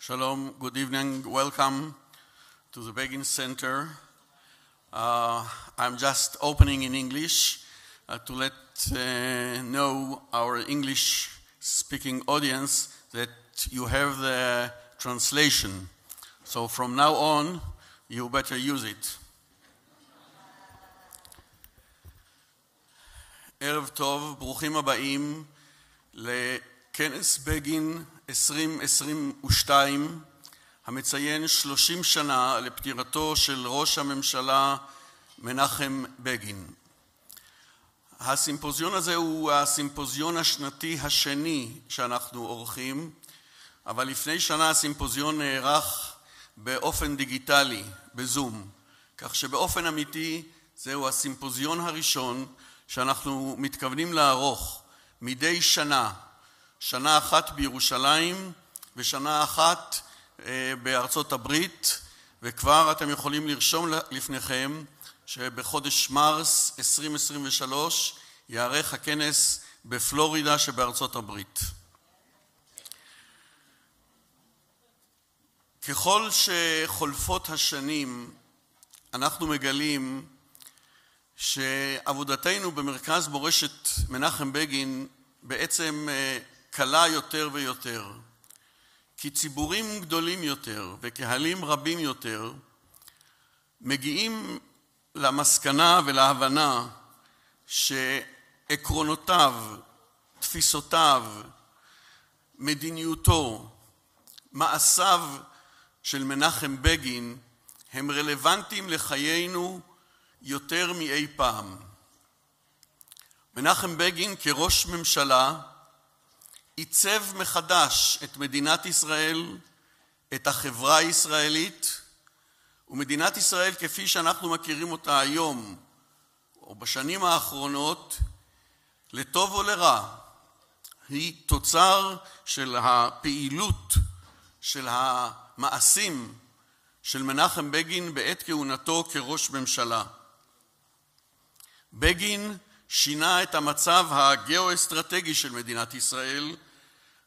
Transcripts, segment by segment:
Shalom, good evening, welcome to the Begin Center. I'm just opening in English to let know our English-speaking audience that you have the translation. So from now on, you better use it. ערב טוב, ברוכים הבאים לכנס בגין 2022, המציין 30 שנה לפטירתו של ראש הממשלה מנחם בגין. הסימפוזיון הזה הוא הסימפוזיון השנתי השני שאנחנו עורכים, אבל לפני שנה הסימפוזיון נערך באופן דיגיטלי, בזום, כך שבאופן אמיתי זהו הסימפוזיון הראשון שאנחנו מתכוונים לערוך מדי שנה, שנה אחת בירושלים ושנה אחת בארצות הברית, וכבר אתם יכולים לרשום לפניכם שבחודש מרס 2023 יערך הכנס בפלורידה שבארצות הברית. ככל שחולפות השנים אנחנו מגלים שעבודתנו במרכז מורשת מנחם בגין בעצם קלה יותר ויותר, כי ציבורים גדולים יותר וקהלים רבים יותר מגיעים למסקנה ולהבנה שעקרונותיו, תפיסותיו, מדיניותו, מעשיו של מנחם בגין הם רלוונטיים לחיינו יותר מאי פעם. מנחם בגין כראש ממשלה עיצב מחדש את מדינת ישראל, את החברה הישראלית, ומדינת ישראל כפי שאנחנו מכירים אותה היום או בשנים האחרונות, לטוב או לרע, היא תוצר של הפעילות, של המעשים של מנחם בגין בעת כהונתו כראש ממשלה. בגין שינה את המצב הגיאו-אסטרטגי של מדינת ישראל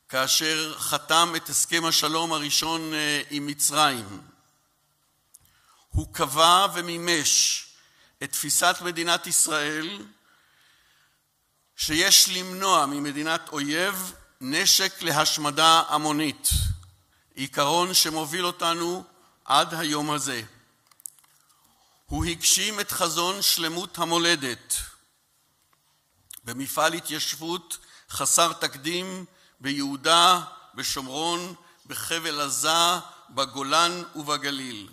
כאשר חתם את הסכם השלום הראשון עם מצרים. הוא קבע ומימש את תפיסת מדינת ישראל שיש למנוע ממדינת אויב נשק להשמדה המונית, עיקרון שמוביל אותנו עד היום הזה. הוא הגשים את חזון שלמות המולדת במפעל התיישבות חסר תקדים ביהודה, בשומרון, בחבל עזה, בגולן ובגליל.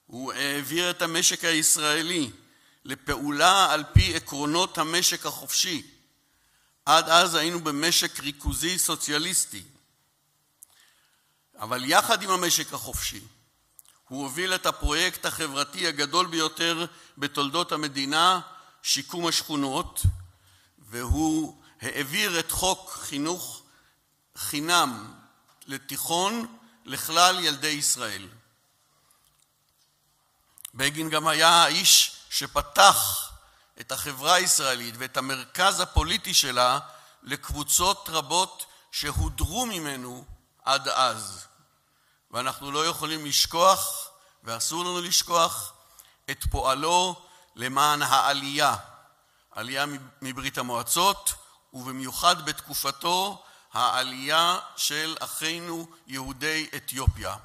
הוא העביר את המשק הישראלי לפעולה על פי עקרונות המשק החופשי. עד אז היינו במשק ריכוזי סוציאליסטי. אבל יחד עם המשק החופשי, הוא הוביל את הפרויקט החברתי הגדול ביותר בתולדות המדינה, שיקום השכונות, והוא העביר את חוק חינוך חינם לתיכון לכלל ילדי ישראל. בגין גם היה האיש שפתח את החברה הישראלית ואת המרכז הפוליטי שלה לקבוצות רבות שהודרו ממנו עד אז. ואנחנו לא יכולים לשכוח, ואסור לנו לשכוח, את פועלו למען העלייה, עלייה מברית המועצות, ובמיוחד בתקופתו העלייה של אחינו יהודי אתיופיה.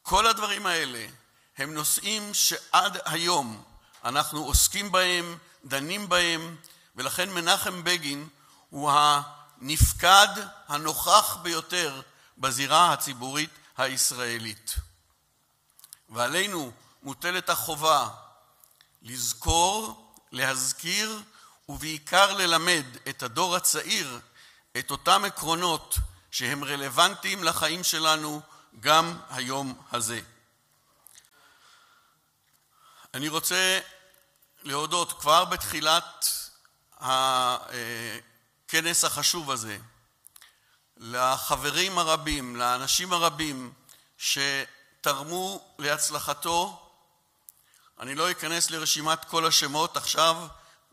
כל הדברים האלה הם נושאים שעד היום אנחנו עוסקים בהם, דנים בהם, ולכן מנחם בגין הוא הנפקד הנוכח ביותר בזירה הציבורית הישראלית. ועלינו מוטלת החובה לזכור, להזכיר ובעיקר ללמד את הדור הצעיר את אותם עקרונות שהם רלוונטיים לחיים שלנו גם היום הזה. אני רוצה להודות כבר בתחילת הכנס החשוב הזה לחברים הרבים, לאנשים הרבים שתרמו להצלחתו. אני לא אכנס לרשימת כל השמות עכשיו,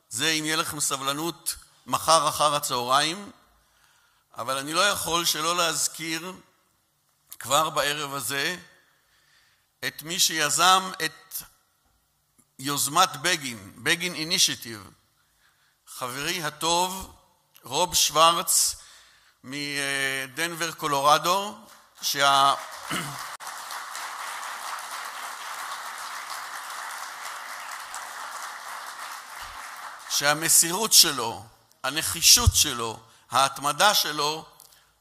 זה אם יהיה לכם סבלנות מחר אחר הצהריים, אבל אני לא יכול שלא להזכיר כבר בערב הזה את מי שיזם את יוזמת בגין, בגין אינישיטיב, חברי הטוב רוב שוורץ מדנבר קולורדו, שהמסירות שלו, הנחישות שלו, ההתמדה שלו,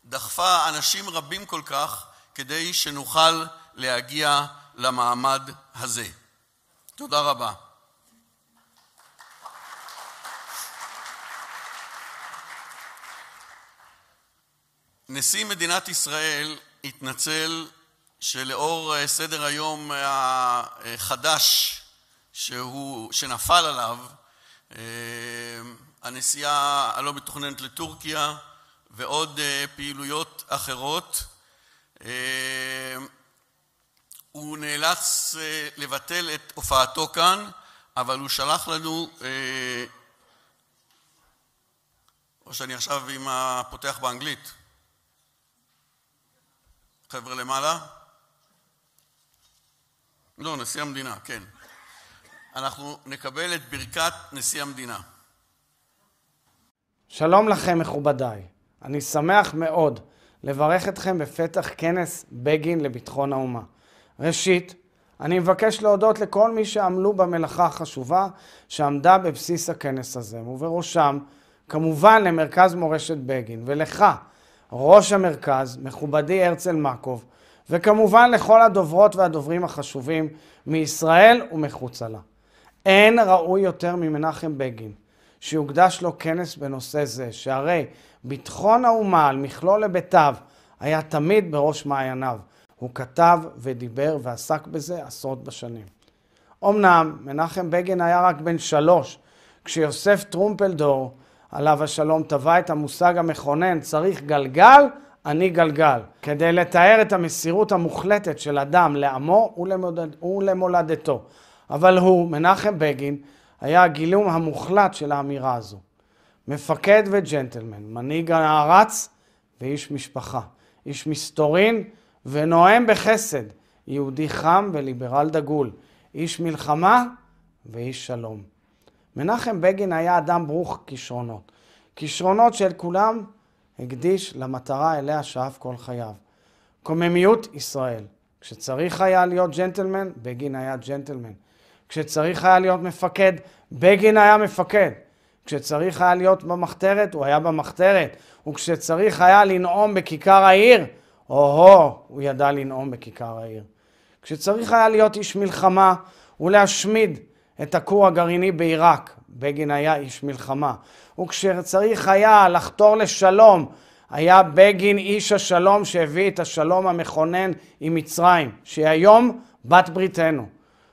דחפה אנשים רבים כל כך כדי שנוכל להגיע למעמד הזה. תודה רבה. נשיא מדינת ישראל התנצל שלאור סדר היום החדש שנפל עליו, הנסיעה הלא מתוכננת לטורקיה ועוד פעילויות אחרות, הוא נאלץ לבטל את הופעתו כאן, אבל הוא שלח לנו, או שאני עכשיו עם הפותח באנגלית, חבר'ה למעלה? לא, נשיא המדינה, כן. אנחנו נקבל את ברכת נשיא המדינה. שלום לכם מכובדיי. אני שמח מאוד לברך אתכם בפתח כנס בגין לביטחון האומה. ראשית, אני מבקש להודות לכל מי שעמלו במלאכה החשובה שעמדה בבסיס הכנס הזה, ובראשם כמובן למרכז מורשת בגין, ולך, ראש המרכז, מכובדי הרצל מקוב, וכמובן לכל הדוברות והדוברים החשובים מישראל ומחוצה לה. אין ראוי יותר ממנחם בגין שיוקדש לו כנס בנושא זה, שהרי ביטחון האומה על מכלול היבטיו היה תמיד בראש מעייניו. הוא כתב ודיבר ועסק בזה עשרות בשנים. אמנם מנחם בגין היה רק בן 3, כשיוסף טרומפלדור עליו השלום טבע את המושג המכונן צריך גלגל, אני גלגל, כדי לתאר את המסירות המוחלטת של אדם לעמו ולמולדתו. אבל הוא, מנחם בגין, היה הגילום המוחלט של האמירה הזו. מפקד וג'נטלמן, מנהיג הערץ ואיש משפחה, איש מסתורין ונואם בחסד, יהודי חם וליברל דגול, איש מלחמה ואיש שלום. מנחם בגין היה אדם ברוך כישרונות. כישרונות של כולם הקדיש למטרה אליה שאף כל חייו. קוממיות ישראל. כשצריך היה להיות ג'נטלמן, בגין היה ג'נטלמן. כשצריך היה להיות מפקד, בגין היה מפקד. כשצריך היה להיות במחתרת, הוא היה במחתרת. וכשצריך היה לנאום בכיכר העיר, הוא ידע לנאום בכיכר העיר. כשצריך היה להיות איש מלחמה ולהשמיד את הכור הגרעיני בעיראק, בגין היה איש מלחמה. וכשצריך היה לחתור לשלום, היה בגין איש השלום שהביא את השלום המכונן עם מצרים, שהיא היום בת בריתנו.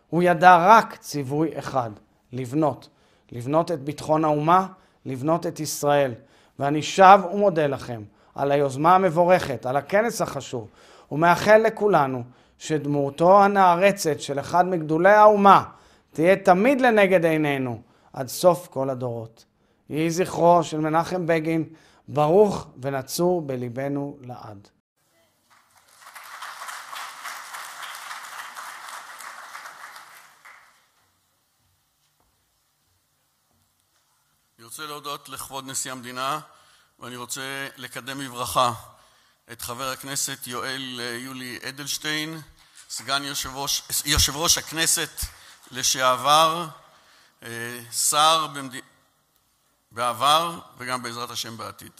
הוא ידע רק ציווי אחד, לבנות. לבנות את ביטחון האומה, לבנות את ישראל. ואני שב ומודה לכם על היוזמה המבורכת, על הכנס החשוב, ומאחל לכולנו שדמותו הנערצת של אחד מגדולי האומה תהיה תמיד לנגד עינינו עד סוף כל הדורות. יהי זכרו של מנחם בגין ברוך ונצור בליבנו לעד. אני רוצה להודות לכבוד נשיא המדינה, ואני רוצה לקדם בברכה את חבר הכנסת יולי אדלשטיין, סגן יושב ראש הכנסת לשעבר, שר בעבר וגם בעזרת השם בעתיד.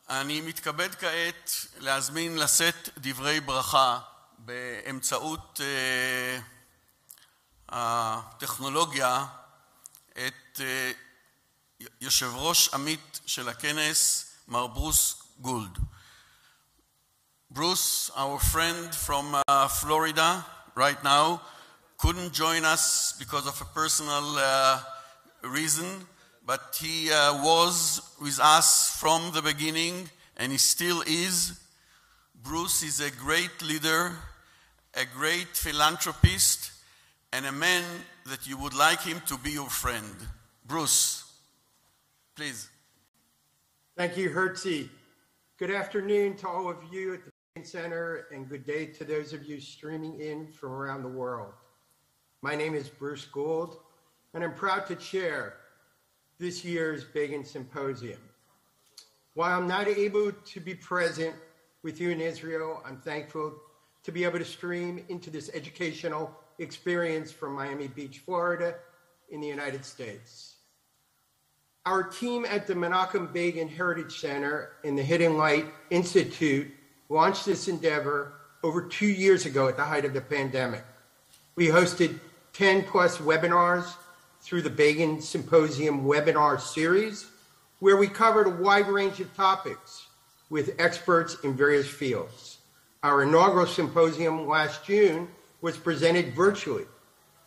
אני מתכבד כעת להזמין לשאת דברי ברכה באמצעות הטכנולוגיה את יושב ראש עמית של הכנס, מר ברוס גולד. Bruce, our friend from Florida right now, couldn't join us because of a personal reason, but he was with us from the beginning and he still is. Bruce is a great leader, a great philanthropist, and a man that you would like him to be your friend. Bruce, please. Thank you, Hertzie. Good afternoon to all of you at the Begin Center, and good day to those of you streaming in from around the world. My name is Bruce Gould, and I'm proud to chair this year's Begin Symposium. While I'm not able to be present with you in Israel, I'm thankful to be able to stream into this educational experience from Miami Beach, Florida, in the United States. Our team at the Menachem Begin Heritage Center and the Hidden Light Institute launched this endeavor over 2 years ago at the height of the pandemic. We hosted 10 plus webinars through the Begin Symposium webinar series, where we covered a wide range of topics with experts in various fields. Our inaugural symposium last June was presented virtually,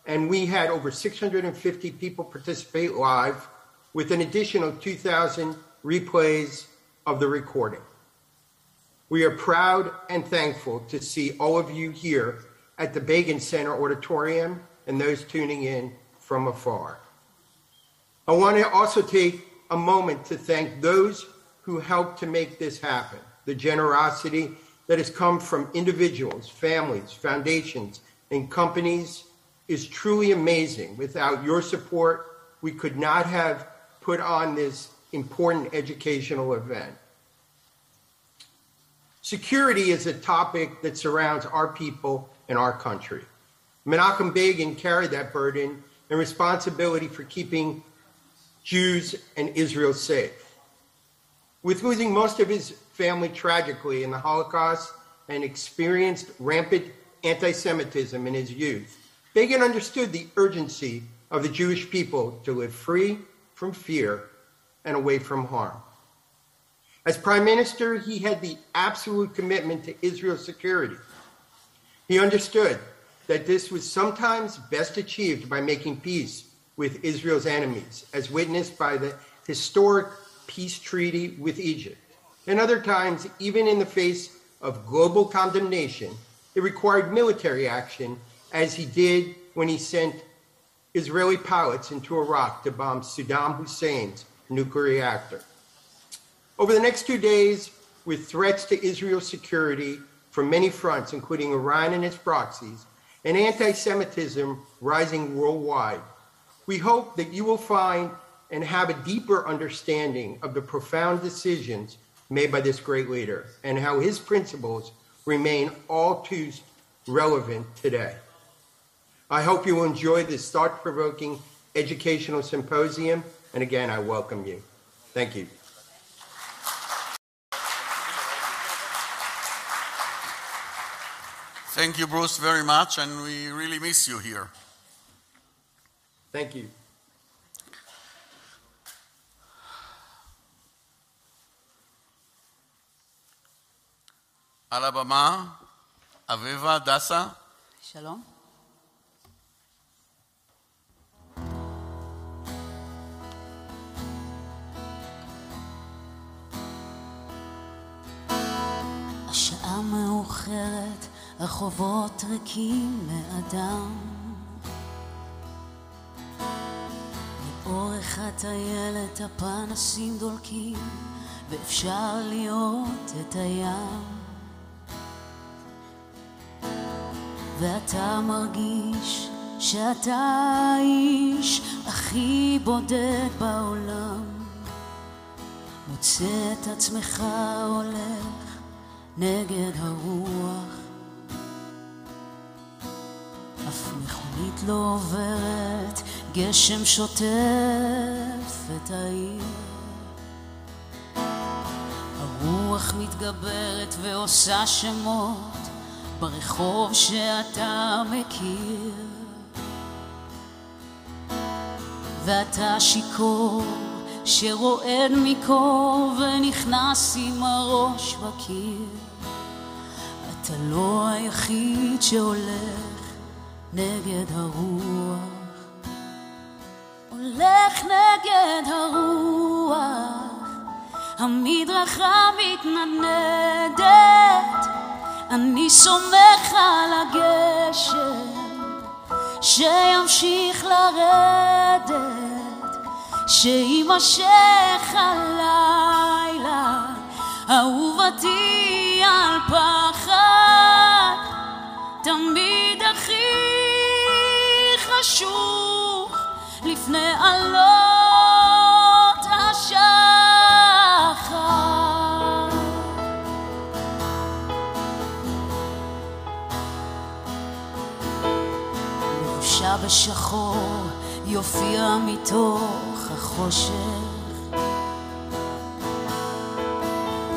and we had over 650 people participate live, with an additional 2,000 replays of the recording. We are proud and thankful to see all of you here at the Begin Center Auditorium and those tuning in from afar. I want to also take a moment to thank those who helped to make this happen. The generosity that has come from individuals, families, foundations, and companies is truly amazing. Without your support, we could not have put on this important educational event. Security is a topic that surrounds our people and our country. Menachem Begin carried that burden and responsibility for keeping Jews and Israel safe. With losing most of his family tragically in the Holocaust and experienced rampant anti-Semitism in his youth, Begin understood the urgency of the Jewish people to live free from fear and away from harm. As Prime Minister, he had the absolute commitment to Israel's security. He understood that this was sometimes best achieved by making peace with Israel's enemies, as witnessed by the historic peace treaty with Egypt. And other times, even in the face of global condemnation, it required military action, as he did when he sent Israeli pilots into Iraq to bomb Saddam Hussein's nuclear reactor. Over the next 2 days, with threats to Israel's security from many fronts, including Iran and its proxies, and anti-Semitism rising worldwide, we hope that you will find and have a deeper understanding of the profound decisions made by this great leader and how his principles remain all too relevant today. I hope you will enjoy this thought-provoking educational symposium, and again, I welcome you. Thank you. Thank you, Bruce, very much, and we really miss you here. Thank you. על הבמה, אביבה דסה. שלום. השעה מאוחרת, הרחובות ריקים מאדם. מאורך הטיילת הפנסים דולקים, ואפשר לראות את הים. ואתה מרגיש שאתה האיש הכי בודד בעולם. מוצא את עצמך הולך נגד הרוח, אף מכונית לא עוברת, גשם שוטף את העיר. הרוח מתגברת ועושה שמות ברחוב שאתה מכיר, ואתה שיקור שרועד מקור ונכנס עם הראש בקיר. אתה לא היחיד שהולך נגד הרוח, הולך נגד הרוח. המדרכה מתנדנדת, אני סומך על הגשם שימשיך לרדת, שימשך הלילה, אהובתי על פחד, תמיד הכי חשוך לפני עלות השחר. לבושה בשחור יופיע מתוך החושך,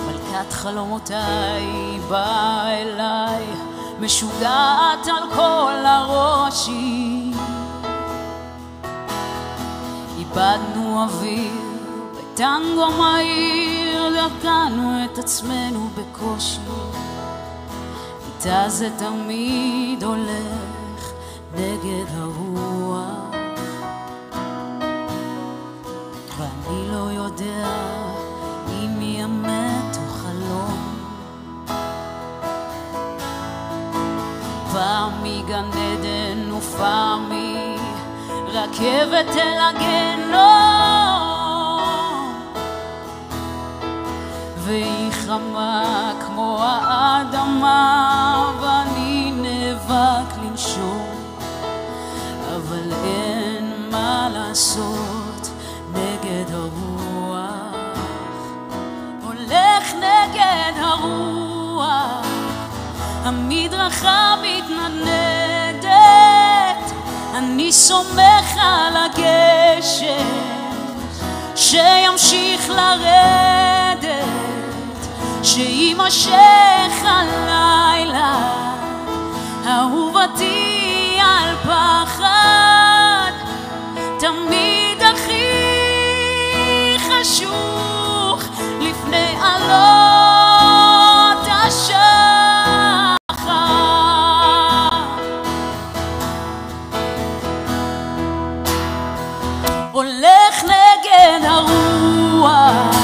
מלכת חלומותיי באה אליי, משוגעת על כל הראשי. איבדנו אוויר בטנגו מהיר, דרכנו את עצמנו בקושי. איתה זה תמיד הולך נגד הרוח, ואני לא יודע אם היא אמת או חלום. פעם מגן עדן ופעם מרכבת אל הגיהנום, והיא חמה כמו האדמה ואני נאבק לנשום, אבל אין מה לעשות נגד הרוח, הולך נגד הרוח. המדרכה מתנדנדת, אני סומך על הגשם שימשיך לרדת, שימשך הלילה. אהובתי על פחד, תמיד הכי חשוך לפני עלות השחר. הולך נגד הרוח,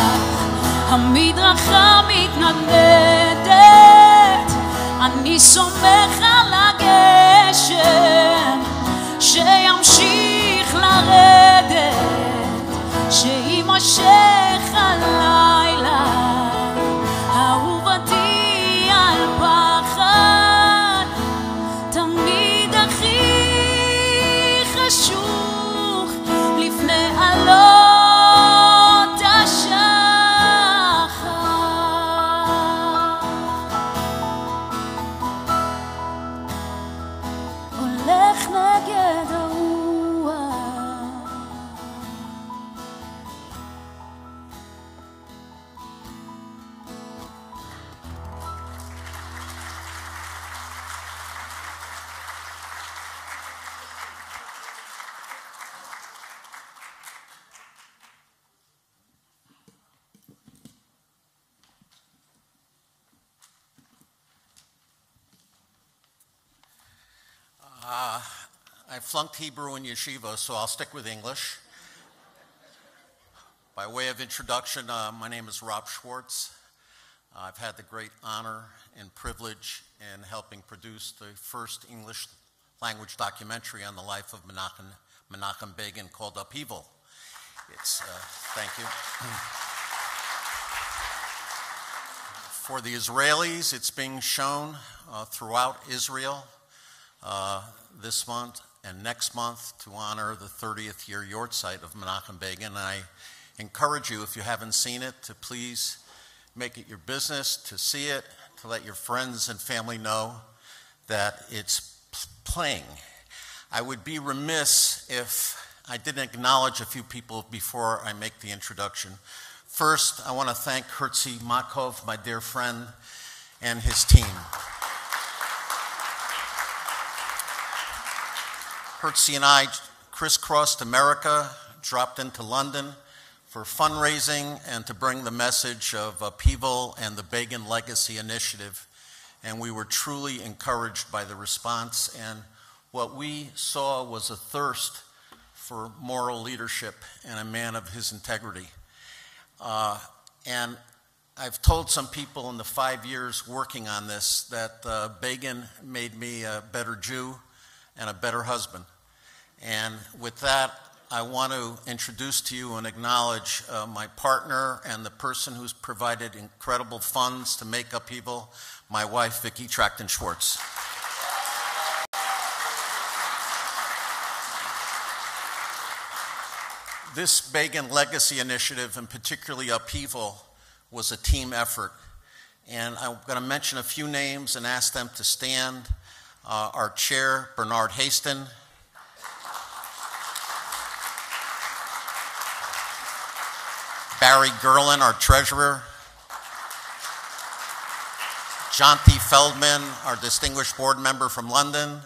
המדרכה מתנדנדת, אני סומך על הגשם שימשיך לרדת, שימשך הלילה. אהובתי על פחד, תמיד הכי חשוך לפני עלות השחר. הולך נגד הרוח. I flunked Hebrew in yeshiva, so I'll stick with English. By way of introduction, my name is Rob Schwartz. I've had the great honor and privilege in helping produce the first English language documentary on the life of Menachem Begin called Upheaval. It's, thank you. For the Israelis, it's being shown throughout Israel this month and next month to honor the 30th year yahrzeit of Menachem Begin. And I encourage you, if you haven't seen it, to please make it your business to see it, to let your friends and family know that it's playing. I would be remiss if I didn't acknowledge a few people before I make the introduction. First, I want to thank Makov, my dear friend, and his team. Hertzie and I crisscrossed America, dropped into London for fundraising and to bring the message of upheaval and the Begin Legacy Initiative. And we were truly encouraged by the response. And what we saw was a thirst for moral leadership and a man of his integrity. And I've told some people in the 5 years working on this that Begin made me a better Jew and a better husband. And with that, I want to introduce to you and acknowledge my partner and the person who's provided incredible funds to make upheaval, my wife, Vicki Trachtenschwartz. This Begin Legacy Initiative, and particularly upheaval, was a team effort. And I'm going to mention a few names and ask them to stand. Our chair, Bernard Haston. Barry Gerlin, our treasurer. Jonty Feldman, our distinguished board member from London.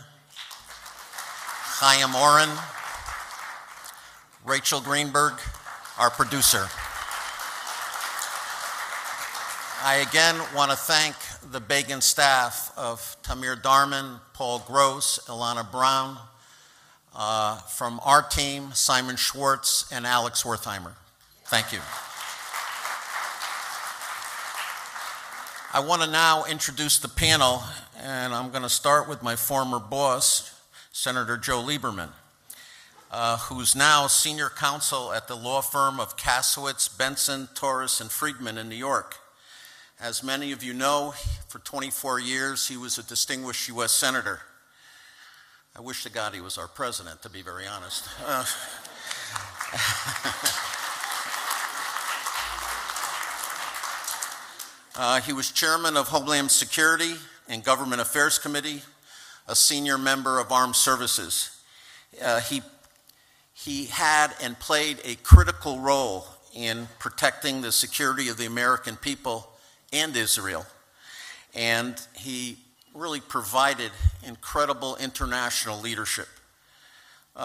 Chaim Oren. Rachel Greenberg, our producer. I again want to thank the Begin staff of Tamir Darman, Paul Gross, Ilana Brown, from our team, Simon Schwartz and Alex Wertheimer. Thank you. I want to now introduce the panel, and I'm going to start with my former boss, Senator Joe Lieberman, who's now senior counsel at the law firm of Kasowitz, Benson, Torres, and Friedman in New York. As many of you know, for 24 years, he was a distinguished U.S. senator. I wish to God he was our president, to be very honest. He was chairman of Homeland Security and Government Affairs Committee, a senior member of Armed Services. He had and played a critical role in protecting the security of the American people and Israel. And he really provided incredible international leadership.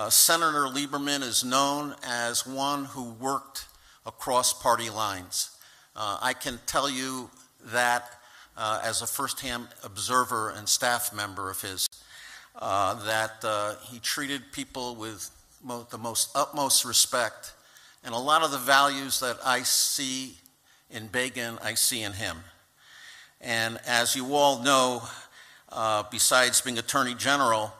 Senator Lieberman is known as one who worked across party lines. I can tell you that as a firsthand observer and staff member of his, that he treated people with the most utmost respect, and a lot of the values that I see in Begin, I see in him. And as you all know, besides being Attorney General,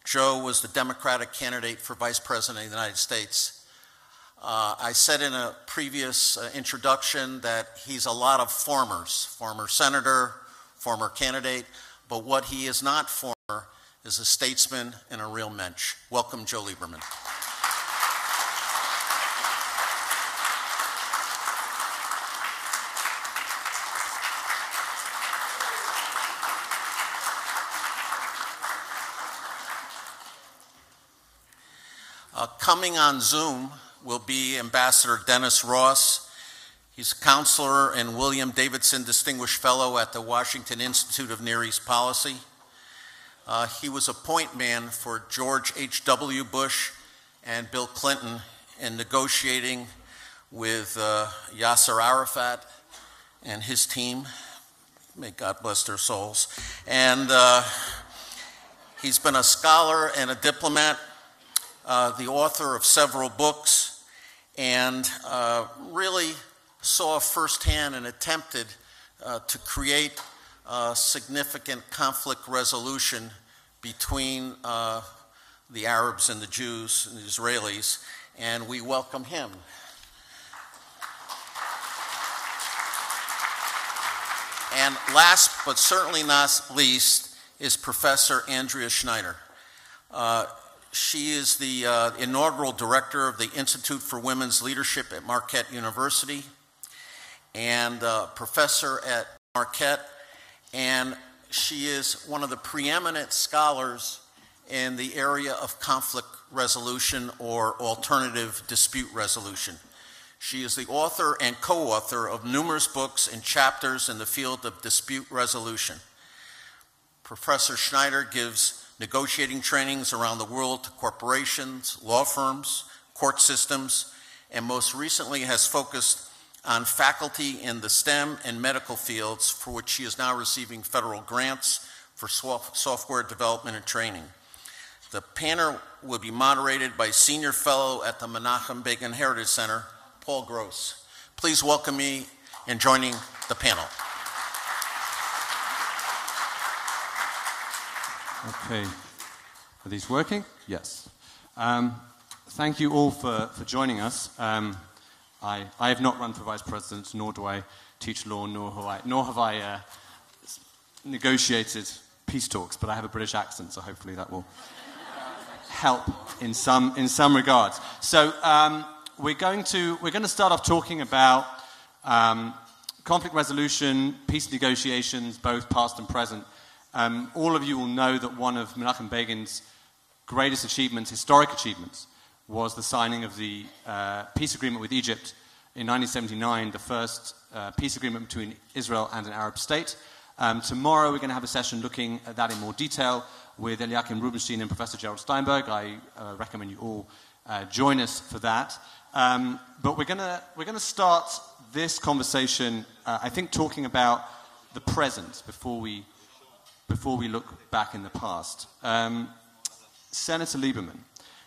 Joe was the Democratic candidate for Vice President of the United States. I said in a previous introduction that he's a lot of formers, former senator, former candidate, but what he is not former is a statesman and a real mensch. Welcome, Joe Lieberman. Coming on Zoom will be Ambassador Dennis Ross. He's a counselor and William Davidson Distinguished Fellow at the Washington Institute of Near East Policy. He was a point man for George H.W. Bush and Bill Clinton in negotiating with Yasser Arafat and his team. May God bless their souls. And he's been a scholar and a diplomat, the author of several books, and really saw firsthand and attempted to create significant conflict resolution between the Arabs and the Jews and the Israelis, and we welcome him. And last but certainly not least is Professor Andrea Schneider. She is the inaugural director of the Institute for Women's Leadership at Marquette University and professor at Marquette, and she is one of the preeminent scholars in the area of conflict resolution or alternative dispute resolution. She is the author and co-author of numerous books and chapters in the field of dispute resolution. Professor Schneider gives negotiating trainings around the world to corporations, law firms, court systems, and most recently has focused on faculty in the STEM and medical fields, for which she is now receiving federal grants for software development and training. The panel will be moderated by Senior Fellow at the Menachem Begin Heritage Center, Paul Gross. Please welcome me in joining the panel. Okay, are these working? Yes. thank you all for joining us. I have not run for vice president, nor do I teach law, nor have I negotiated peace talks, but I have a British accent, so hopefully that will help in some regards. So we're going to start off talking about conflict resolution, peace negotiations, both past and present. All of you will know that one of Menachem Begin's greatest achievements, historic achievements, was the signing of the peace agreement with Egypt in 1979, the first peace agreement between Israel and an Arab state. Tomorrow we're going to have a session looking at that in more detail with Eliakim Rubinstein and Professor Gerald Steinberg. I recommend you all join us for that. But we're going to start this conversation, I think, talking about the present before we look back in the past. Senator Lieberman,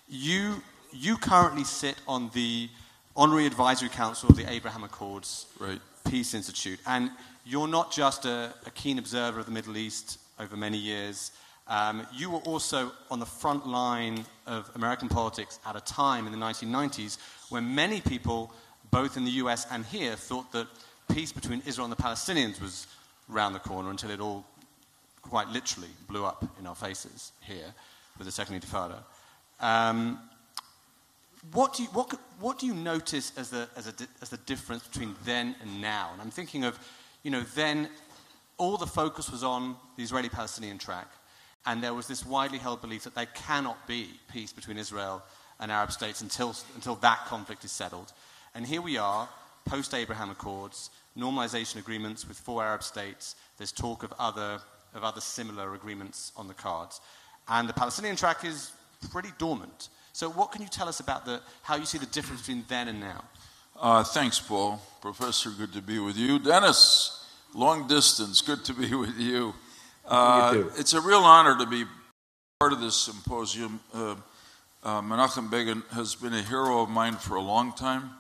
you currently sit on the Honorary Advisory Council of the Abraham Accords Peace Institute, and you're not just a keen observer of the Middle East over many years. You were also on the front line of American politics at a time in the 1990s when many people, both in the US and here, thought that peace between Israel and the Palestinians was round the corner until it all quite literally blew up in our faces here with the Second Intifada. What do you notice as the difference between then and now? And I'm thinking of, then all the focus was on the Israeli-Palestinian track, and there was this widely held belief that there cannot be peace between Israel and Arab states until that conflict is settled. And here we are, post-Abraham Accords, normalization agreements with 4 Arab states. There's talk of other similar agreements on the cards. And the Palestinian track is pretty dormant. So what can you tell us about how you see the difference between then and now? Thanks, Paul. Professor, good to be with you. Dennis, long distance, good to be with you. It's a real honor to be part of this symposium. Menachem Begin has been a hero of mine for a long time.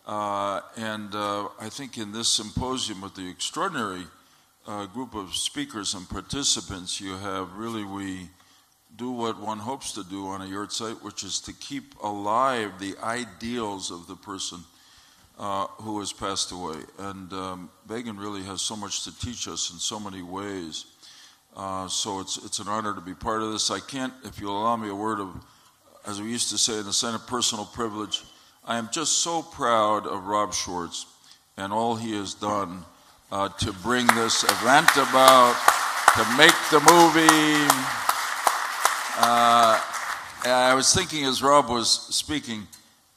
And I think in this symposium with the extraordinary group of speakers and participants you have, we do what one hopes to do on a yurt site, which is to keep alive the ideals of the person who has passed away. And Begin really has so much to teach us in so many ways. So it's an honor to be part of this. I can't, if you'll allow me a word of, as we used to say in the Senate, personal privilege. I am just so proud of Rob Schwartz and all he has done to bring this event about, to make the movie. I was thinking as Rob was speaking,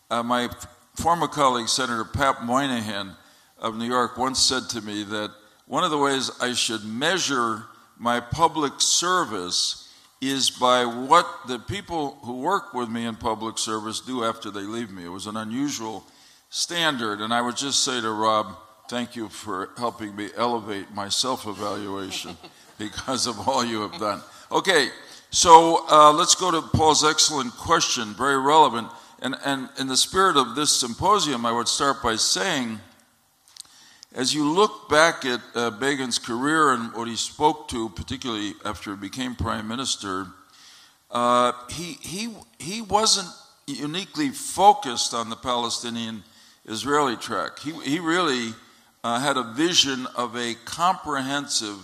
my former colleague, Senator Pat Moynihan of New York, once said to me that one of the ways I should measure my public service is by what the people who work with me in public service do after they leave me. It was an unusual standard, and I would just say to Rob, thank you for helping me elevate my self-evaluation because of all you have done. Okay, so let's go to Paul's excellent question, very relevant. And in the spirit of this symposium, I would start by saying, as you look back at Begin's career and what he spoke to, particularly after he became prime minister, he wasn't uniquely focused on the Palestinian-Israeli track. He really had a vision of a comprehensive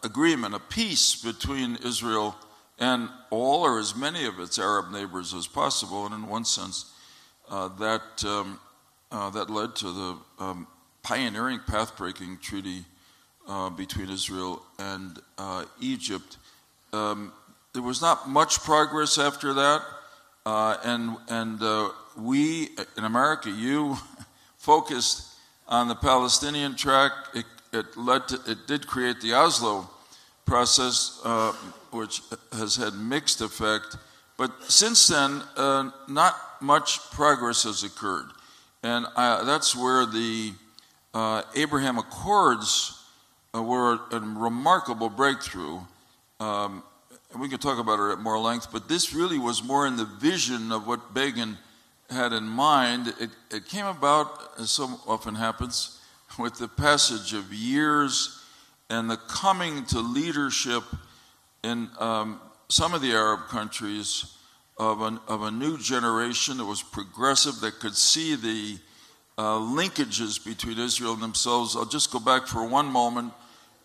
agreement, a peace between Israel and all or as many of its Arab neighbors as possible. And in one sense, that led to the pioneering, path-breaking treaty between Israel and Egypt. There was not much progress after that, and we in America, you focused on the Palestinian track. It did create the Oslo process, which has had mixed effect. But since then, not much progress has occurred, and that's where the Abraham Accords were a remarkable breakthrough. And we could talk about it at more length, but this really was more in the vision of what Begin had in mind. It came about, as so often happens, with the passage of years and the coming to leadership in some of the Arab countries of a new generation that was progressive, that could see the linkages between Israel and themselves. I'll just go back for one moment.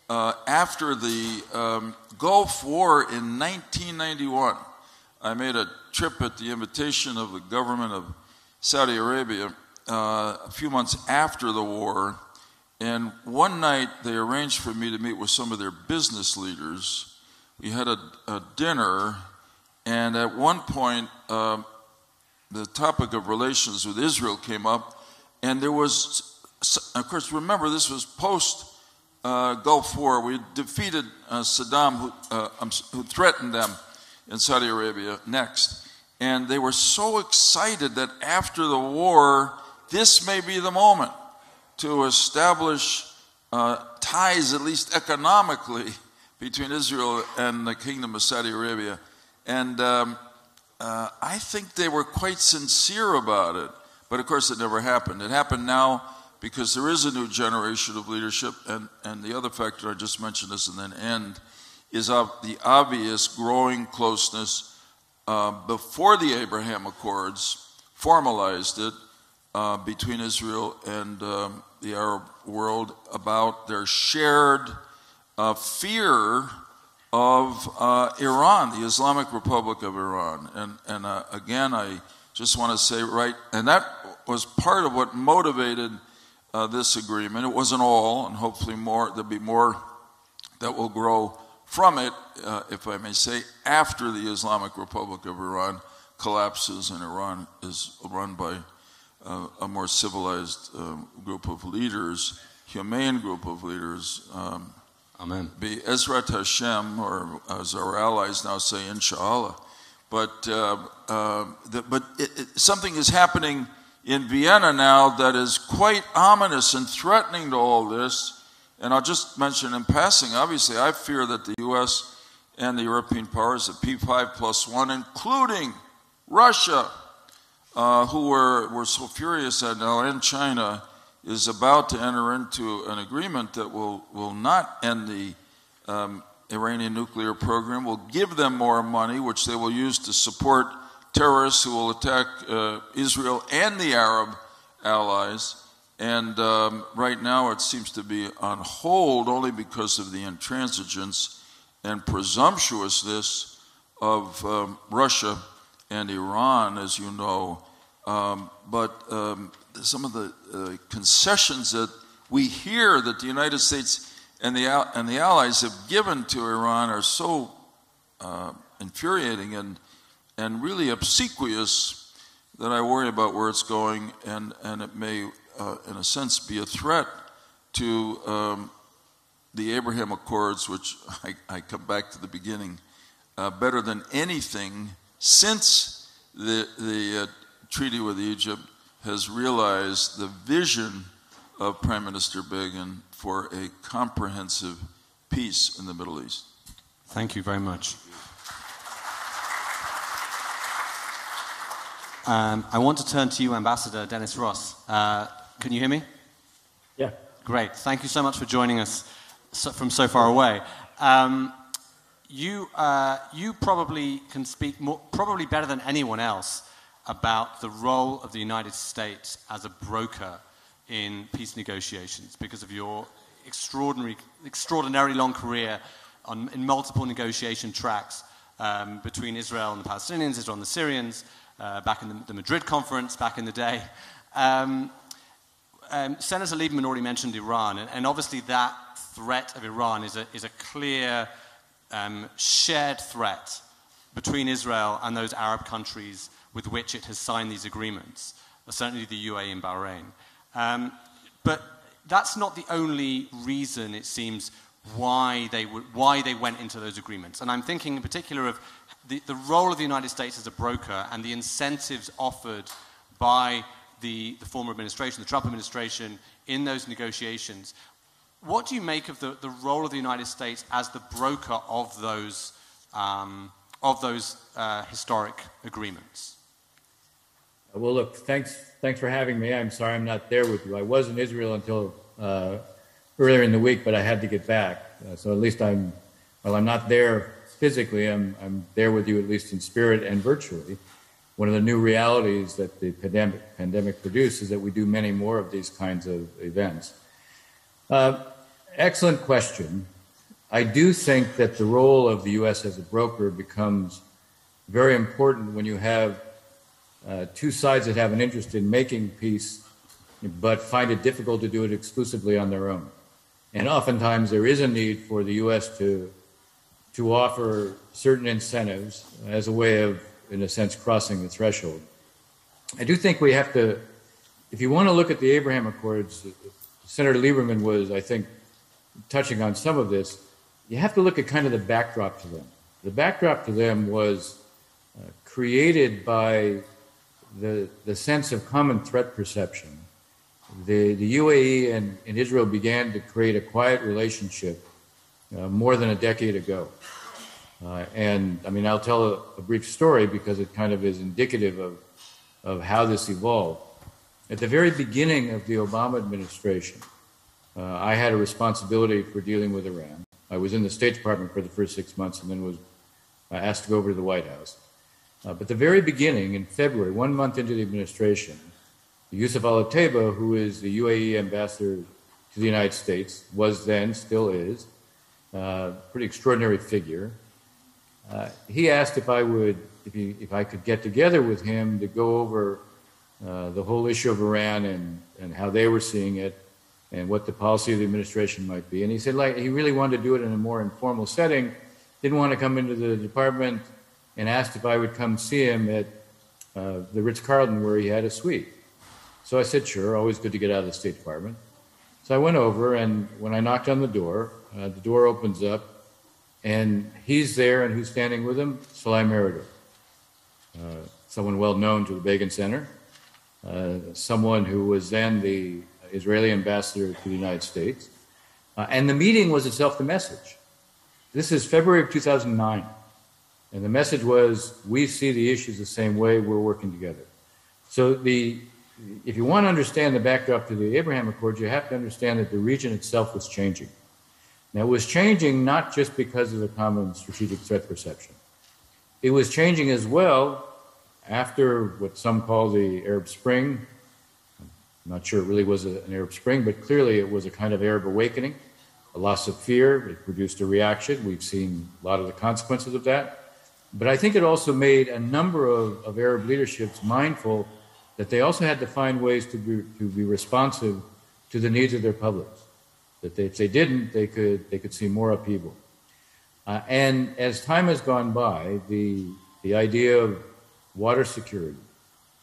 After the Gulf War in 1991, I made a trip at the invitation of the government of Saudi Arabia a few months after the war, and one night they arranged for me to meet with some of their business leaders. We had a dinner, and at one point the topic of relations with Israel came up, and there was, of course, remember this was post-Gulf War. We defeated Saddam, who threatened them in Saudi Arabia next. And they were so excited that after the war, this may be the moment to establish ties, at least economically, between Israel and the Kingdom of Saudi Arabia. And I think they were quite sincere about it. But of course, it never happened. It happened now because there is a new generation of leadership. And the other factor, I just mentioned this and then end, is of the obvious growing closeness before the Abraham Accords formalized it between Israel and the Arab world about their shared fear of Iran, the Islamic Republic of Iran. And again, I just want to say, and that was part of what motivated this agreement. It wasn't all, and hopefully there'll be more that will grow from it, if I may say, after the Islamic Republic of Iran collapses and Iran is run by a more civilized group of leaders, humane group of leaders. Amen. Be Ezrat Hashem, or as our allies now say, Inshallah. But something is happening in Vienna now that is quite ominous and threatening to all this. And I'll just mention in passing, obviously, I fear that the U.S. and the European powers, the P5+1, including Russia, who were so furious at now, and China, is about to enter into an agreement that will not end the Iranian nuclear program, will give them more money, which they will use to support terrorists who will attack Israel and the Arab allies. And right now it seems to be on hold only because of the intransigence and presumptuousness of Russia and Iran, as you know. But some of the concessions that we hear that the United States and the allies have given to Iran are so infuriating and really obsequious that I worry about where it's going, and it may in a sense, be a threat to the Abraham Accords, which I come back to the beginning, better than anything since the treaty with Egypt has realized the vision of Prime Minister Begin for a comprehensive peace in the Middle East. Thank you very much. I want to turn to you, Ambassador Dennis Ross. Can you hear me? Yeah. Great. Thank you so much for joining us from so far away. You probably can speak probably better than anyone else about the role of the United States as a broker in peace negotiations because of your extraordinarily long career in multiple negotiation tracks between Israel and the Palestinians, Israel and the Syrians, back in the Madrid conference back in the day. Senator Lieberman already mentioned Iran, and obviously that threat of Iran is a clear shared threat between Israel and those Arab countries with which it has signed these agreements, certainly the UAE and Bahrain. But that's not the only reason, it seems, why they went into those agreements. And I'm thinking in particular of the role of the United States as a broker and the incentives offered by the former administration, the Trump administration, in those negotiations. What do you make of the role of the United States as the broker of those historic agreements? Well, look, thanks for having me. I'm sorry I'm not there with you. I was in Israel until earlier in the week, but I had to get back. So at least while I'm not there physically, I'm there with you at least in spirit and virtually. One of the new realities that the pandemic produced is that we do many more of these kinds of events. Excellent question. I do think that the role of the U.S. as a broker becomes very important when you have two sides that have an interest in making peace, but find it difficult to do it exclusively on their own. And oftentimes there is a need for the U.S. to offer certain incentives as a way of, in a sense, crossing the threshold. I do think we have to, if you want to look at the Abraham Accords, Senator Lieberman was, I think, touching on some of this, you have to look at kind of the backdrop to them. The backdrop to them was created by the sense of common threat perception. The UAE and Israel began to create a quiet relationship more than a decade ago. And I mean, I'll tell a brief story because it kind of is indicative of how this evolved. At the very beginning of the Obama administration, I had a responsibility for dealing with Iran. I was in the State Department for the first 6 months and then was asked to go over to the White House. But the very beginning, in February, 1 month into the administration, Yusuf Al-Otaiba, who is the UAE ambassador to the United States, was then, still is, pretty extraordinary figure. He asked if I could get together with him to go over the whole issue of Iran and how they were seeing it and what the policy of the administration might be. And he said, like, he really wanted to do it in a more informal setting, didn't want to come into the department, and asked if I would come see him at the Ritz-Carlton where he had a suite. So I said, sure, always good to get out of the State Department. So I went over, and when I knocked on the door opens up, and he's there, and who's standing with him? Salih Meridor, someone well known to the Begin Center, someone who was then the Israeli ambassador to the United States. And the meeting was itself the message. This is February of 2009. And the message was, we see the issues the same way, we're working together. So if you want to understand the backdrop to the Abraham Accords, you have to understand that the region itself was changing. Now, it was changing not just because of the common strategic threat perception. It was changing as well after what some call the Arab Spring. I'm not sure it really was an Arab Spring, but clearly it was a kind of Arab awakening, a loss of fear. It produced a reaction. We've seen a lot of the consequences of that. But I think it also made a number of Arab leaderships mindful that they also had to find ways to be responsive to the needs of their publics. That if they didn't, they could see more upheaval. And as time has gone by, the idea of water security,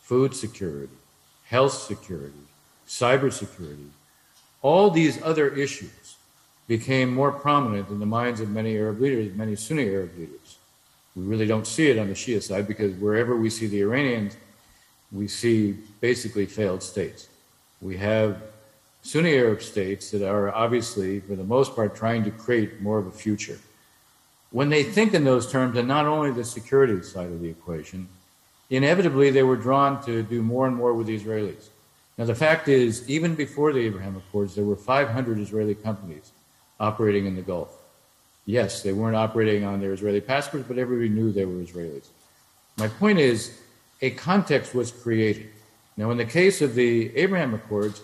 food security, health security, cybersecurity, all these other issues became more prominent in the minds of many Arab leaders, many Sunni Arab leaders. We really don't see it on the Shia side because wherever we see the Iranians, we see basically failed states. We have Sunni Arab states that are obviously, for the most part, trying to create more of a future. When they think in those terms, and not only the security side of the equation, inevitably they were drawn to do more and more with the Israelis. Now, the fact is, even before the Abraham Accords, there were 500 Israeli companies operating in the Gulf. Yes, they weren't operating on their Israeli passports, but everybody knew they were Israelis. My point is, a context was created. Now, in the case of the Abraham Accords,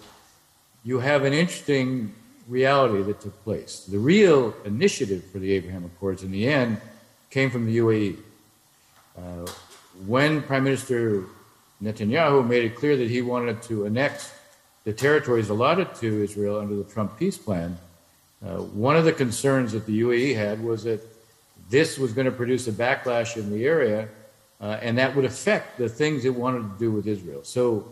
you have an interesting reality that took place. The real initiative for the Abraham Accords in the end came from the UAE. When Prime Minister Netanyahu made it clear that he wanted to annex the territories allotted to Israel under the Trump peace plan, one of the concerns that the UAE had was that this was going to produce a backlash in the area, and that would affect the things it wanted to do with Israel. So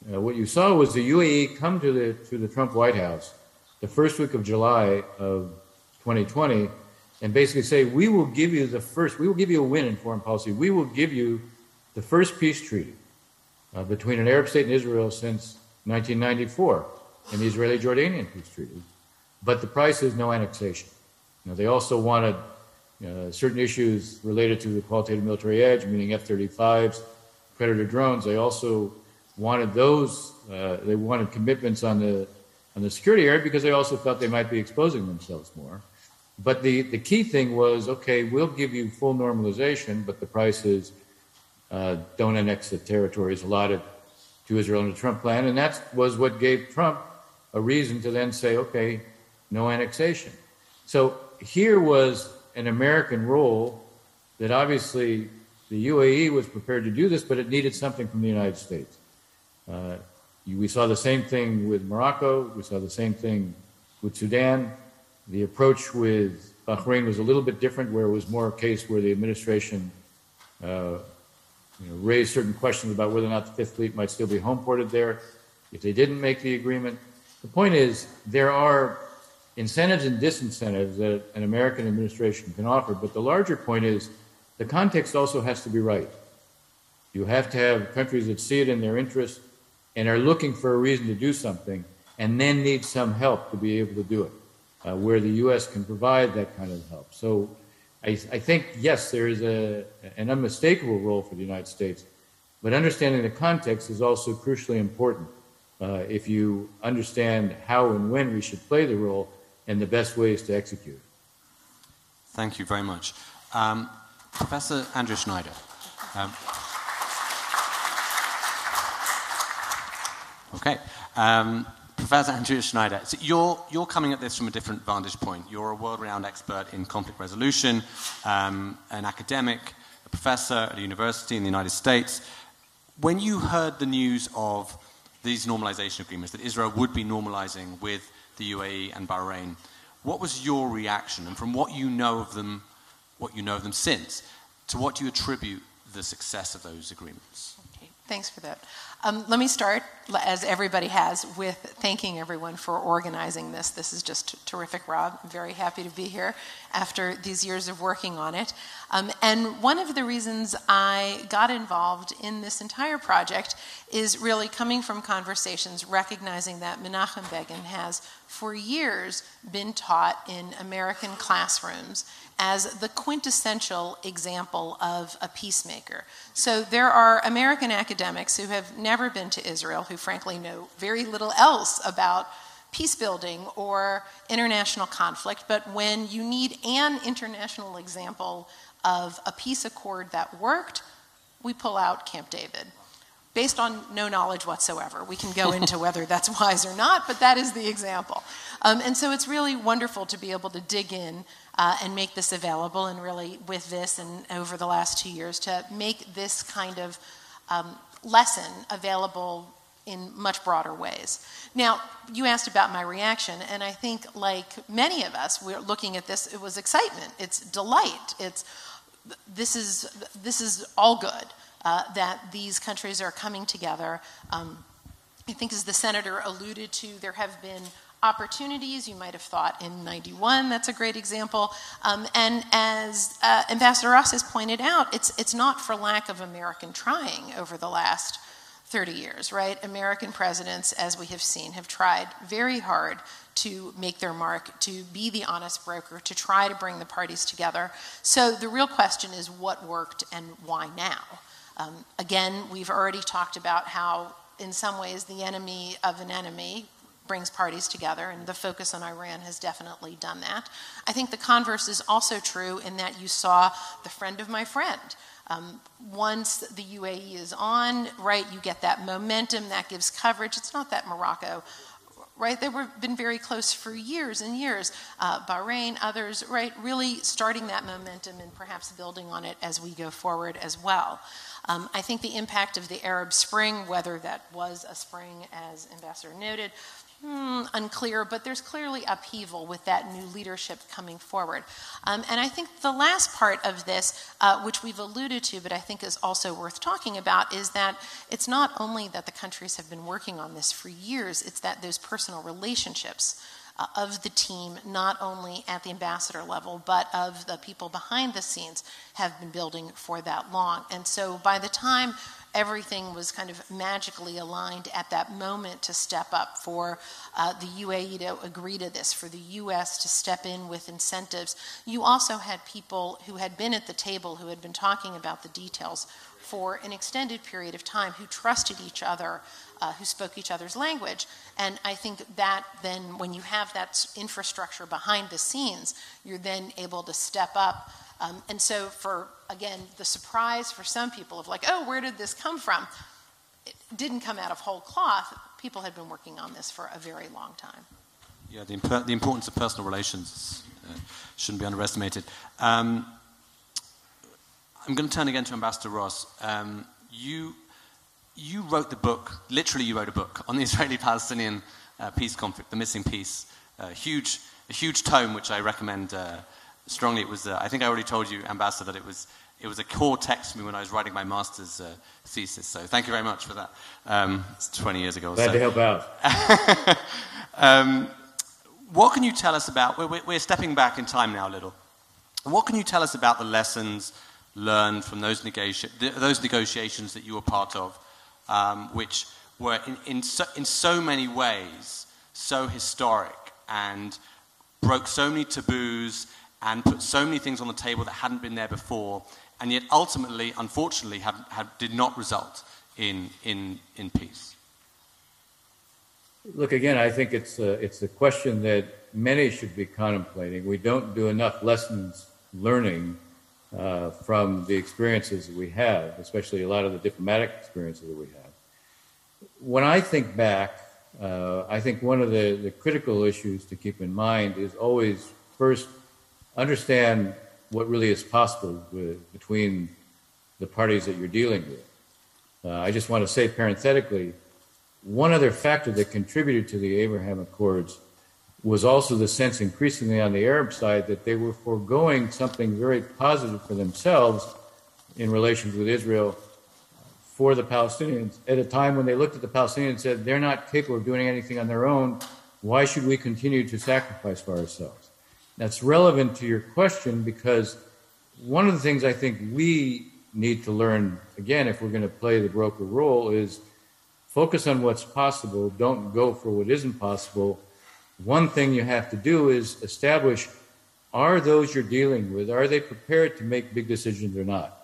what you saw was the UAE come to the Trump White House the first week of July of 2020 and basically say, we will give you a win in foreign policy. We will give you the first peace treaty between an Arab state and Israel since 1994, and the Israeli-Jordanian peace treaty. But the price is no annexation. They also wanted certain issues related to the qualitative military edge, meaning F-35s, Predator drones. They also wanted those. They wanted commitments on the security area because they also felt they might be exposing themselves more. But the key thing was, okay, we'll give you full normalization, but the price is don't annex the territories allotted to Israel in the Trump plan. And that was what gave Trump a reason to then say, okay, no annexation. So here was an American role that obviously the UAE was prepared to do this, but it needed something from the United States. We saw the same thing with Morocco. We saw the same thing with Sudan. The approach with Bahrain was a little bit different, where it was more a case where the administration raised certain questions about whether or not the Fifth Fleet might still be homeported there if they didn't make the agreement. The point is, there are incentives and disincentives that an American administration can offer, but the larger point is the context also has to be right. You have to have countries that see it in their interest and are looking for a reason to do something, and then need some help to be able to do it, where the U.S. can provide that kind of help. So I think, yes, there is an unmistakable role for the United States, but understanding the context is also crucially important if you understand how and when we should play the role and the best ways to execute it. Thank you very much. Professor Andrea Schneider. Okay. Professor Andrea Schneider, so you're coming at this from a different vantage point. You're a world-renowned expert in conflict resolution, an academic, a professor at a university in the United States. When you heard the news of these normalization agreements, that Israel would be normalizing with the UAE and Bahrain, what was your reaction? And from what you know of them since, to what do you attribute the success of those agreements? Okay, thanks for that. Let me start, as everybody has, with thanking everyone for organizing this. This is just terrific, Rob. I'm very happy to be here after these years of working on it. And one of the reasons I got involved in this entire project is really coming from conversations recognizing that Menachem Begin has for years been taught in American classrooms as the quintessential example of a peacemaker. So there are American academics who have never been to Israel, who frankly know very little else about peace building or international conflict, but when you need an international example of a peace accord that worked, we pull out Camp David, based on no knowledge whatsoever. We can go into whether that's wise or not, but that is the example. And so it's really wonderful to be able to dig in and make this available, and really with this and over the last 2 years to make this kind of lesson available in much broader ways. Now, you asked about my reaction, and I think like many of us, we're looking at this, it was excitement, it's delight, this is all good. That these countries are coming together. I think as the senator alluded to, there have been opportunities. You might have thought in 91, that's a great example. And as Ambassador Ross has pointed out, it's not for lack of American trying over the last 30 years, right? American presidents, as we have seen, have tried very hard to make their mark, to be the honest broker, to try to bring the parties together. So the real question is what worked and why now? Again, we've already talked about how, in some ways, the enemy of an enemy brings parties together, and the focus on Iran has definitely done that. I think the converse is also true in that you saw the friend of my friend. Once the UAE is on, right, you get that momentum, that gives coverage. It's not that Morocco, right, they were been very close for years and years. Bahrain, others, right, really starting that momentum and perhaps building on it as we go forward as well. I think the impact of the Arab Spring, whether that was a spring, as Ambassador noted, unclear, but there's clearly upheaval with that new leadership coming forward. And I think the last part of this, which we've alluded to, but I think is also worth talking about, is that it's not only that the countries have been working on this for years, it's that those personal relationships of the team, not only at the ambassador level, but of the people behind the scenes, have been building for that long. And so by the time everything was kind of magically aligned at that moment to step up, for the UAE to agree to this, for the US to step in with incentives, you also had people who had been at the table, who had been talking about the details for an extended period of time, who trusted each other who spoke each other's language. And I think that then, when you have that infrastructure behind the scenes, you're then able to step up. And so for, again, the surprise for some people of like, oh, where did this come from? It didn't come out of whole cloth. People had been working on this for a very long time. Yeah, the importance of personal relations shouldn't be underestimated. I'm going to turn again to Ambassador Ross. You wrote the book, literally you wrote a book on the Israeli-Palestinian peace conflict, The Missing Piece. A huge tome, which I recommend strongly. It was, I think I already told you, Ambassador, that it was a core text for me when I was writing my master's thesis. So thank you very much for that. It's 20 years ago or so. Glad to help out. What can you tell us about, we're stepping back in time now a little. What can you tell us about the lessons learned from those negotiations that you were part of, which were in so many ways so historic and broke so many taboos and put so many things on the table that hadn't been there before, and yet ultimately, unfortunately, did not result in peace? Look, again, I think it's a question that many should be contemplating. We don't do enough lessons learning from the experiences that we have, especially a lot of the diplomatic experiences that we have. When I think back, I think one of the critical issues to keep in mind is always first understand what really is possible between the parties that you're dealing with. I just want to say parenthetically, one other factor that contributed to the Abraham Accords was also the sense increasingly on the Arab side that they were foregoing something very positive for themselves in relations with Israel for the Palestinians at a time when they looked at the Palestinians and said, they're not capable of doing anything on their own. Why should we continue to sacrifice for ourselves? That's relevant to your question because one of the things I think we need to learn, again, if we're going to play the broker role, is focus on what's possible. Don't go for what isn't possible. One thing you have to do is establish, are those you're dealing with, are they prepared to make big decisions or not?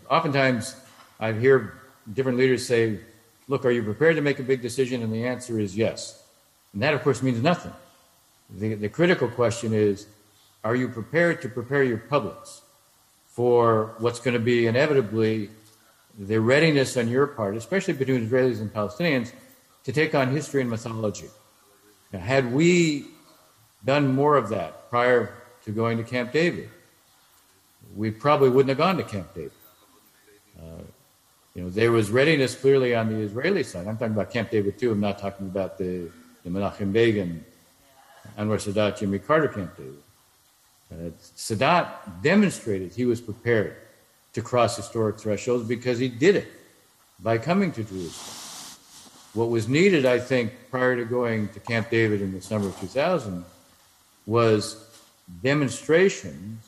Oftentimes I hear different leaders say, look, are you prepared to make a big decision? And the answer is yes. And that, of course, means nothing. The critical question is, are you prepared to prepare your publics for what's going to be inevitably the readiness on your part, especially between Israelis and Palestinians, to take on history and mythology? Now, had we done more of that prior to going to Camp David, we probably wouldn't have gone to Camp David. There was readiness clearly on the Israeli side. I'm talking about Camp David too. I'm not talking about the Menachem Begin, Anwar Sadat, Jimmy Carter Camp David. Sadat demonstrated he was prepared to cross historic thresholds because he did it by coming to Jerusalem. What was needed, I think, prior to going to Camp David in the summer of 2000 was demonstrations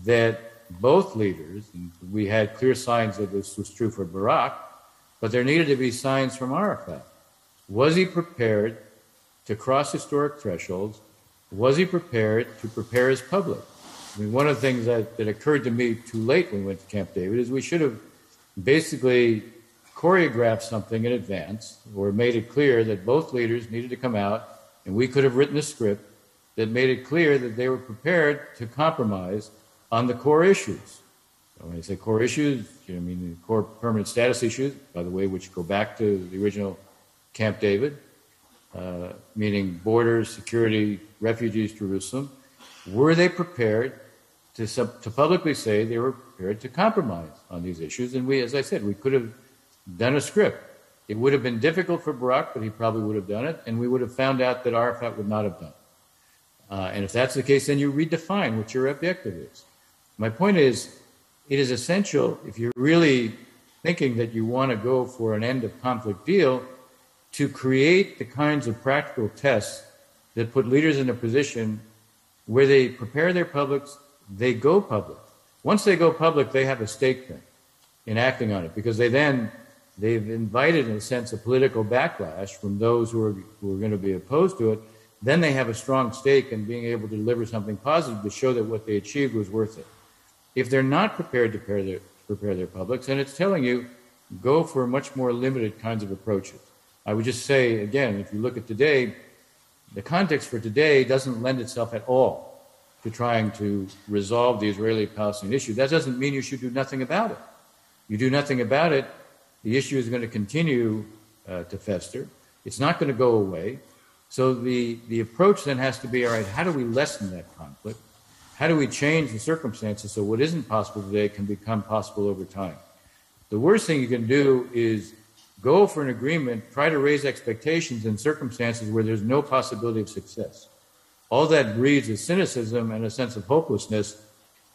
that both leaders, and we had clear signs that this was true for Barak, but there needed to be signs from Arafat. Was he prepared to cross historic thresholds? Was he prepared to prepare his public? I mean, one of the things that occurred to me too late when we went to Camp David is we should have basically choreographed something in advance or made it clear that both leaders needed to come out, and we could have written a script that made it clear that they were prepared to compromise on the core issues. When I say core issues, I mean the core permanent status issues, by the way, which go back to the original Camp David, meaning borders, security, refugees, Jerusalem. Were they prepared to publicly say they were prepared to compromise on these issues? And we, as I said, we could have done a script. It would have been difficult for Barak, but he probably would have done it, and we would have found out that Arafat would not have done it. And if that's the case, then you redefine what your objective is. My point is, it is essential, if you're really thinking that you want to go for an end of conflict deal, to create the kinds of practical tests that put leaders in a position where they prepare their publics, they go public. Once they go public, they have a stake then in acting on it, because they've invited, in a sense, a political backlash from those who are going to be opposed to it. Then they have a strong stake in being able to deliver something positive to show that what they achieved was worth it. If they're not prepared to prepare their publics, then it's telling you go for much more limited kinds of approaches. I would just say, again, if you look at today, the context for today doesn't lend itself at all to trying to resolve the Israeli-Palestinian issue. That doesn't mean you should do nothing about it. You do nothing about it, the issue is going to continue to fester. It's not going to go away. So the approach then has to be, all right, how do we lessen that conflict? How do we change the circumstances so what isn't possible today can become possible over time? The worst thing you can do is go for an agreement, try to raise expectations in circumstances where there's no possibility of success. All that breeds is cynicism and a sense of hopelessness.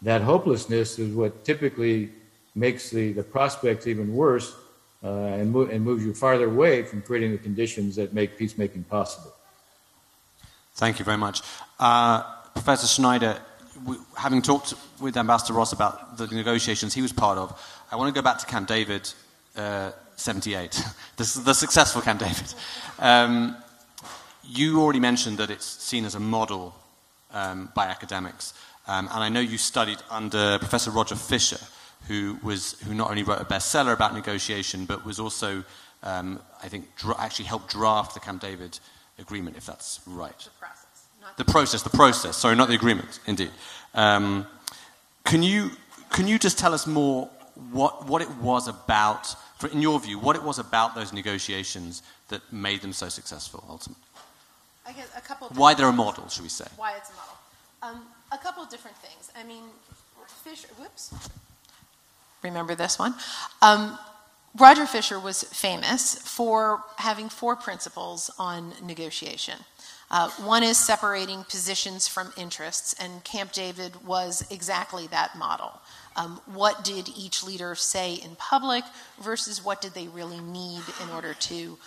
That hopelessness is what typically makes the prospects even worse and moves you farther away from creating the conditions that make peacemaking possible. Thank you very much. Professor Schneider, having talked with Ambassador Ross about the negotiations he was part of, I want to go back to Camp David 78, the successful Camp David. You already mentioned that it's seen as a model by academics, and I know you studied under Professor Roger Fisher, who not only wrote a bestseller about negotiation, but was also, I think, actually helped draft the Camp David agreement, if that's right. The process. Sorry, not the agreement. Indeed. Can you just tell us more what it was about, in your view, what it was about those negotiations that made them so successful ultimately? I guess a couple. Why they're a model, should we say? Why it's a model. A couple of different things. I mean, Fisher. Whoops. Remember this one. Roger Fisher was famous for having 4 principles on negotiation. One is separating positions from interests, and Camp David was exactly that model. What did each leader say in public versus what did they really need in order to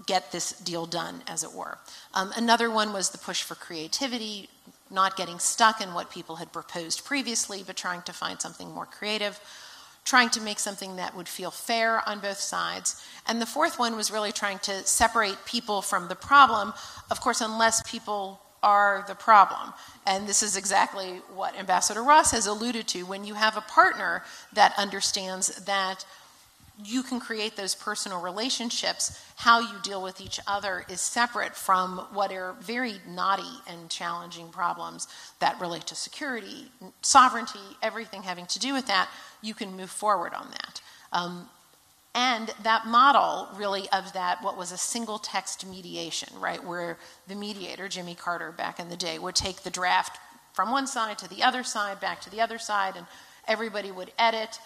get this deal done, as it were. Another one was the push for creativity, not getting stuck in what people had proposed previously, but trying to find something more creative, trying to make something that would feel fair on both sides. And the fourth one was really trying to separate people from the problem, of course, unless people are the problem. And this is exactly what Ambassador Ross has alluded to. When you have a partner that understands that you can create those personal relationships, how you deal with each other is separate from what are very knotty and challenging problems that relate to security, sovereignty, everything having to do with that, you can move forward on that. And that model really of that, what was a single text mediation, right, where the mediator, Jimmy Carter back in the day, would take the draft from one side to the other side, back to the other side, and everybody would edit.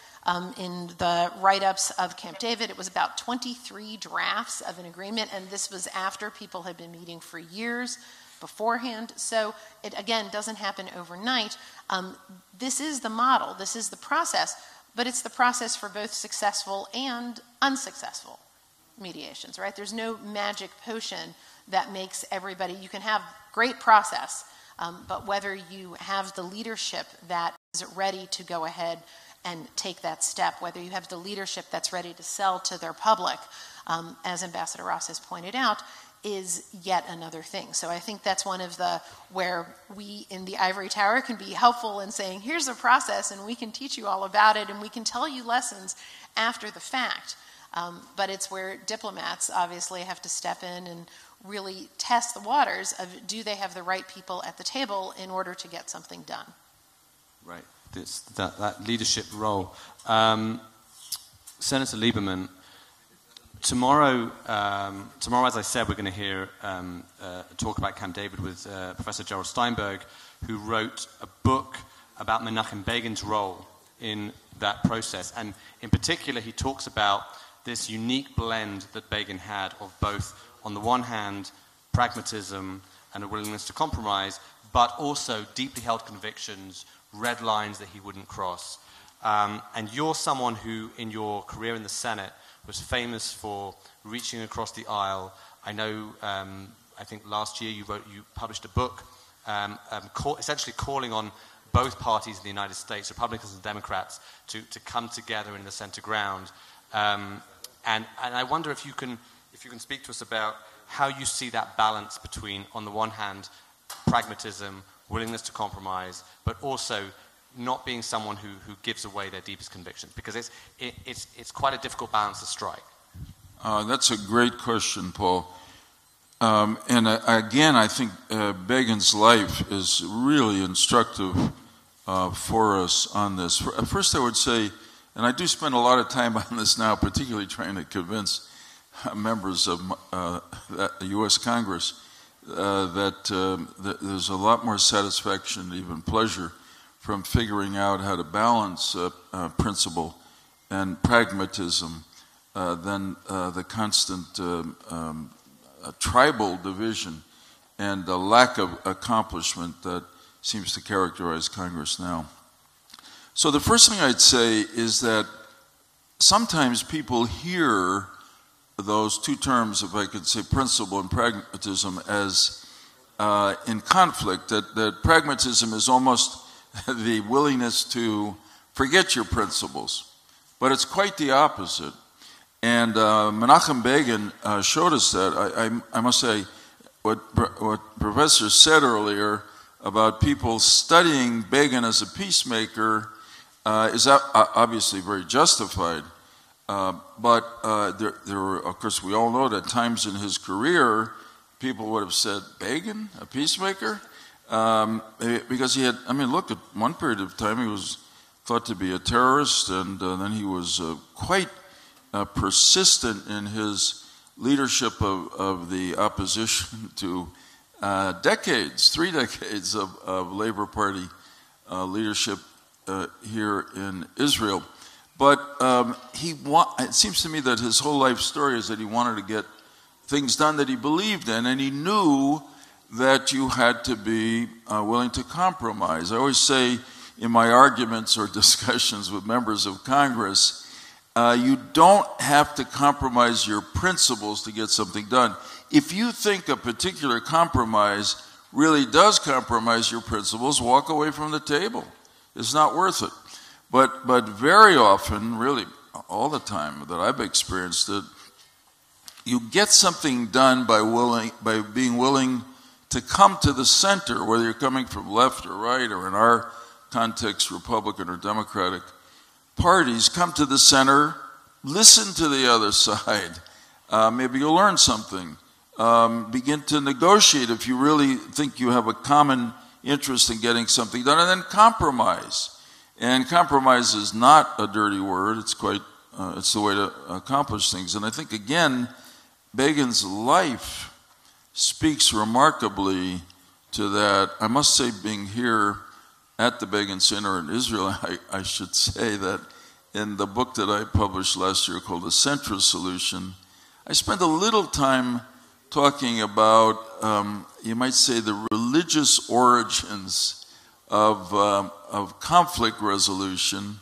In the write-ups of Camp David, it was about 23 drafts of an agreement, and this was after people had been meeting for years beforehand. So it, again, doesn't happen overnight. This is the model. This is the process, but it's the process for both successful and unsuccessful mediations, right? There's no magic potion that makes everybody, you can have great process, but whether you have the leadership that is ready to go ahead and take that step, whether you have the leadership that's ready to sell to their public, as Ambassador Ross has pointed out, is yet another thing. So I think that's one of the, where we in the ivory tower can be helpful in saying, here's a process and we can teach you all about it and we can tell you lessons after the fact. But it's where diplomats obviously have to step in and really test the waters of, do they have the right people at the table in order to get something done? Right. That leadership role. Senator Lieberman, tomorrow, as I said, we're going to hear a talk about Camp David with Professor Gerald Steinberg, who wrote a book about Menachem Begin's role in that process. And in particular, he talks about this unique blend that Begin had of both, on the one hand, pragmatism and a willingness to compromise, but also deeply held convictions, red lines that he wouldn't cross. And you're someone who, in your career in the Senate, was famous for reaching across the aisle. I know, I think last year you published a book essentially calling on both parties in the United States, Republicans and Democrats, to come together in the center ground. And I wonder if you can speak to us about how you see that balance between, on the one hand, pragmatism, willingness to compromise, but also, not being someone who gives away their deepest convictions? Because it's quite a difficult balance to strike. That's a great question, Paul. Again, I think Begin's life is really instructive for us on this. First, I would say, and I do spend a lot of time on this now, particularly trying to convince members of the U.S. Congress that there's a lot more satisfaction, even pleasure, from figuring out how to balance principle and pragmatism than the constant tribal division and the lack of accomplishment that seems to characterize Congress now. So the first thing I'd say is that sometimes people hear those two terms, if I could say principle and pragmatism, as in conflict, that pragmatism is almost the willingness to forget your principles. But it's quite the opposite. And Menachem Begin showed us that. I must say, what Professor said earlier about people studying Begin as a peacemaker is obviously very justified. But there were, of course, we all know that times in his career, people would have said, Begin, a peacemaker? Because he had, I mean, look, at one period of time he was thought to be a terrorist, and then he was quite persistent in his leadership of the opposition to decades, 3 decades of Labor Party leadership here in Israel. But it seems to me that his whole life story is that he wanted to get things done that he believed in, and he knew that you had to be willing to compromise. I always say in my arguments or discussions with members of Congress, you don't have to compromise your principles to get something done. If you think a particular compromise really does compromise your principles, walk away from the table. It's not worth it. But very often, really all the time that I've experienced it, you get something done by being willing to come to the center, whether you're coming from left or right, or in our context, Republican or Democratic parties, come to the center, listen to the other side. Maybe you'll learn something. Begin to negotiate if you really think you have a common interest in getting something done, and then compromise. And compromise is not a dirty word. It's it's the way to accomplish things. And I think, again, Begin's life speaks remarkably to that. I must say, being here at the Begin Center in Israel, I should say that in the book that I published last year called The Centrist Solution, I spent a little time talking about, you might say, the religious origins of conflict resolution.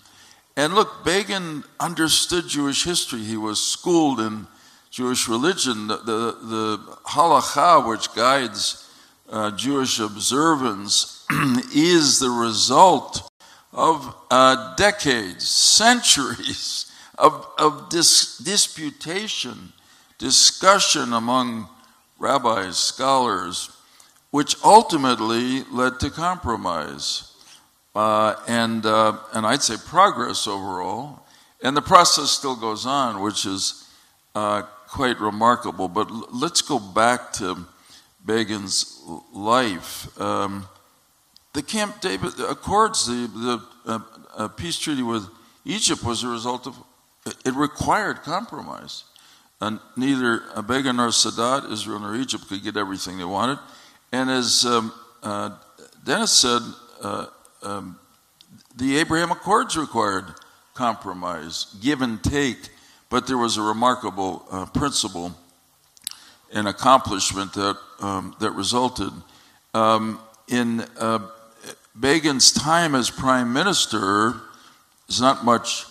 And look, Begin understood Jewish history. He was schooled in Jewish religion. The halakha, which guides Jewish observance, is the result of decades, centuries of disputation, discussion among rabbis, scholars, which ultimately led to compromise and I'd say progress overall. And the process still goes on, which is quite remarkable. But let's go back to Begin's life. The Camp David Accords, the peace treaty with Egypt, was a result of, it required compromise. And neither Begin nor Sadat, Israel nor Egypt, could get everything they wanted. And as Dennis said, the Abraham Accords required compromise, give and take, but there was a remarkable principle and accomplishment that resulted. In Begin's time as prime minister, there's not much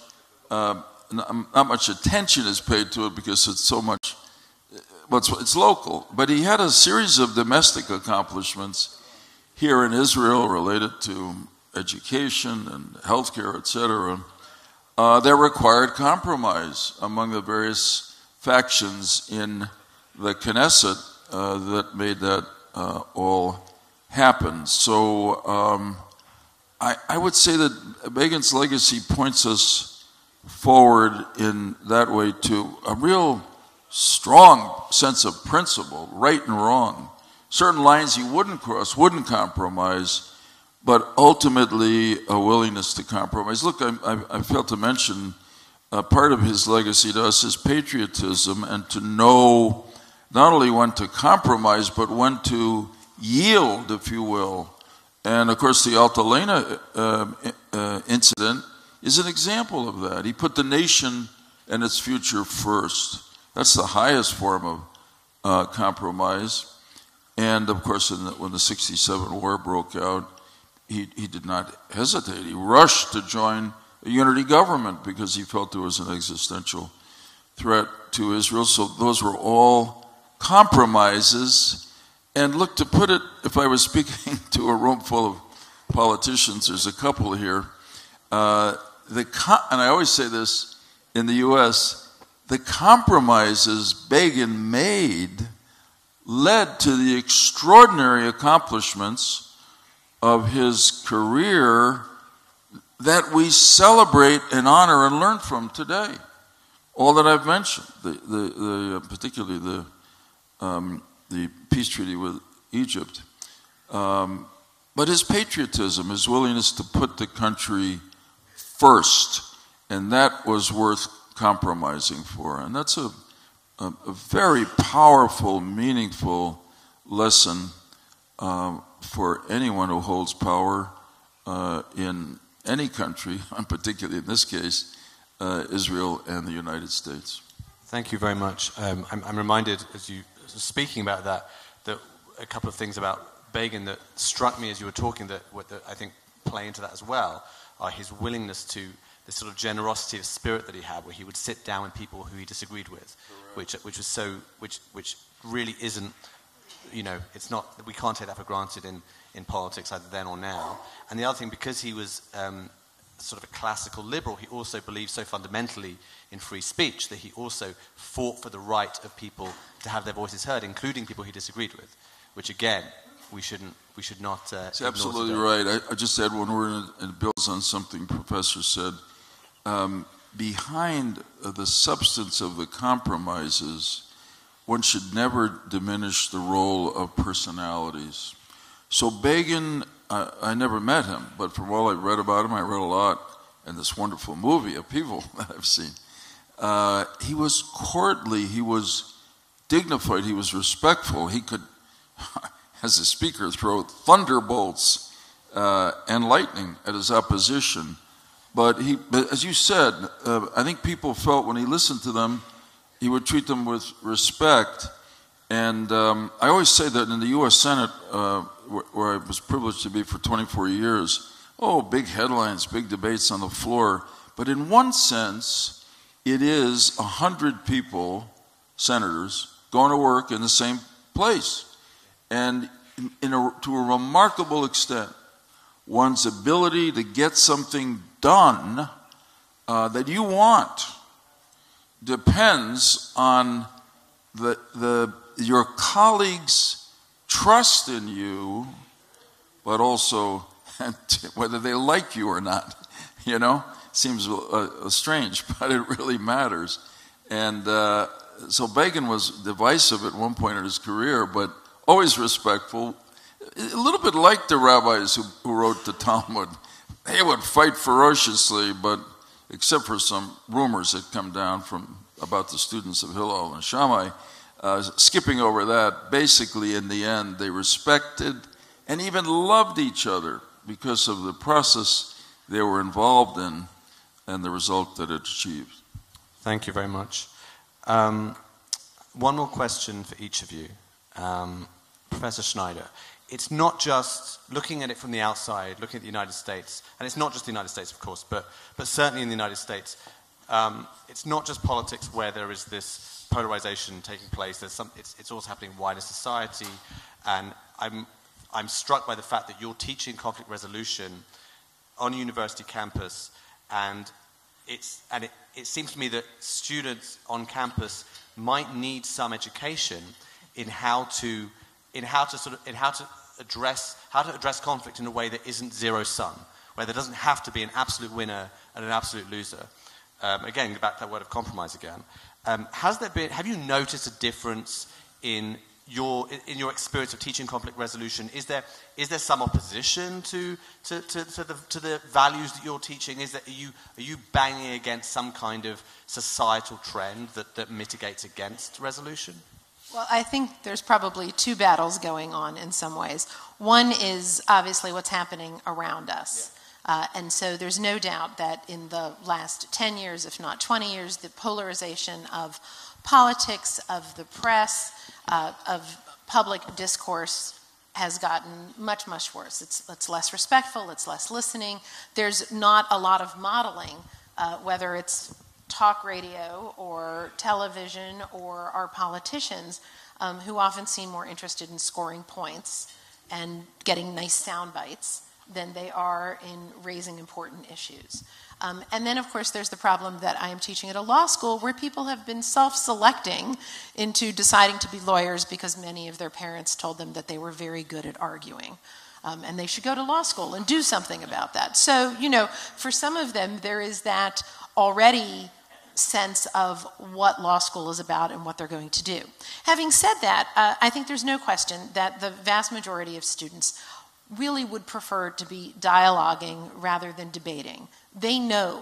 attention is paid to it because it's so much. It's local, but he had a series of domestic accomplishments here in Israel related to education and healthcare, etc., that required compromise among the various factions in the Knesset that made that all happen. So I would say that Begin's legacy points us forward in that way to a real strong sense of principle, right and wrong. Certain lines he wouldn't cross, wouldn't compromise, but ultimately a willingness to compromise. Look, I failed to mention part of his legacy to us is patriotism, and to know not only when to compromise, but when to yield, if you will. And of course, the Alta Elena incident is an example of that. He put the nation and its future first. That's the highest form of compromise. And of course, when the '67 war broke out, he did not hesitate. He rushed to join a unity government because he felt there was an existential threat to Israel. So those were all compromises. And look, to put it, if I was speaking to a room full of politicians, there's a couple here. And I always say this in the U.S., the compromises Begin made led to the extraordinary accomplishments of his career that we celebrate and honor and learn from today. All that I've mentioned, particularly the peace treaty with Egypt, but his patriotism, his willingness to put the country first, and that was worth compromising for. And that's a very powerful, meaningful lesson for anyone who holds power in any country, and particularly in this case, Israel and the United States. Thank you very much. I'm reminded, as you were speaking about that a couple of things about Begin that struck me as you were talking that I think play into that as well are his willingness to, the sort of generosity of spirit that he had, where he would sit down with people who he disagreed with, which really isn't, it's not, we can't take that for granted in politics either then or now. And the other thing, because he was sort of a classical liberal, he also believed so fundamentally in free speech that he also fought for the right of people to have their voices heard, including people he disagreed with, which again, we should not It's absolutely right. I just add one word, and it builds on something Professor said. Behind the substance of the compromises, one should never diminish the role of personalities. So Begin, I never met him, but from all I've read about him, I read a lot in this wonderful movie of people that I've seen. He was courtly, he was dignified, he was respectful. He could, as a speaker, throw thunderbolts and lightning at his opposition. But as you said, I think people felt when he listened to them, he would treat them with respect. And I always say that in the U.S. Senate, where I was privileged to be for 24 years, big headlines, big debates on the floor. But in one sense, it is 100 people, senators, going to work in the same place. And to a remarkable extent, one's ability to get something done that you want depends on your colleagues' trust in you, but also whether they like you or not. Seems strange, but it really matters. And so Begin was divisive at one point in his career, but always respectful. A little bit like the rabbis who wrote the Talmud. They would fight ferociously, but except for some rumors that come down about the students of Hillel and Shammai, skipping over that, basically in the end they respected and even loved each other because of the process they were involved in and the result that it achieved. Thank you very much. One more question for each of you. Professor Schneider, it's not just looking at it from the outside, looking at the United States, and it's not just the United States, of course, but certainly in the United States, it's not just politics where there is this polarization taking place. It's also happening in wider society, and I'm struck by the fact that you're teaching conflict resolution on a university campus, and it seems to me that students on campus might need some education in how to address conflict in a way that isn't zero sum, where there doesn't have to be an absolute winner and an absolute loser. Again, back to that word of compromise again. Have you noticed a difference in your experience of teaching conflict resolution? Is there some opposition to the values that you're teaching? Are you banging against some kind of societal trend that mitigates against resolution? Well, I think there's probably two battles going on in some ways. One is obviously what's happening around us. And so there's no doubt that in the last 10 years, if not 20 years, the polarization of politics, of the press, of public discourse has gotten much, much worse. It's less respectful, it's less listening. There's not a lot of modeling, whether it's talk radio or television or our politicians, who often seem more interested in scoring points and getting nice sound bites than they are in raising important issues. And then, of course, there's the problem that I am teaching at a law school where people have been self-selecting into deciding to be lawyers because many of their parents told them that they were very good at arguing. And they should go to law school and do something about that. So, for some of them, there is that already sense of what law school is about and what they're going to do. Having said that, I think there's no question that the vast majority of students really would prefer to be dialoguing rather than debating. They know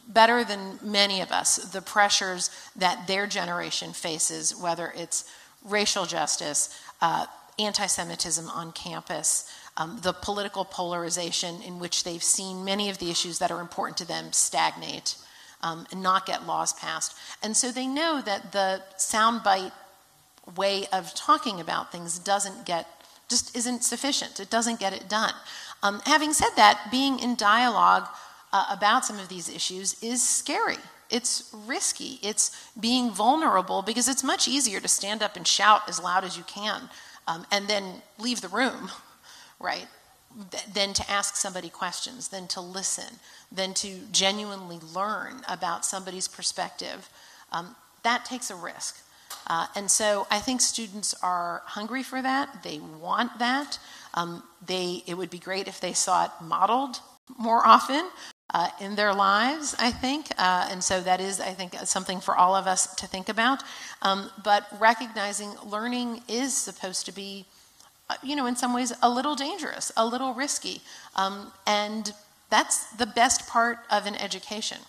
better than many of us the pressures that their generation faces, whether it's racial justice, anti-Semitism on campus, the political polarization in which they've seen many of the issues that are important to them stagnate and not get laws passed. And so they know that the soundbite way of talking about things just isn't sufficient. It doesn't get it done. Having said that, being in dialogue about some of these issues is scary. It's risky. It's being vulnerable because it's much easier to stand up and shout as loud as you can and then leave the room, right? Than to ask somebody questions, than to listen, than to genuinely learn about somebody's perspective. That takes a risk. And so I think students are hungry for that. They want that. It would be great if they saw it modeled more often in their lives, I think. And so that is, I think, something for all of us to think about. But recognizing learning is supposed to be, in some ways a little dangerous, a little risky. And that's the best part of an education.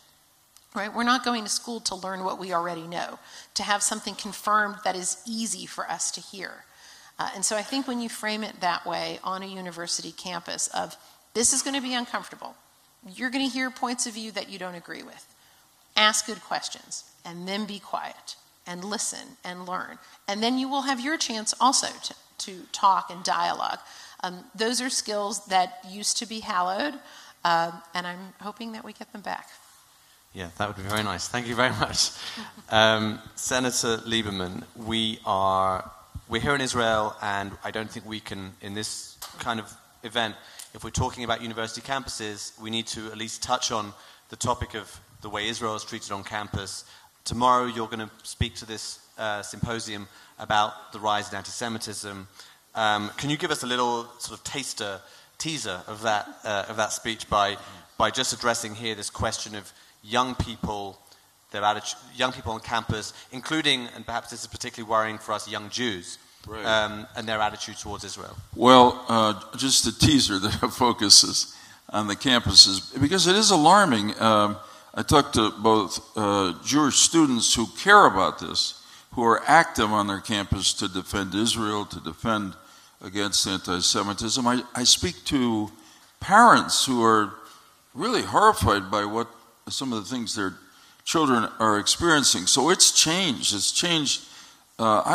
Right? We're not going to school to learn what we already know, to have something confirmed that is easy for us to hear. And so I think when you frame it that way on a university campus of, this is going to be uncomfortable. You're going to hear points of view that you don't agree with. Ask good questions, and then be quiet, and listen, and learn. And then you will have your chance also to talk and dialogue. Those are skills that used to be hallowed, and I'm hoping that we get them back. Yeah, that would be very nice. Thank you very much. Senator Lieberman, we're here in Israel, and I don't think we can, in this kind of event, if we're talking about university campuses, we need to at least touch on the topic of the way Israel is treated on campus. Tomorrow you're going to speak to this symposium about the rise in anti-Semitism. Can you give us a little sort of teaser of that speech by just addressing here this question of young people on campus, including, and perhaps this is particularly worrying for us, young Jews, right, and their attitude towards Israel? Well, just a teaser that focuses on the campuses, because it is alarming. I talked to both Jewish students who care about this, who are active on their campus to defend Israel, to defend against anti-Semitism. I speak to parents who are really horrified by what some of the things their children are experiencing. So it's changed. It's changed. I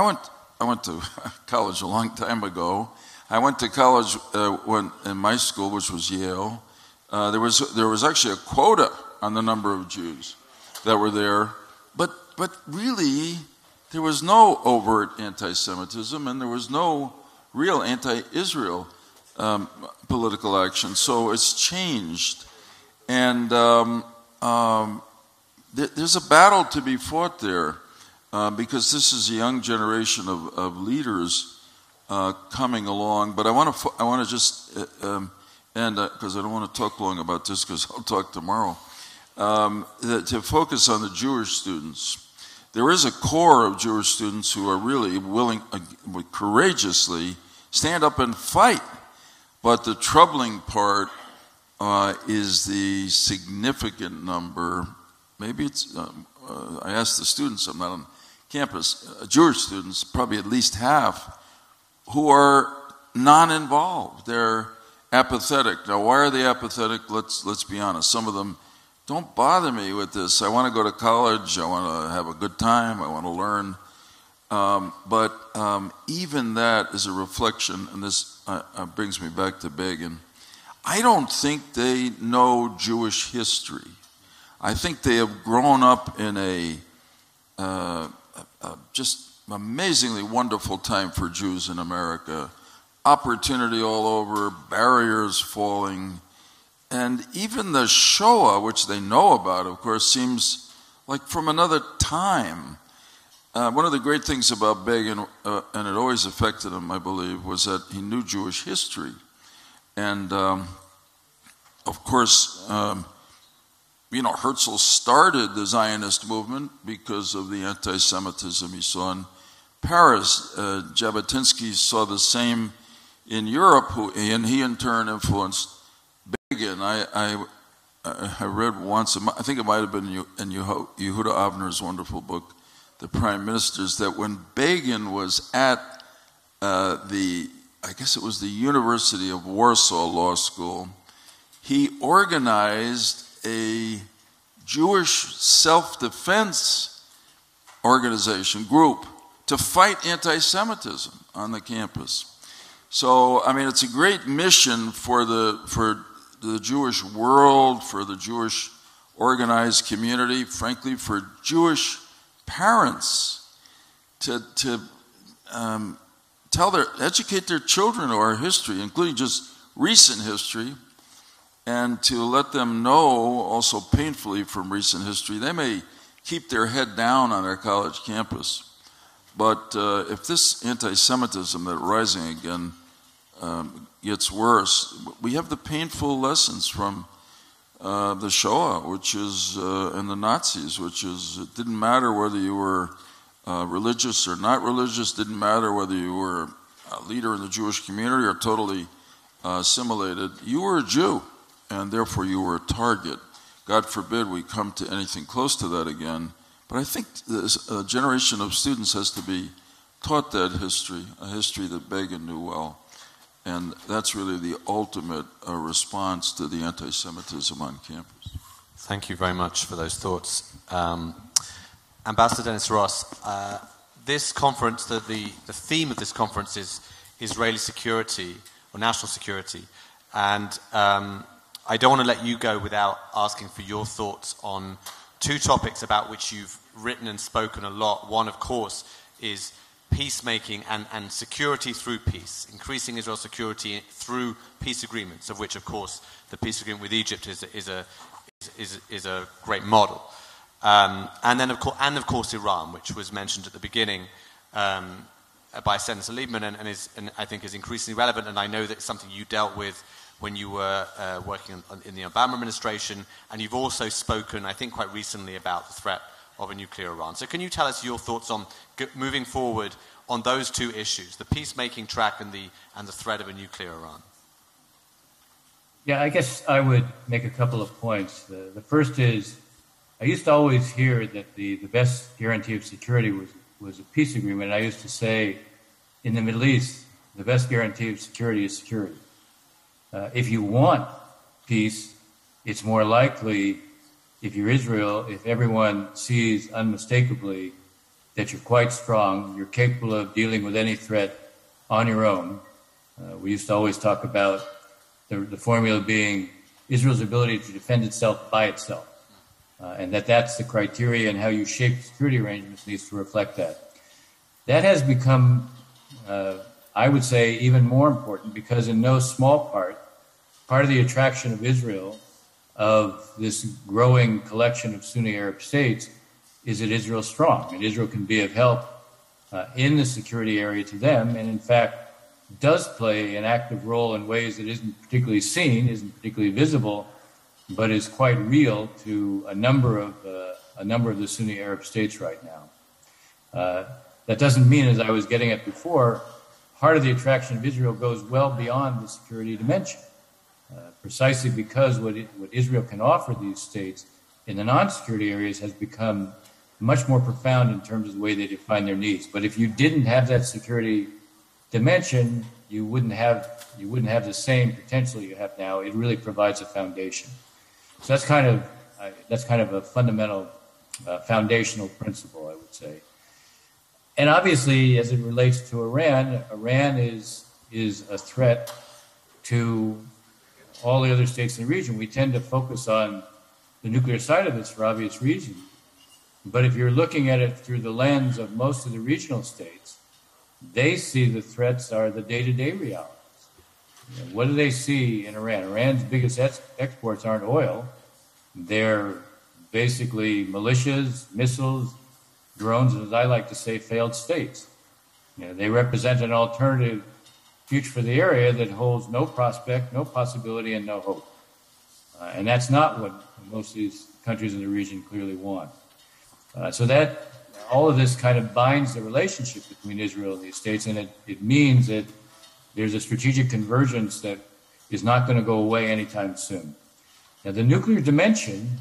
went to college a long time ago. I went to college in my school, which was Yale. There was actually a quota on the number of Jews that were there, but really there was no overt anti-Semitism, and there was no real anti-Israel political action. So it's changed, and there's a battle to be fought there, because this is a young generation of leaders coming along. But I want to just and because I don't want to talk long about this because I'll talk tomorrow, to focus on the Jewish students. There is a core of Jewish students who are really willing, courageously stand up and fight. But the troubling part is the significant number. Maybe it's, I asked the students, I'm not on campus, Jewish students, probably at least half, who are non-involved. They're apathetic. Now, why are they apathetic? Let's be honest. Some of them, don't bother me with this. I want to go to college. I want to have a good time. I want to learn. But even that is a reflection, and this brings me back to Begin. I don't think they know Jewish history. I think they have grown up in a just amazingly wonderful time for Jews in America. Opportunity all over, barriers falling, and even the Shoah, which they know about, of course, seems like from another time. One of the great things about Begin, and it always affected him, I believe, was that he knew Jewish history. And, of course, Herzl started the Zionist movement because of the anti-Semitism he saw in Paris. Jabotinsky saw the same in Europe, and he in turn influenced Begin. I read once, I think it might have been in Yehuda Avner's wonderful book, The Prime Ministers, that when Begin was at I guess it was the University of Warsaw Law School, he organized a Jewish self-defense organization, group, to fight anti-Semitism on the campus. So, I mean, it's a great mission for the Jewish world, for the Jewish organized community, frankly, for Jewish parents to educate their children to our history, including just recent history, and to let them know, also painfully from recent history, they may keep their head down on our college campus. But if this anti-Semitism that's rising again gets worse, we have the painful lessons from the Shoah, which is, and the Nazis, which is, it didn't matter whether you were religious or not religious, didn't matter whether you were a leader in the Jewish community or totally assimilated. You were a Jew, and therefore you were a target. God forbid we come to anything close to that again. But I think a generation of students has to be taught that history, a history that Begin knew well. And that's really the ultimate response to the anti-Semitism on campus. Thank you very much for those thoughts. Ambassador Dennis Ross, this conference, the theme of this conference is Israeli security, or national security. And I don't want to let you go without asking for your thoughts on two topics about which you've written and spoken a lot. One, of course, is peacemaking and security through peace, increasing Israel's security through peace agreements, of which, of course, the peace agreement with Egypt is a great model. And then, of course, Iran, which was mentioned at the beginning by Senator Lieberman, and I think is increasingly relevant. And I know that it's something you dealt with when you were working in the Obama administration, and you've also spoken, I think, quite recently about the threat of a nuclear Iran. So can you tell us your thoughts on moving forward on those two issues, the peacemaking track and the threat of a nuclear Iran? Yeah, I guess I would make a couple of points. The first is, I used to always hear that the best guarantee of security was a peace agreement. I used to say, in the Middle East, the best guarantee of security is security. If you want peace, it's more likely, if you're Israel, if everyone sees unmistakably that you're quite strong, you're capable of dealing with any threat on your own. We used to always talk about the formula being Israel's ability to defend itself by itself, and that's the criteria, and how you shape security arrangements needs to reflect that. That has become, I would say, even more important, because in no small part of the attraction of Israel, of this growing collection of Sunni Arab states, is that Israel's strong, and Israel can be of help in the security area to them. And in fact, does play an active role in ways that isn't particularly seen, isn't particularly visible, but is quite real to a number of the Sunni Arab states right now. That doesn't mean, as I was getting at before, part of the attraction of Israel goes well beyond the security dimension, precisely because what Israel can offer these states in the non-security areas has become much more profound in terms of the way they define their needs. But if you didn't have that security dimension, you wouldn't have the same potential you have now. It really provides a foundation. So that's kind of a fundamental, foundational principle, I would say. And obviously, as it relates to Iran, Iran is a threat to all the other states in the region. We tend to focus on the nuclear side of this for obvious reasons. But if you're looking at it through the lens of most of the regional states, they see the threats are the day-to-day realities. You know, what do they see in Iran? Iran's biggest exports aren't oil. They're basically militias, missiles, drones, and as I like to say, failed states. You know, they represent an alternative future for the area that holds no prospect, no possibility, and no hope. And that's not what most of these countries in the region clearly want. So that all of this kind of binds the relationship between Israel and these states, and it means that there's a strategic convergence that is not going to go away anytime soon. Now, the nuclear dimension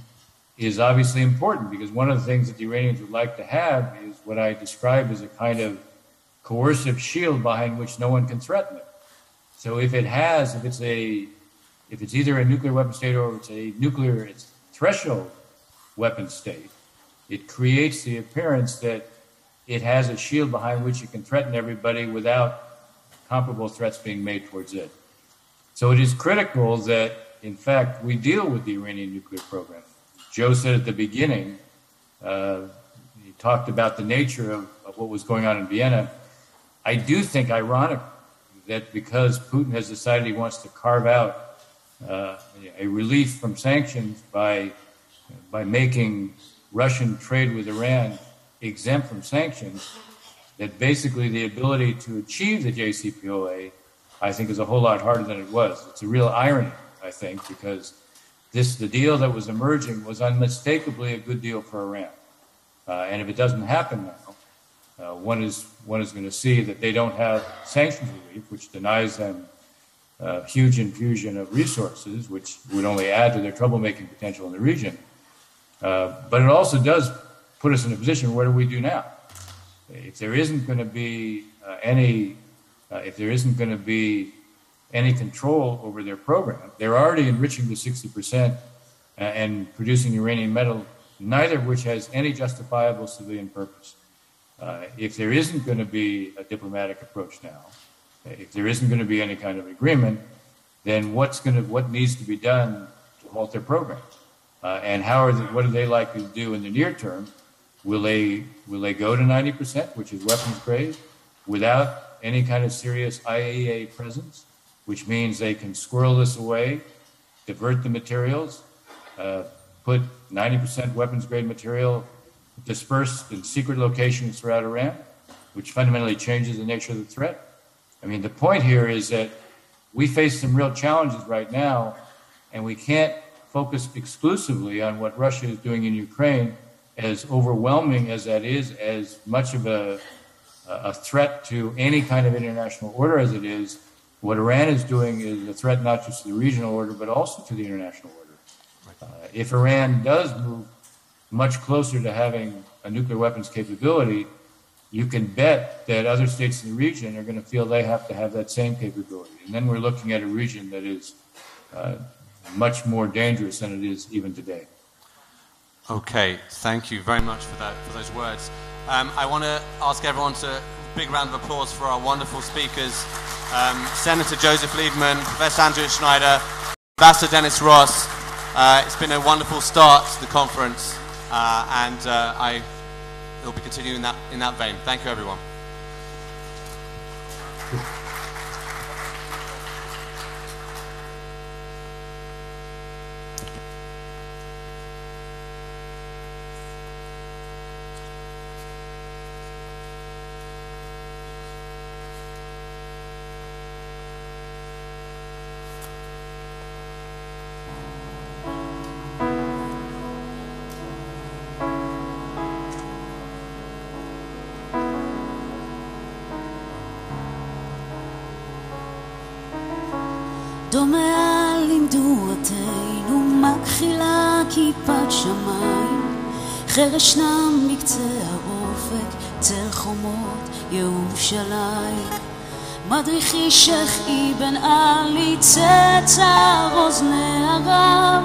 is obviously important because one of the things that the Iranians would like to have is what I describe as a kind of coercive shield behind which no one can threaten it. So if it's either a nuclear weapon state or it's a nuclear threshold weapon state, it creates the appearance that it has a shield behind which it can threaten everybody without comparable threats being made towards it. So it is critical that, in fact, we deal with the Iranian nuclear program. Joe said at the beginning, he talked about the nature of what was going on in Vienna. I do think, ironically, that because Putin has decided he wants to carve out a relief from sanctions by making Russian trade with Iran exempt from sanctions, that basically the ability to achieve the JCPOA, I think, is a whole lot harder than it was. It's a real irony, I think, because the deal that was emerging was unmistakably a good deal for Iran. And if it doesn't happen now, one is going to see that they don't have sanctions relief, which denies them a huge infusion of resources, which would only add to their troublemaking potential in the region. But it also does put us in a position, what do we do now? If there isn't going to be any control over their program, they're already enriching to 60% and producing uranium metal, neither of which has any justifiable civilian purpose. If there isn't going to be a diplomatic approach now, if there isn't going to be any kind of agreement, then what needs to be done to halt their program? And what are they likely to do in the near term? Will they go to 90%, which is weapons grade, without any kind of serious IAEA presence, which means they can squirrel this away, divert the materials, put 90% weapons grade material dispersed in secret locations throughout Iran, which fundamentally changes the nature of the threat? I mean, the point here is that we face some real challenges right now, and we can't focus exclusively on what Russia is doing in Ukraine, as overwhelming as that is, as much of a threat to any kind of international order as it is. What Iran is doing is a threat not just to the regional order, but also to the international order. If Iran does move much closer to having a nuclear weapons capability, you can bet that other states in the region are going to feel they have to have that same capability. And then we're looking at a region that is much more dangerous than it is even today. Okay, thank you very much for those words. I want to ask everyone to big round of applause for our wonderful speakers, Senator Joseph Lieberman, Professor Andrea Schneider, Ambassador Dennis Ross. It's been a wonderful start to the conference, and it'll be continuing in that vein. Thank you, everyone. דומה לימדו אותנו מכחילה כיפת שמיים, חרש נם בקצה האופק צל חומות ירושלים. מדריכי שכי בן עלי צצר אוזני הרב,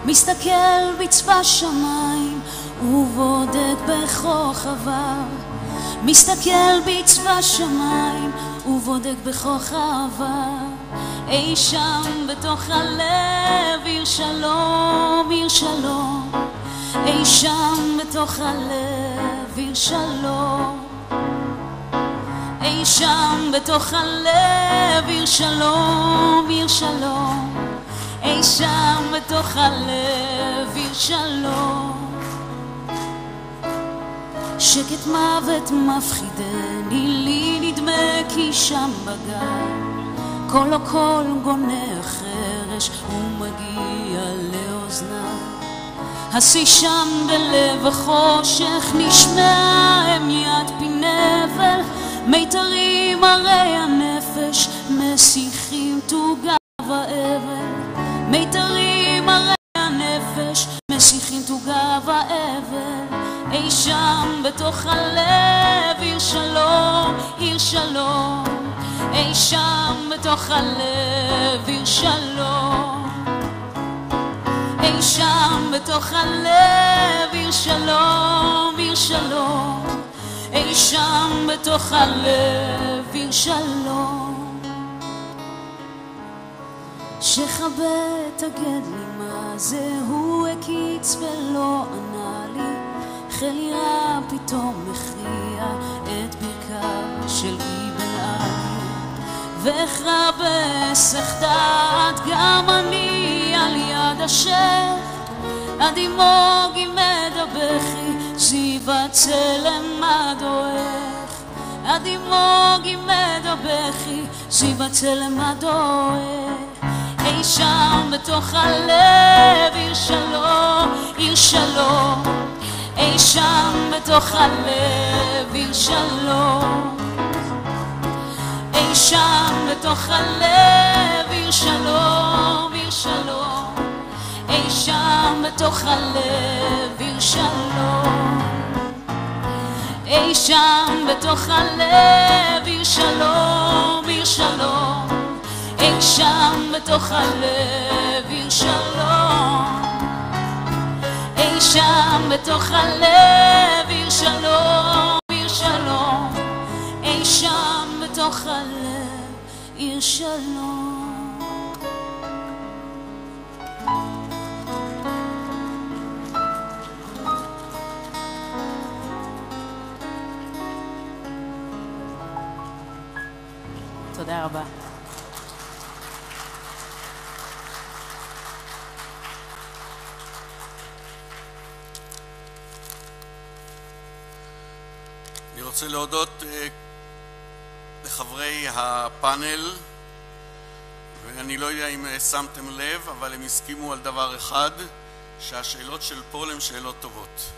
מסתכל בצבא שמיים ובודק בכוכביו, מסתכל בצבא שמיים ובודק בכוכביו. אי שם בתוך הלב עיר שלום, עיר שלום, אי שם בתוך הלב עיר שלום, אי שם בתוך הלב עיר שלום, עיר שלום, אי שם בתוך הלב עיר שלום. שקט מוות מפחידני, לי נדמה כי שם בגן כל הקול גונה חרש ומגיע לאוזניי. השיא שם בלב החושך, נשמע הם יד פינבל, מיתרים הרי הנפש מסיחים תוגה ואבל, מיתרים הרי הנפש מסיחים תוגה ואבל. אי שם בתוך הלב עיר שלום, עיר שלום, אי שם בתוך הלב עיר שלום, אי שם בתוך הלב עיר שלום, עיר שלום, אי שם בתוך הלב עיר שלום. שחבא תגד לי מה זה, הוא הקיץ ולא ענה לי, חיל יראה פתאום מכריע את ברכיו של אבן עלי, והכרע בהיסח דעת גם אני על יד השך, עד ימוג ימד הבכי זיו הצלם הדועך, עד ימוג ימד הבכי זיו הצלם הדועך. אי שם בתוך הלב עיר שלום, עיר שלום, אי שם בתוך הלב עיר שלום, אי שם בתוך הלב עיר שלום, עיר שלום, אי שם בתוך הלב עיר שלום, אי שם בתוך הלב עיר שלום, עיר שלום, אי שם בתוך הלב עיר שלום, אי שם בתוך הלב עיר שלום, עיר שלום, אי שם בתוך הלב עיר שלום. תודה רבה. אני רוצה להודות לחברי הפאנל, ואני לא יודע אם שמתם לב, אבל הם הסכימו על דבר אחד, שהשאלות של פול הן שאלות טובות.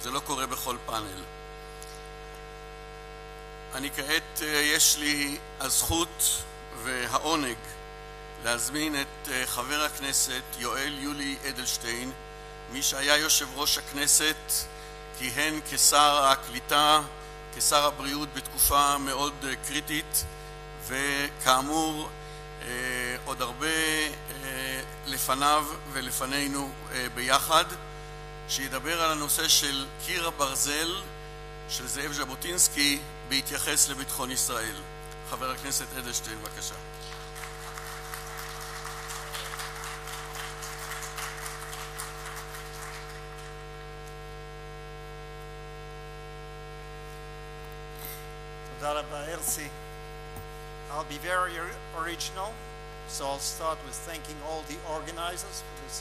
זה לא קורה בכל פאנל. אני כעת, יש לי הזכות והעונג להזמין את חבר הכנסת יואל יולי אדלשטיין, מי שהיה יושב ראש הכנסת, כיהן כשר הקליטה, כשר הבריאות בתקופה מאוד קריטית, וכאמור עוד הרבה לפניו ולפנינו ביחד, שידבר על הנושא של קיר הברזל של זאב ז'בוטינסקי בהתייחס לביטחון ישראל. חבר הכנסת אדלשטיין, בבקשה. תודה רבה, ארצי. I'll be very original, so I'll start with thanking all the organizers for this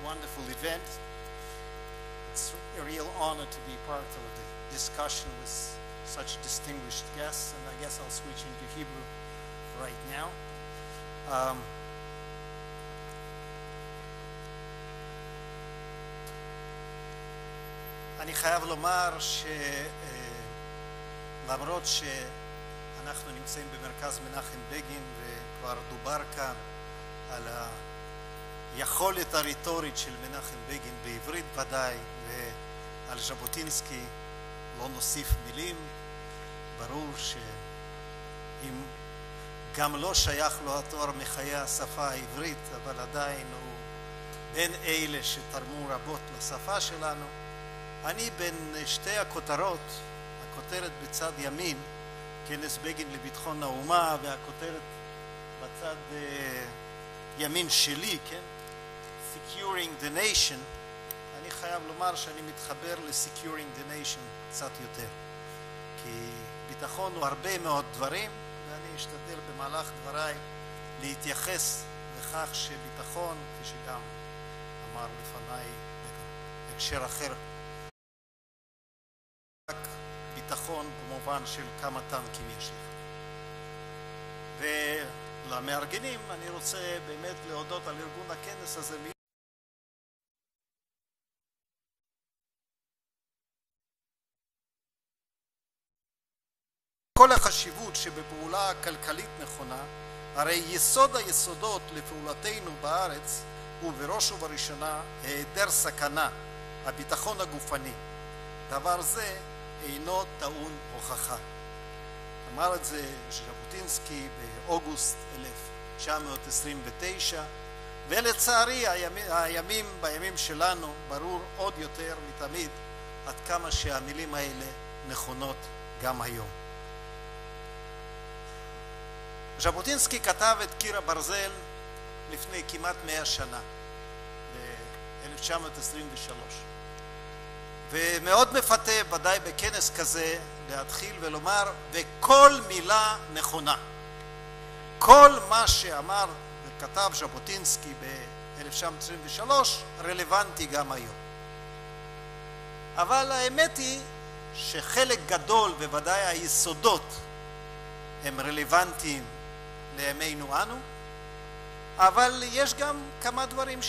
wonderful event. It's a real honor to be part of the discussion with such distinguished guests, and I guess I'll switch into Hebrew right now. אני חייב לומר למרות שאנחנו נמצאים במרכז מנחם בגין כבר דובר כאן על היכולת הרטורית של מנחם בגין בעברית ודאי, ועל ז'בוטינסקי לא נוסיף מילים. ברור שאם גם לא שייך לו התואר מחיי השפה העברית, אבל עדיין הוא בין אלה שתרמו רבות לשפה שלנו. אני בין שתי הכותרות, הכותרת בצד ימין, כנס בגין לביטחון האומה, והכותרת בצד ימין שלי, כן? Securing the Nation. אני חייב לומר שאני מתחבר ל-Securing the Nation קצת יותר. כי ביטחון הוא הרבה מאוד דברים, ואני אשתדל במהלך דבריי להתייחס לכך שביטחון, כפי שגם אמר לפניי בהקשר אחר, רק ביטחון במובן של כמה טנקים יש לך. ולמארגנים אני רוצה באמת להודות על ארגון הכנס הזה. כל החשיבות שבפעולה כלכלית נכונה, הרי יסוד היסודות לפעולתנו בארץ הוא בראש ובראשונה היעדר סכנה, הביטחון הגופני. דבר זה אינו טעון הוכחה. אמר את זה ז'בוטינסקי באוגוסט 1929, ולצערי בימים שלנו ברור עוד יותר מתמיד עד כמה שהמילים האלה נכונות גם היום. ז'בוטינסקי כתב את קיר הברזל לפני כמעט 100 שנה, ב-1923. ומאוד מפתה, ודאי בכנס כזה, להתחיל ולומר, וכל מילה נכונה. כל מה שאמר וכתב ז'בוטינסקי ב-1923 רלוונטי גם היום. אבל האמת היא שחלק גדול, בוודאי היסודות, הם רלוונטיים לימינו אנו, אבל יש גם כמה דברים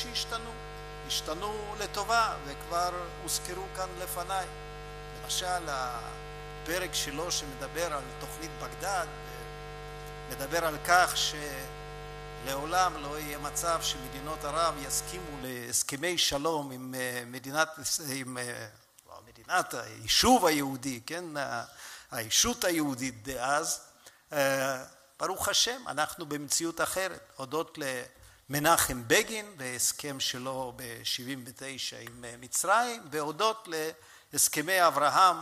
השתנו לטובה, וכבר הוזכרו כאן לפניי. למשל, הפרק שלו שמדבר על תוכנית בגדד, מדבר על כך שלעולם לא יהיה מצב שמדינות ערב יסכימו להסכמי שלום עם מדינת היישוב היהודי, כן? הישות היהודית דאז. ברוך השם, אנחנו במציאות אחרת, הודות למנחם בגין בהסכם שלו ב-79 עם מצרים, והודות להסכמי אברהם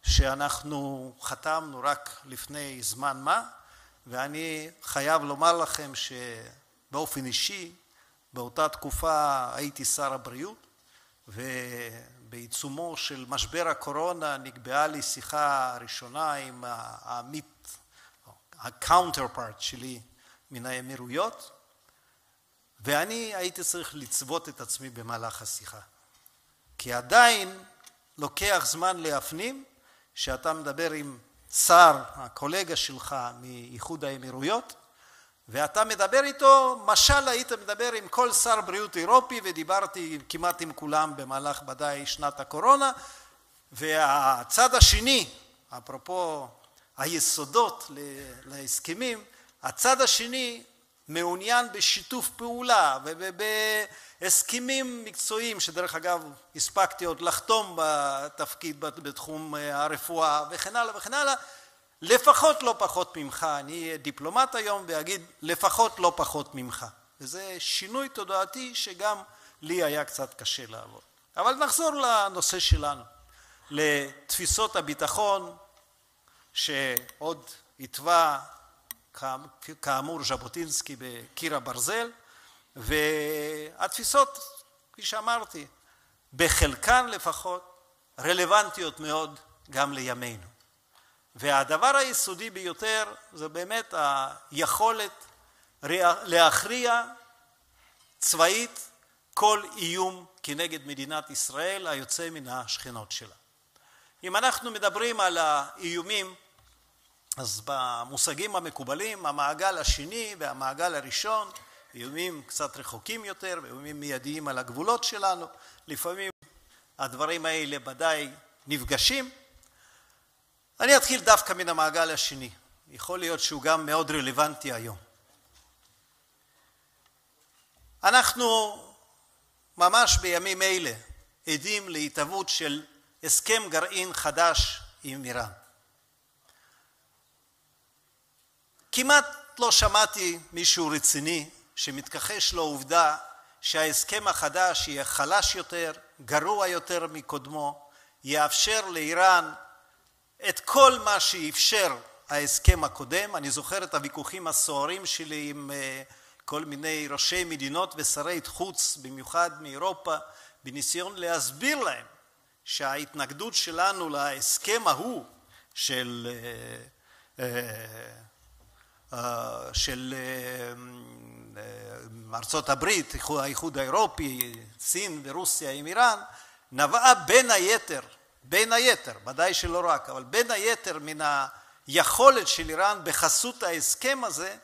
שאנחנו חתמנו רק לפני זמן מה, ואני חייב לומר לכם שבאופן אישי, באותה תקופה הייתי שר הבריאות, ובעיצומו של משבר הקורונה נקבעה לי שיחה ראשונה עם הקאונטרפארט שלי מן האמירויות, ואני הייתי צריך לצוות את עצמי במהלך השיחה. כי עדיין לוקח זמן להפנים שאתה מדבר עם שר, הקולגה שלך מאיחוד האמירויות, ואתה מדבר איתו, משל היית מדבר עם כל שר בריאות אירופי, ודיברתי כמעט עם כולם במהלך ודאי שנת הקורונה, והצד השני, אפרופו היסודות להסכמים, הצד השני מעוניין בשיתוף פעולה ובהסכמים מקצועיים, שדרך אגב הספקתי עוד לחתום בתפקיד בתחום הרפואה וכן הלאה וכן הלאה, לפחות לא פחות ממך. אני דיפלומט היום ואגיד לפחות לא פחות ממך. וזה שינוי תודעתי שגם לי היה קצת קשה לעבוד. אבל נחזור לנושא שלנו, לתפיסות הביטחון, שעוד התווה כאמור ז'בוטינסקי בקיר הברזל, והתפיסות, כפי שאמרתי, בחלקן לפחות רלוונטיות מאוד גם לימינו. והדבר היסודי ביותר זה באמת היכולת להכריע צבאית כל איום כנגד מדינת ישראל היוצא מן השכנות שלה. אם אנחנו מדברים על האיומים, אז במושגים המקובלים, המעגל השני והמעגל הראשון, איומים קצת רחוקים יותר, ואיומים מיידיים על הגבולות שלנו, לפעמים הדברים האלה ודאי נפגשים. אני אתחיל דווקא מן המעגל השני, יכול להיות שהוא גם מאוד רלוונטי היום. אנחנו ממש בימים אלה עדים להתהוות של הסכם גרעין חדש עם איראן. כמעט לא שמעתי מישהו רציני שמתכחש לעובדה שההסכם החדש יהיה חלש יותר, גרוע יותר מקודמו, יאפשר לאיראן את כל מה שאפשר ההסכם הקודם. אני זוכר את הוויכוחים הסוערים שלי עם כל מיני ראשי מדינות ושרי חוץ, במיוחד מאירופה, בניסיון להסביר להם שההתנגדות שלנו להסכם ההוא של ארצות הברית, האיחוד האירופי, סין ורוסיה עם איראן, נבעה בין היתר, ודאי שלא רק, אבל בין היתר מן היכולת של איראן בחסות ההסכם הזה,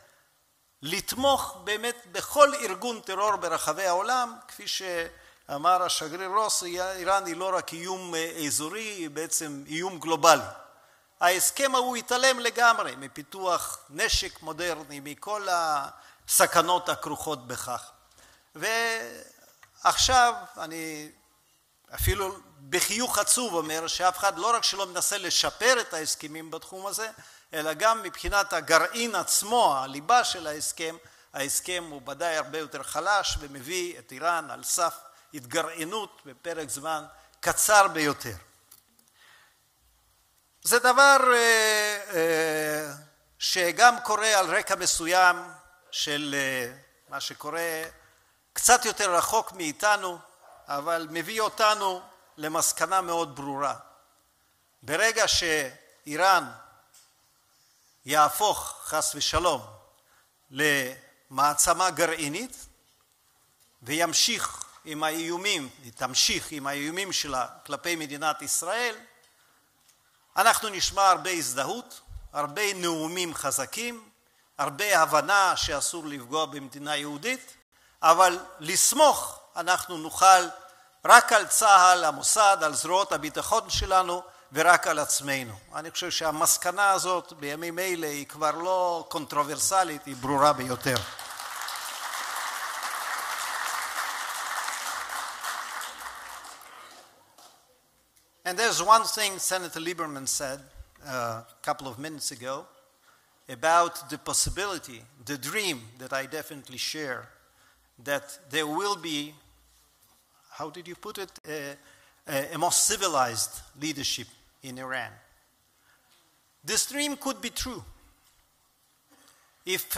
לתמוך באמת בכל ארגון טרור ברחבי העולם, כפי שאמר השגריר רוס, איראן היא לא רק איום אזורי, היא בעצם איום גלובלי. ההסכם ההוא התעלם לגמרי מפיתוח נשק מודרני, מכל הסכנות הכרוכות בכך. ועכשיו אני אפילו בחיוך עצוב אומר שאף אחד לא רק שלא מנסה לשפר את ההסכמים בתחום הזה, אלא גם מבחינת הגרעין עצמו, הליבה של ההסכם הוא ודאי הרבה יותר חלש ומביא את איראן על סף התגרענות בפרק זמן קצר ביותר. זה דבר שגם קורה על רקע מסוים של מה שקורה קצת יותר רחוק מאיתנו, אבל מביא אותנו למסקנה מאוד ברורה. ברגע שאיראן יהפוך חס ושלום למעצמה גרעינית וימשיך עם האיומים, תמשיך עם האיומים שלה כלפי מדינת ישראל, אנחנו נשמע הרבה הזדהות, הרבה נאומים חזקים, הרבה הבנה שאסור לפגוע במדינה יהודית, אבל לסמוך אנחנו נוכל רק על צה"ל, המוסד, על זרועות הביטחון שלנו ורק על עצמנו. אני חושב שהמסקנה הזאת בימים אלה היא כבר לא קונטרוברסלית, היא ברורה ביותר. And there's one thing Senator Lieberman said a couple of minutes ago about the possibility, the dream that I definitely share, that there will be, how did you put it, a more civilized leadership in Iran. This dream could be true. If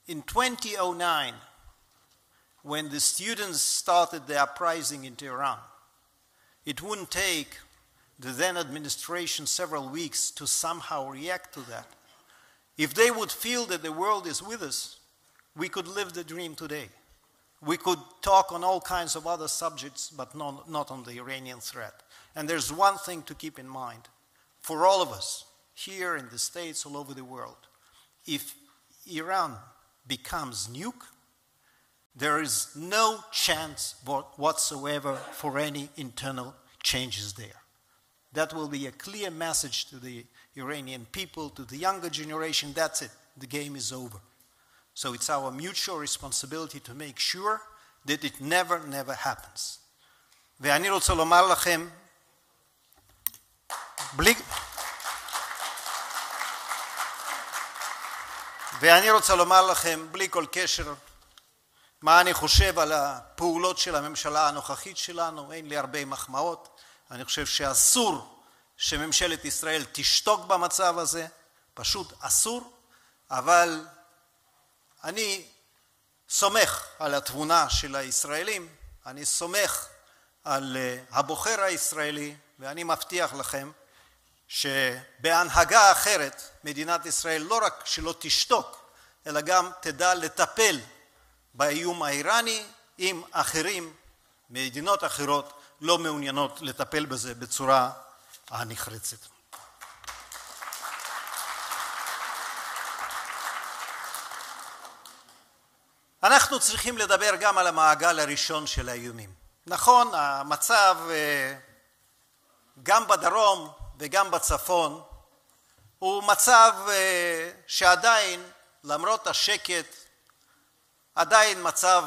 in 2009, when the students started the uprising into Iran, it wouldn't take the then administration several weeks to somehow react to that. If they would feel that the world is with us, we could live the dream today. We could talk on all kinds of other subjects, but not on the Iranian threat. And there's one thing to keep in mind for all of us here in the States, all over the world. If Iran becomes nuke, there is no chance whatsoever for any internal changes there. That will be a clear message to the Iranian people, to the younger generation. That's it. The game is over. So it's our mutual responsibility to make sure that it never happens. ואני רוצה לומר לכם, בלי כל קשר, מה אני חושב על הפעולות של הממשלה הנוכחית שלנו. אין לי הרבה מחמאות. אני חושב שאסור שממשלת ישראל תשתוק במצב הזה, פשוט אסור, אבל אני סומך על התבונה של הישראלים, אני סומך על הבוחר הישראלי, ואני מבטיח לכם שבהנהגה אחרת מדינת ישראל לא רק שלא תשתוק, אלא גם תדע לטפל באיום האיראני, אם אחרים, מדינות אחרות, לא מעוניינות לטפל בזה בצורה הנחרצת. אנחנו צריכים לדבר גם על המעגל הראשון של האיומים. נכון, המצב גם בדרום וגם בצפון הוא מצב שעדיין, למרות השקט, עדיין מצב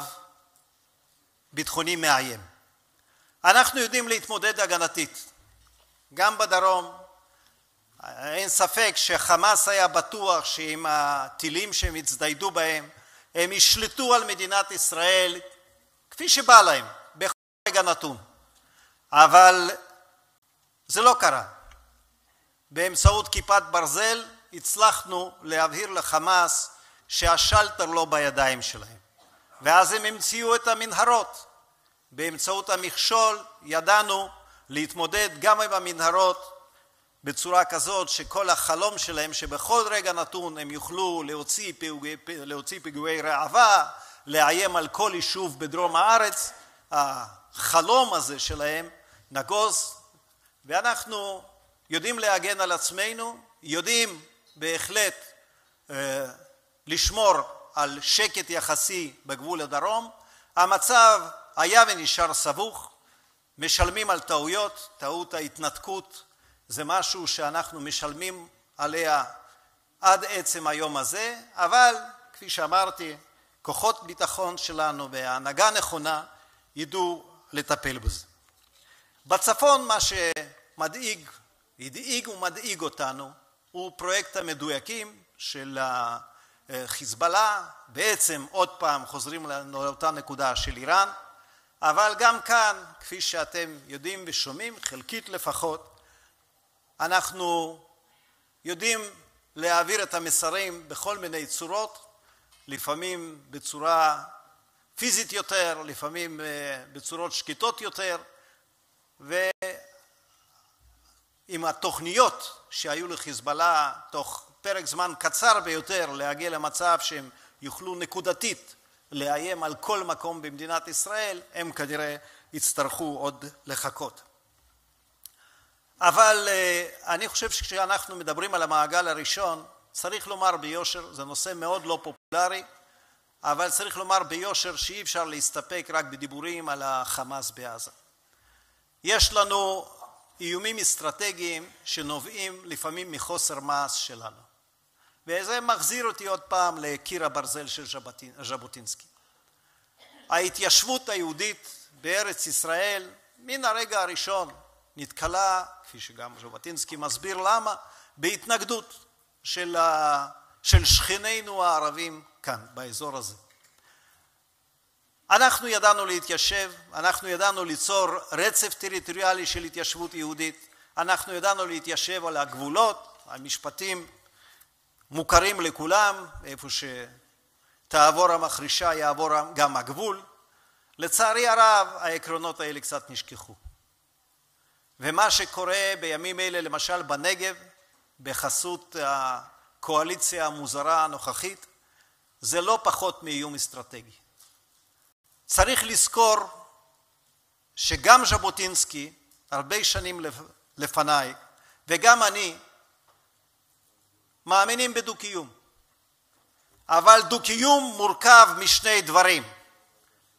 ביטחוני מאיים. אנחנו יודעים להתמודד הגנתית. גם בדרום, אין ספק שחמאס היה בטוח שעם הטילים שהם הצטיידו בהם, הם ישלטו על מדינת ישראל כפי שבא להם, בכל רגע נתון. אבל זה לא קרה. באמצעות כיפת ברזל הצלחנו להבהיר לחמאס שהשלטר לא בידיים שלהם. ואז הם המציאו את המנהרות. באמצעות המכשול ידענו להתמודד גם עם המנהרות בצורה כזאת שכל החלום שלהם שבכל רגע נתון הם יוכלו להוציא פיגועי ראווה, לאיים על כל יישוב בדרום הארץ, החלום הזה שלהם נגוז, ואנחנו יודעים להגן על עצמנו, יודעים בהחלט לשמור על שקט יחסי בגבול הדרום. המצב היה ונשאר סבוך, משלמים על טעויות, טעות ההתנתקות זה משהו שאנחנו משלמים עליה עד עצם היום הזה, אבל כפי שאמרתי, כוחות ביטחון שלנו וההנהגה נכונה ידעו לטפל בזה. בצפון מה שמדאיג, הדאיג ומדאיג אותנו, הוא פרויקט המדויקים של חיזבאללה, בעצם עוד פעם חוזרים לאותה נקודה של איראן, אבל גם כאן, כפי שאתם יודעים ושומעים, חלקית לפחות, אנחנו יודעים להעביר את המסרים בכל מיני צורות, לפעמים בצורה פיזית יותר, לפעמים בצורות שקטות יותר, ועם התוכניות שהיו לחיזבאללה תוך פרק זמן קצר ביותר להגיע למצב שהם יוכלו נקודתית לאיים על כל מקום במדינת ישראל, הם כנראה יצטרכו עוד לחכות. אבל אני חושב שכשאנחנו מדברים על המעגל הראשון, צריך לומר ביושר, זה נושא מאוד לא פופולרי, אבל צריך לומר ביושר שאי אפשר להסתפק רק בדיבורים על החמאס בעזה. יש לנו איומים אסטרטגיים שנובעים לפעמים מחוסר מעש שלנו. וזה מחזיר אותי עוד פעם לקיר הברזל של ז'בוטינסקי. ההתיישבות היהודית בארץ ישראל מן הרגע הראשון נתקלה, כפי שגם ז'בוטינסקי מסביר למה, בהתנגדות של שכנינו הערבים כאן, באזור הזה. אנחנו ידענו להתיישב, אנחנו ידענו ליצור רצף טריטוריאלי של התיישבות יהודית, אנחנו ידענו להתיישב על הגבולות, המשפטים מוכרים לכולם, איפה שתעבור המחרישה יעבור גם הגבול. לצערי הרב העקרונות האלה קצת נשכחו. ומה שקורה בימים אלה למשל בנגב, בחסות הקואליציה המוזרה הנוכחית, זה לא פחות מאיום אסטרטגי. צריך לזכור שגם ז'בוטינסקי, הרבה שנים לפניי, וגם אני, מאמינים בדו-קיום. אבל דו-קיום מורכב משני דברים.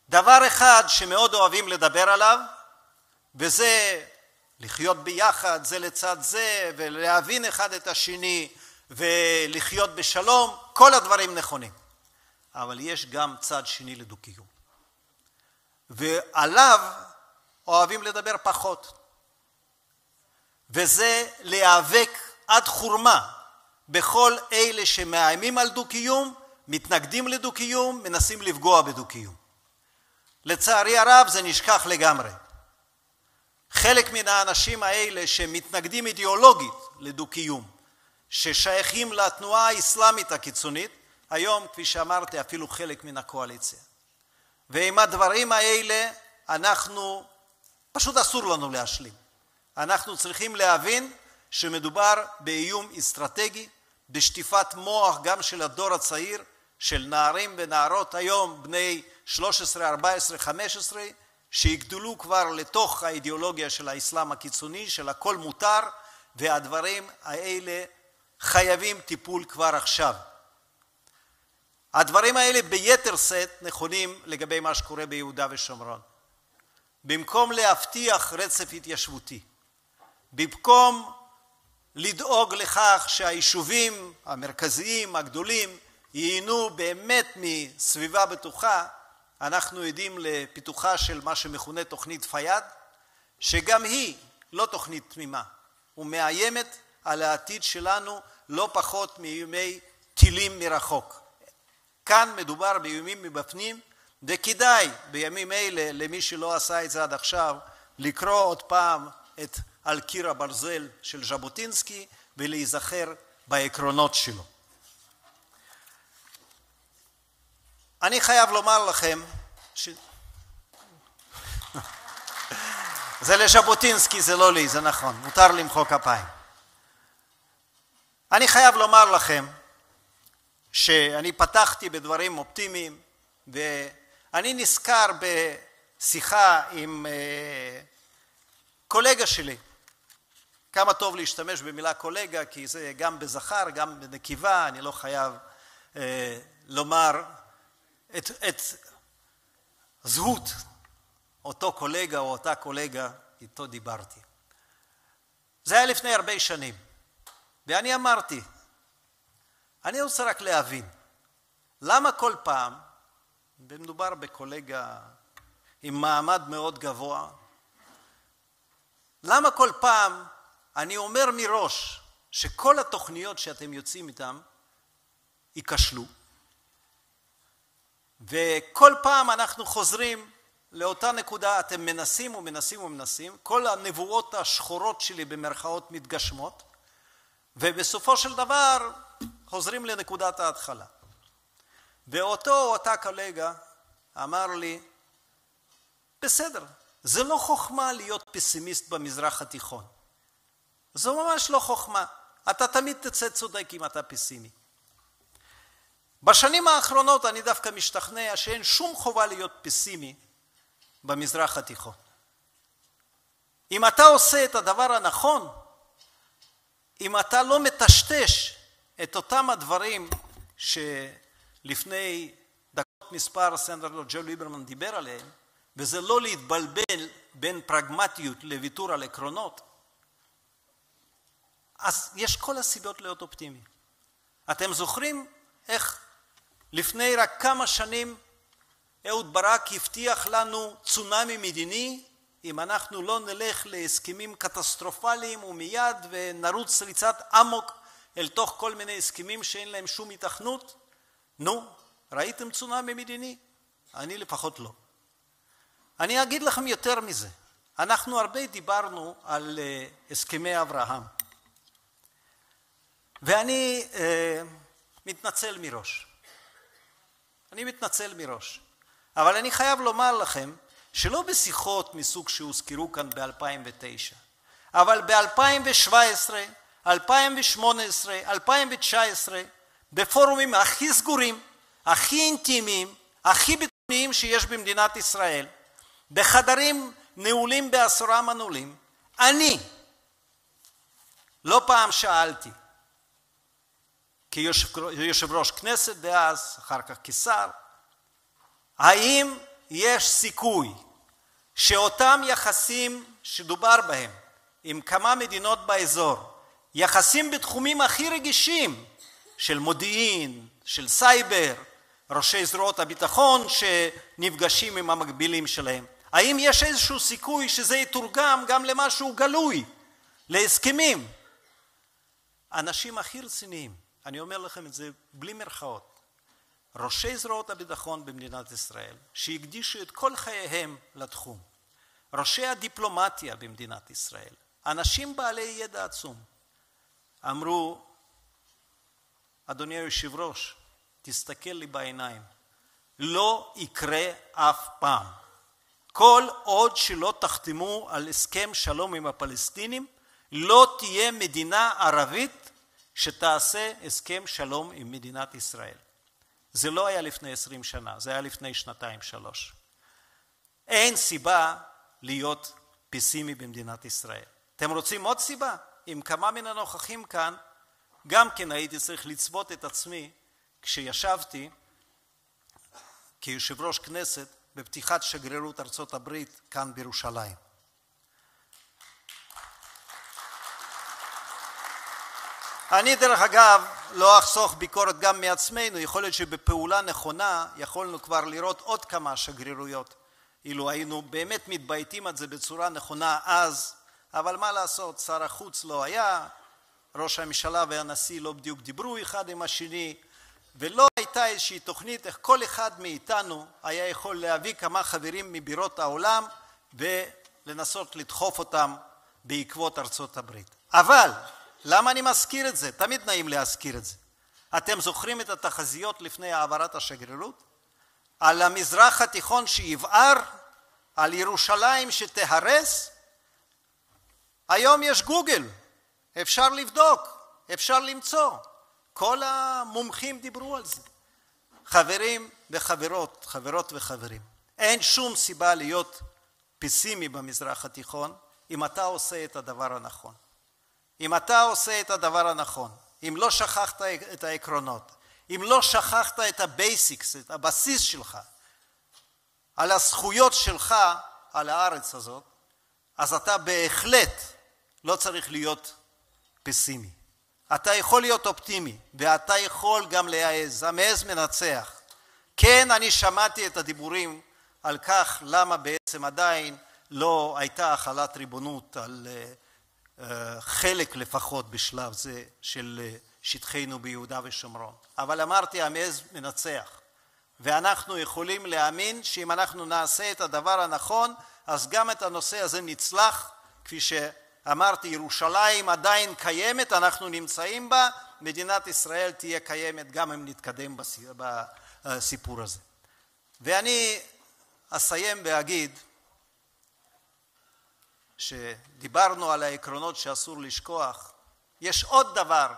דבר אחד שמאוד אוהבים לדבר עליו, וזה לחיות ביחד, זה לצד זה, ולהבין אחד את השני, ולחיות בשלום, כל הדברים נכונים. אבל יש גם צד שני לדו-קיום. ועליו אוהבים לדבר פחות. וזה להיאבק עד חורמה בכל אלה שמאיימים על דו-קיום, מתנגדים לדו-קיום, מנסים לפגוע בדו-קיום. לצערי הרב זה נשכח לגמרי. חלק מן האנשים האלה שמתנגדים אידיאולוגית לדו-קיום, ששייכים לתנועה האסלאמית הקיצונית, היום, כפי שאמרתי, אפילו חלק מן הקואליציה. ועם הדברים האלה אנחנו, פשוט אסור לנו להשלים. אנחנו צריכים להבין שמדובר באיום אסטרטגי, בשטיפת מוח גם של הדור הצעיר, של נערים ונערות היום, בני 13, 14, 15, שיגדלו כבר לתוך האידיאולוגיה של האסלאם הקיצוני, של הכל מותר, והדברים האלה חייבים טיפול כבר עכשיו. הדברים האלה ביתר שאת נכונים לגבי מה שקורה ביהודה ושומרון. במקום להבטיח רצף התיישבותי, במקום לדאוג לכך שהיישובים המרכזיים הגדולים ייהנו באמת מסביבה בטוחה, אנחנו עדים לפיתוחה של מה שמכונה תוכנית פייד, שגם היא לא תוכנית תמימה, ומאיימת על העתיד שלנו לא פחות מאיומי טילים מרחוק. כאן מדובר באיומים מבפנים, וכדאי בימים אלה, למי שלא עשה את זה עד עכשיו, לקרוא עוד פעם את על קיר הברזל של ז'בוטינסקי, ולהיזכר בעקרונות שלו. אני חייב לומר לכם, זה לז'בוטינסקי, זה לא לי, זה נכון, מותר למחוא כפיים. אני חייב לומר לכם, שאני פתחתי בדברים אופטימיים, ואני נזכר בשיחה עם קולגה שלי. כמה טוב להשתמש במילה קולגה, כי זה גם בזכר, גם בנקבה, אני לא חייב לומר את זהות אותו קולגה או אותה קולגה, איתו דיברתי. זה היה לפני הרבה שנים, ואני אמרתי, אני רוצה רק להבין, למה כל פעם, ומדובר בקולגה עם מעמד מאוד גבוה, למה כל פעם אני אומר מראש שכל התוכניות שאתם יוצאים איתן ייכשלו, וכל פעם אנחנו חוזרים לאותה נקודה, אתם מנסים ומנסים ומנסים, כל הנבואות השחורות שלי במרכאות מתגשמות, ובסופו של דבר חוזרים לנקודת ההתחלה. ואותה קולגה אמר לי, בסדר, זה לא חוכמה להיות פסימיסט במזרח התיכון. זו ממש לא חוכמה. אתה תמיד תצא צודק אם אתה פסימי. בשנים האחרונות אני דווקא משתכנע שאין שום חובה להיות פסימי במזרח התיכון. אם אתה עושה את הדבר הנכון, אם אתה לא מטשטש את אותם הדברים שלפני דקות מספר סנטור ג'ו ליברמן דיבר עליהם, וזה לא להתבלבל בין פרגמטיות לוויתור על עקרונות, אז יש כל הסיבות להיות אופטימי. אתם זוכרים איך לפני רק כמה שנים אהוד ברק הבטיח לנו צונאמי מדיני, אם אנחנו לא נלך להסכמים קטסטרופליים ומיד ונרוץ ריצת אמוק אל תוך כל מיני הסכמים שאין להם שום התכנות? נו, ראיתם צונאמי מדיני? אני לפחות לא. אני אגיד לכם יותר מזה. אנחנו הרבה דיברנו על הסכמי אברהם. ואני מתנצל מראש. אני מתנצל מראש. אבל אני חייב לומר לכם, שלא בשיחות מסוג שהוזכרו כאן ב-2009, אבל ב-2017, 2018, 2019, בפורומים הכי סגורים, הכי אינטימיים, הכי ביטחוניים שיש במדינת ישראל, בחדרים נעולים בעשרה מנעולים, אני לא פעם שאלתי, כיושב ראש כנסת דאז, אחר כך כשר, האם יש סיכוי שאותם יחסים שדובר בהם עם כמה מדינות באזור, יחסים בתחומים הכי רגישים של מודיעין, של סייבר, ראשי זרועות הביטחון שנפגשים עם המקבילים שלהם, האם יש איזשהו סיכוי שזה יתורגם גם למשהו גלוי, להסכמים? אנשים הכי רציניים, אני אומר לכם את זה בלי מרכאות, ראשי זרועות הביטחון במדינת ישראל, שהקדישו את כל חייהם לתחום, ראשי הדיפלומטיה במדינת ישראל, אנשים בעלי ידע עצום, אמרו, אדוני היושב ראש, תסתכל לי בעיניים, לא יקרה אף פעם. כל עוד שלא תחתמו על הסכם שלום עם הפלסטינים, לא תהיה מדינה ערבית שתעשה הסכם שלום עם מדינת ישראל. זה לא היה לפני 20 שנה, זה היה לפני 2-3. אין סיבה להיות פסימי במדינת ישראל. אתם רוצים עוד סיבה? עם כמה מן הנוכחים כאן, גם כן הייתי צריך לצוות את עצמי כשישבתי כיושב ראש כנסת בפתיחת שגרירות ארצות הברית כאן בירושלים. אני דרך אגב לא אחסוך ביקורת גם מעצמנו, יכול להיות שבפעולה נכונה יכולנו כבר לראות עוד כמה שגרירויות, אילו היינו באמת מתבייתים את זה בצורה נכונה אז, אבל מה לעשות, שר החוץ לא היה, ראש הממשלה והנשיא לא בדיוק דיברו אחד עם השני, ולא הייתה איזושהי תוכנית איך כל אחד מאיתנו היה יכול להביא כמה חברים מבירות העולם ולנסות לדחוף אותם בעקבות ארצות הברית. אבל למה אני מזכיר את זה? תמיד נעים להזכיר את זה. אתם זוכרים את התחזיות לפני העברת השגרירות? על המזרח התיכון שיבער, על ירושלים שתהרס? היום יש גוגל, אפשר לבדוק, אפשר למצוא. כל המומחים דיברו על זה. חברים וחברות, חברות וחברים. אין שום סיבה להיות פסימי במזרח התיכון אם אתה עושה את הדבר הנכון. אם אתה עושה את הדבר הנכון, אם לא שכחת את העקרונות, אם לא שכחת את הבייסיקס, את הבסיס שלך, על הזכויות שלך על הארץ הזאת, אז אתה בהחלט לא צריך להיות פסימי. אתה יכול להיות אופטימי, ואתה יכול גם להעז. המעז מנצח. כן, אני שמעתי את הדיבורים על כך למה בעצם עדיין לא הייתה החלת ריבונות על חלק לפחות בשלב זה של שטחנו ביהודה ושומרון. אבל אמרתי, המעז מנצח. ואנחנו יכולים להאמין שאם אנחנו נעשה את הדבר הנכון, אז גם את הנושא הזה נצלח, כפי שאמרתי, ירושלים עדיין קיימת, אנחנו נמצאים בה, מדינת ישראל תהיה קיימת גם אם נתקדם בסיפור הזה. ואני אסיים ואגיד שדיברנו על העקרונות שאסור לשכוח, יש עוד דבר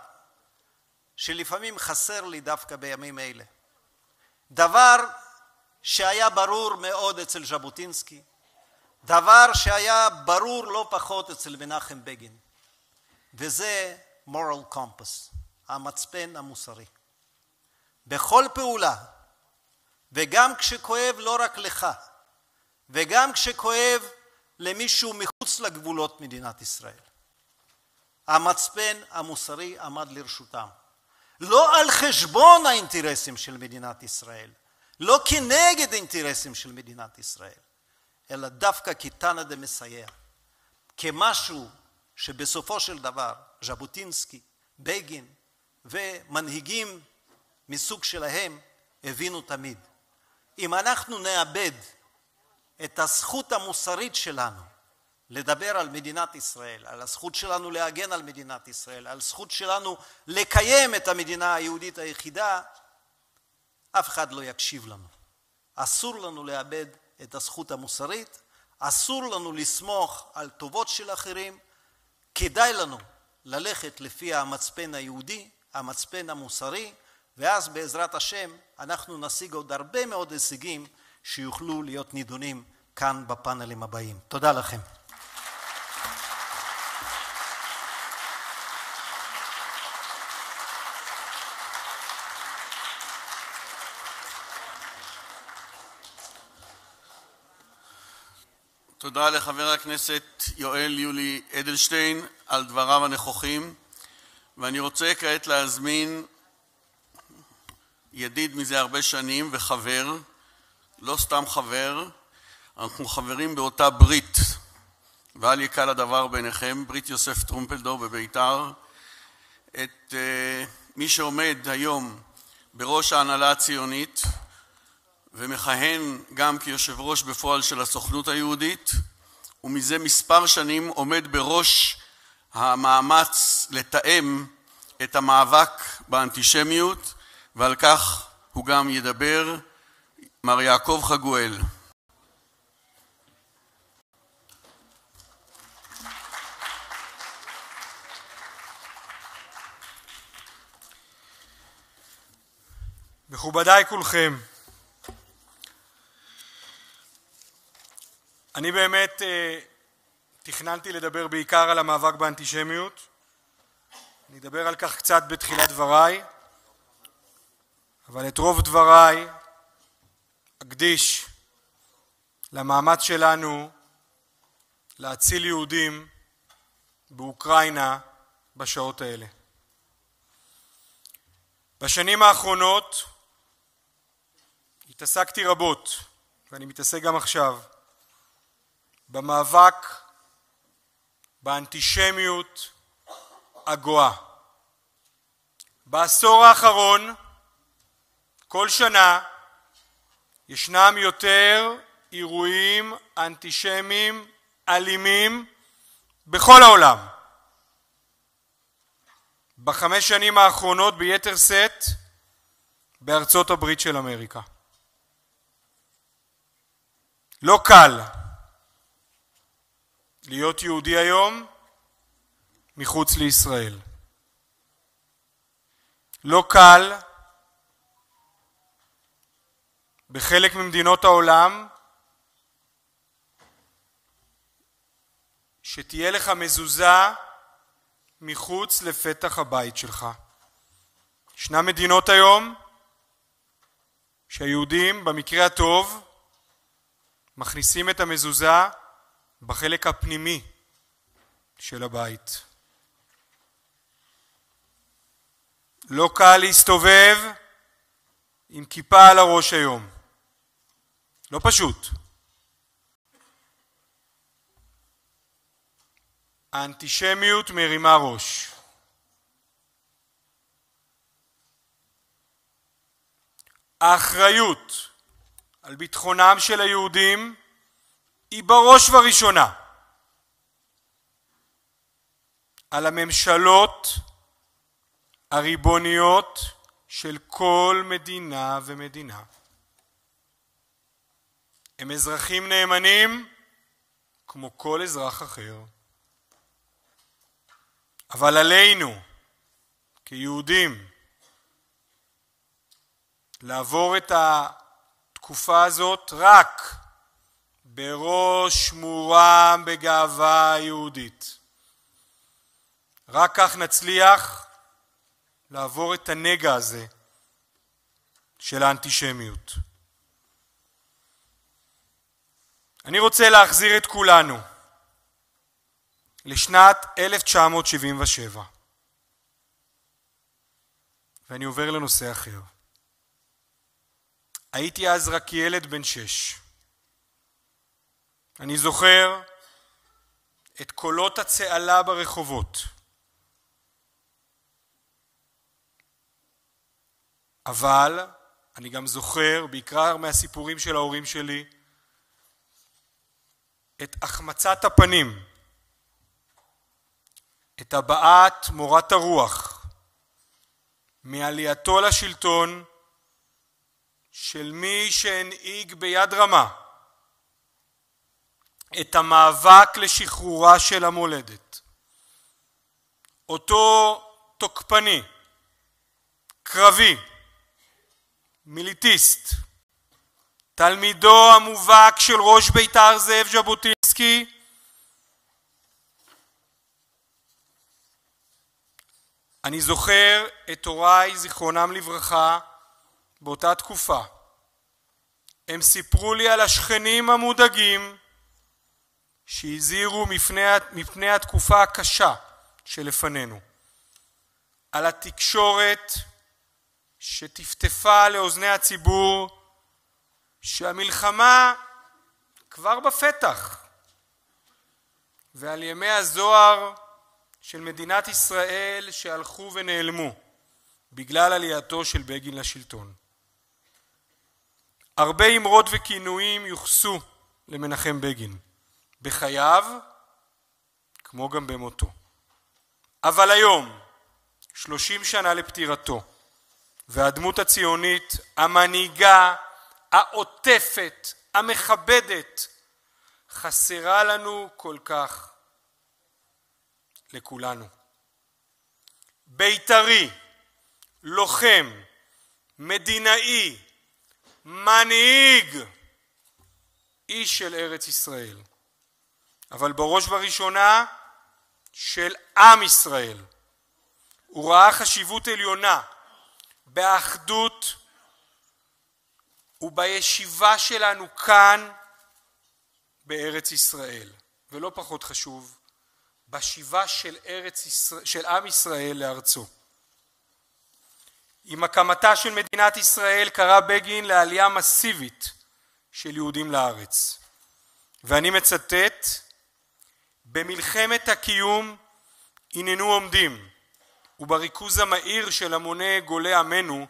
שלפעמים חסר לי דווקא בימים אלה. דבר שהיה ברור מאוד אצל ז'בוטינסקי, דבר שהיה ברור לא פחות אצל מנחם בגין, וזה moral compass, המצפן המוסרי. בכל פעולה, וגם כשכואב לא רק לך, וגם כשכואב למישהו מחוץ לגבולות מדינת ישראל, המצפן המוסרי עמד לרשותם. לא על חשבון האינטרסים של מדינת ישראל, לא כנגד האינטרסים של מדינת ישראל, אלא דווקא כתנא דמסייע, כמשהו שבסופו של דבר ז'בוטינסקי, בגין ומנהיגים מסוג שלהם הבינו תמיד. אם אנחנו נאבד את הזכות המוסרית שלנו לדבר על מדינת ישראל, על הזכות שלנו להגן על מדינת ישראל, על הזכות שלנו לקיים את המדינה היהודית היחידה, אף אחד לא יקשיב לנו. אסור לנו לאבד את הזכות המוסרית, אסור לנו לסמוך על טובות של אחרים, כדאי לנו ללכת לפי המצפן היהודי, המצפן המוסרי, ואז בעזרת השם אנחנו נשיג עוד הרבה מאוד הישגים שיוכלו להיות נידונים כאן בפאנלים הבאים. תודה לכם. תודה לחבר הכנסת יואל יולי אדלשטיין על דבריו הנכוחים, ואני רוצה כעת להזמין ידיד מזה הרבה שנים וחבר, לא סתם חבר, אנחנו חברים באותה ברית, ואל יקל הדבר ביניכם, ברית יוסף טרומפלדור בביתר, את מי שעומד היום בראש ההנהלה הציונית, ומכהן גם כיושב ראש בפועל של הסוכנות היהודית, ומזה מספר שנים עומד בראש המאמץ לתאם את המאבק באנטישמיות, ועל כך הוא גם ידבר, מר יעקב חגואל. מכובדיי כולכם, אני באמת תכננתי לדבר בעיקר על המאבק באנטישמיות. אני אדבר על כך קצת בתחילת דבריי, אבל את רוב דבריי אקדיש למאמץ שלנו להציל יהודים באוקראינה בשעות האלה. בשנים האחרונות התעסקתי רבות, ואני מתעסק גם עכשיו, במאבק באנטישמיות הגואה. בעשור האחרון, כל שנה, ישנם יותר אירועים אנטישמיים אלימים בכל העולם. ב5 שנים האחרונות ביתר שאת בארצות הברית של אמריקה. לא קל להיות יהודי היום מחוץ לישראל. לא קל בחלק ממדינות העולם שתהיה לך מזוזה מחוץ לפתח הבית שלך. ישנן מדינות היום שהיהודים במקרה הטוב מכניסים את המזוזה בחלק הפנימי של הבית. לא קל להסתובב עם כיפה על הראש היום. לא פשוט. האנטישמיות מרימה ראש. האחריות על ביטחונם של היהודים היא בראש ובראשונה על הממשלות הריבוניות של כל מדינה ומדינה. הם אזרחים נאמנים כמו כל אזרח אחר. אבל עלינו כיהודים לעבור את התקופה הזאת רק בראש מורם בגאווה יהודית. רק כך נצליח לעבור את הנגע הזה של האנטישמיות. אני רוצה להחזיר את כולנו לשנת 1977. ואני עובר לנושא אחר. הייתי אז רק ילד בן 6. אני זוכר את קולות הצהלה ברחובות. אבל אני גם זוכר, בעיקר מהסיפורים של ההורים שלי, את החמצת הפנים, את הבעת מורת הרוח מעלייתו לשלטון של מי שהנהיג ביד רמה את המאבק לשחרורה של המולדת. אותו תוקפני, קרבי, מיליטיסט, תלמידו המובהק של ראש בית"ר זאב ז'בוטינסקי, אני זוכר את הוריי זיכרונם לברכה באותה תקופה. הם סיפרו לי על השכנים המודאגים שהזהירו מפני התקופה הקשה שלפנינו. על התקשורת שטפטפה לאוזני הציבור שהמלחמה כבר בפתח, ועל ימי הזוהר של מדינת ישראל שהלכו ונעלמו בגלל עלייתו של בגין לשלטון. הרבה אמרות וכינויים יוחסו למנחם בגין, בחייו כמו גם במותו. אבל היום, 30 שנה לפטירתו, והדמות הציונית, המנהיגה, העוטפת, המכבדת, חסרה לנו כל כך, לכולנו. בית"רי, לוחם, מדינאי, מנהיג, איש של ארץ ישראל, אבל בראש ובראשונה של עם ישראל. הוא ראה חשיבות עליונה באחדות ובישיבה שלנו כאן בארץ ישראל, ולא פחות חשוב, בשיבה של עם ישראל לארצו. עם הקמתה של מדינת ישראל קרא בגין לעלייה מסיבית של יהודים לארץ. ואני מצטט, במלחמת הקיום הננו עומדים, ובריכוז המהיר של המוני גולי עמנו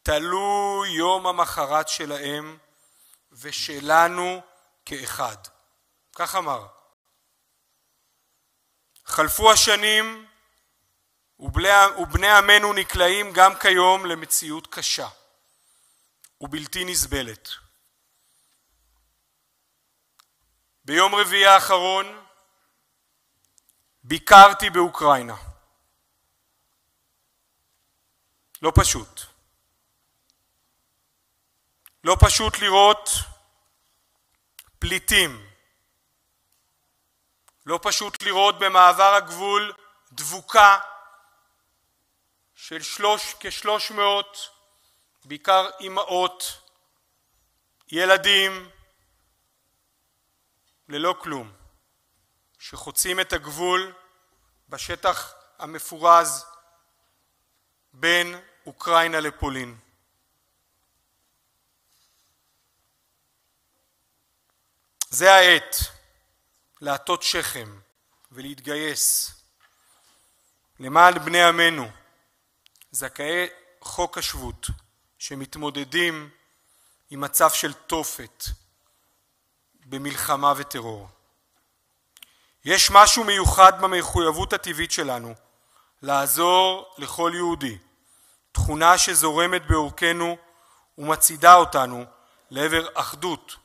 תלו יום המחרת שלהם ושלנו כאחד. כך אמר. חלפו השנים ובני עמנו נקלעים גם כיום למציאות קשה ובלתי נסבלת. ביום רביעי האחרון ביקרתי באוקראינה. לא פשוט. לא פשוט לראות פליטים. לא פשוט לראות במעבר הגבול דבוקה של כ-300, בעיקר אימהות, ילדים, ללא כלום, שחוצים את הגבול בשטח המפורז בין אוקראינה לפולין. זה העת להטות שכם ולהתגייס למען בני עמנו, זכאי חוק השבות שמתמודדים עם מצב של תופת במלחמה וטרור. יש משהו מיוחד במחויבות הטבעית שלנו לעזור לכל יהודי, תכונה שזורמת בעורקנו ומצידה אותנו לעבר אחדות,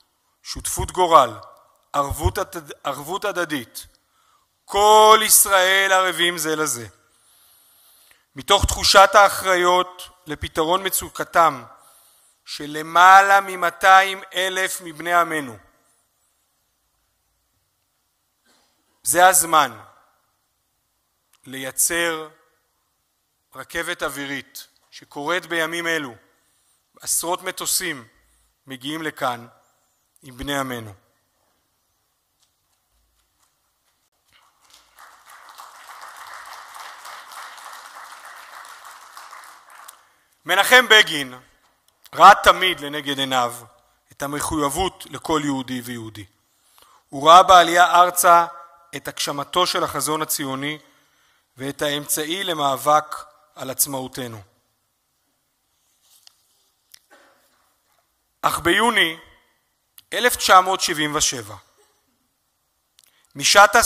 שותפות גורל, ערבות הדדית. כל ישראל ערבים זה לזה. מתוך תחושת האחריות לפתרון מצוקתם של למעלה מ-200,000 מבני עמנו. זה הזמן לייצר רכבת אווירית שקורית בימים אלו. עשרות מטוסים מגיעים לכאן עם בני עמנו. מנחם בגין ראה תמיד לנגד עיניו את המחויבות לכל יהודי ויהודי. הוא ראה בעלייה ארצה את הגשמתו של החזון הציוני ואת האמצעי למאבק על עצמאותנו. אך ביוני 1977 משתה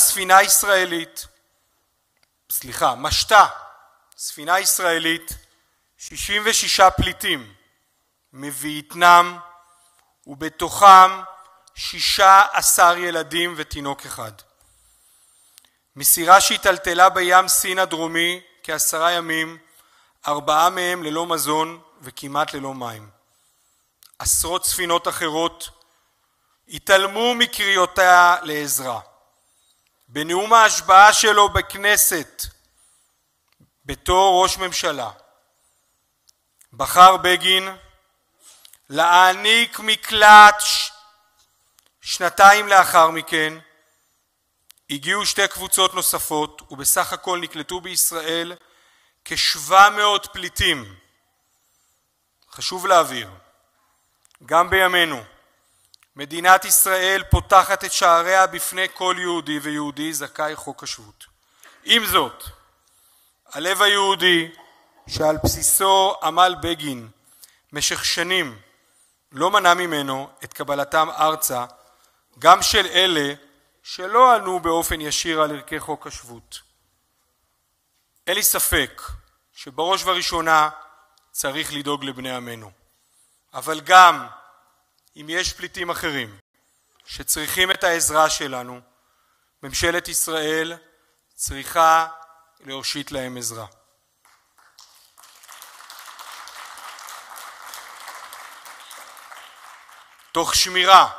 ספינה ישראלית 66 פליטים מווייטנאם, ובתוכם 16 ילדים ותינוק אחד. מסירה שהתלתלה בים סין הדרומי כ10 ימים, 4 מהם ללא מזון וכמעט ללא מים. עשרות ספינות אחרות התעלמו מקריאותיה לעזרה. בנאום ההשבעה שלו בכנסת בתור ראש ממשלה בחר בגין להעניק מקלט. שנתיים לאחר מכן הגיעו 2 קבוצות נוספות, ובסך הכל נקלטו בישראל כ-700 פליטים. חשוב להבהיר, גם בימינו מדינת ישראל פותחת את שעריה בפני כל יהודי ויהודי זכאי חוק השבות. עם זאת, הלב היהודי שעל בסיסו עמל בגין משך שנים לא מנע ממנו את קבלתם ארצה, גם של אלה שלא ענו באופן ישיר על ערכי חוק השבות. אין לי ספק שבראש ובראשונה צריך לדאוג לבני עמנו. אבל גם אם יש פליטים אחרים שצריכים את העזרה שלנו, ממשלת ישראל צריכה להושיט להם עזרה. תוך שמירה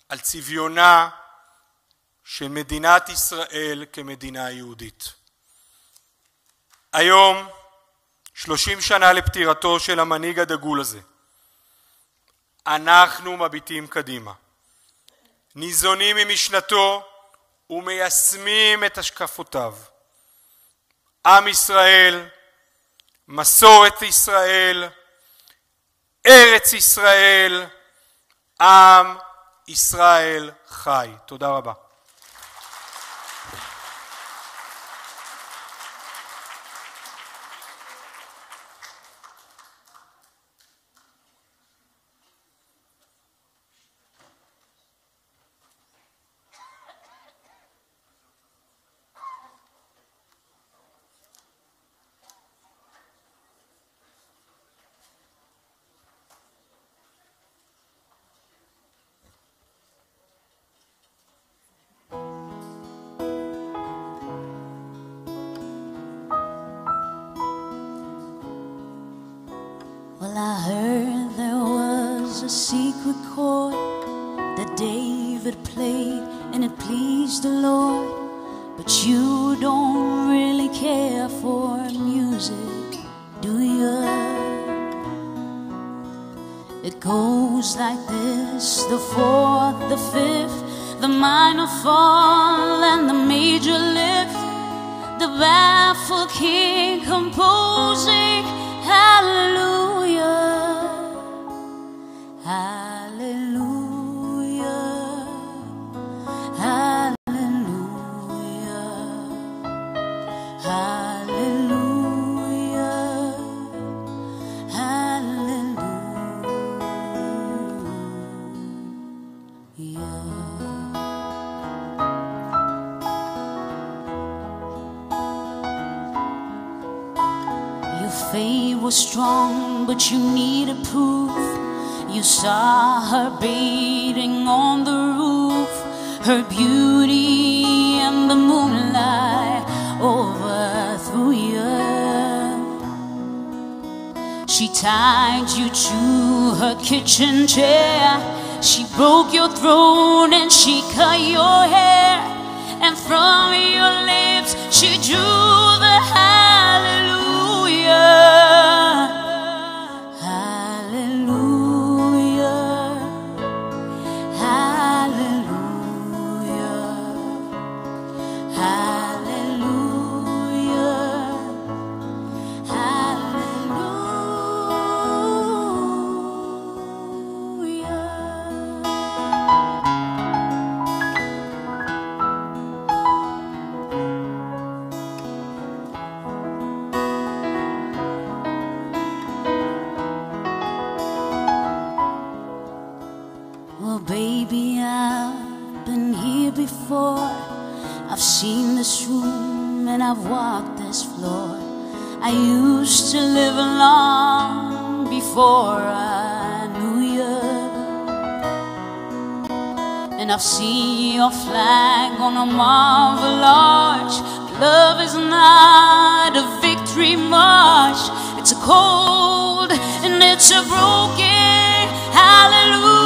על צביונה של מדינת ישראל כמדינה יהודית. היום, 30 שנה לפטירתו של המנהיג הדגול הזה, אנחנו מביטים קדימה, ניזונים ממשנתו ומיישמים את השקפותיו. עם ישראל מסורת ישראל, ארץ ישראל, עם ישראל חי. תודה רבה. Well, I heard there was a secret chord that David played and it pleased the Lord. But you don't really care for music, do you? It goes like this: the fourth, the fifth, the minor fall and the major lift, the baffled king composing hallelujah, hallelujah, hallelujah, hallelujah, hallelujah. Your faith was strong, but you needed proof. You saw her bathing on the roof, her beauty and the moonlight overthrew you. She tied you to her kitchen chair, she broke your throne and she cut your hair, and from your lips she drew the hallelujah, hallelujah, hallelujah, hallelujah, Well, baby, I've been here before. I've seen this room and I've walked this floor. I used to live alone before I knew you, and I've seen your flag on a marble arch. Love is not a victory march, it's a cold and it's a broken hallelujah.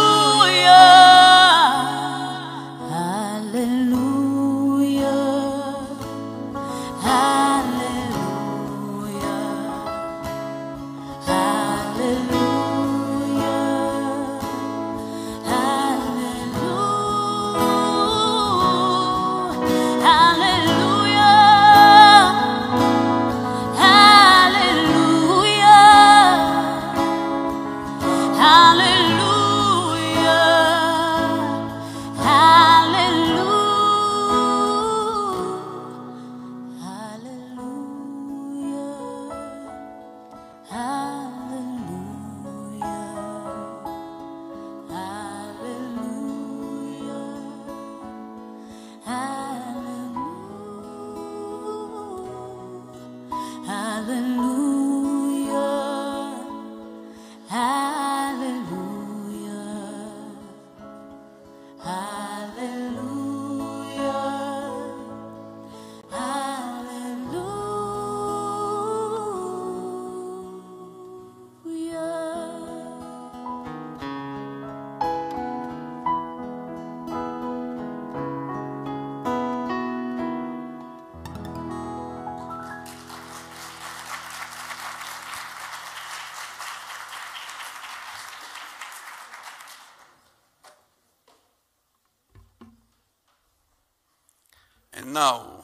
And now,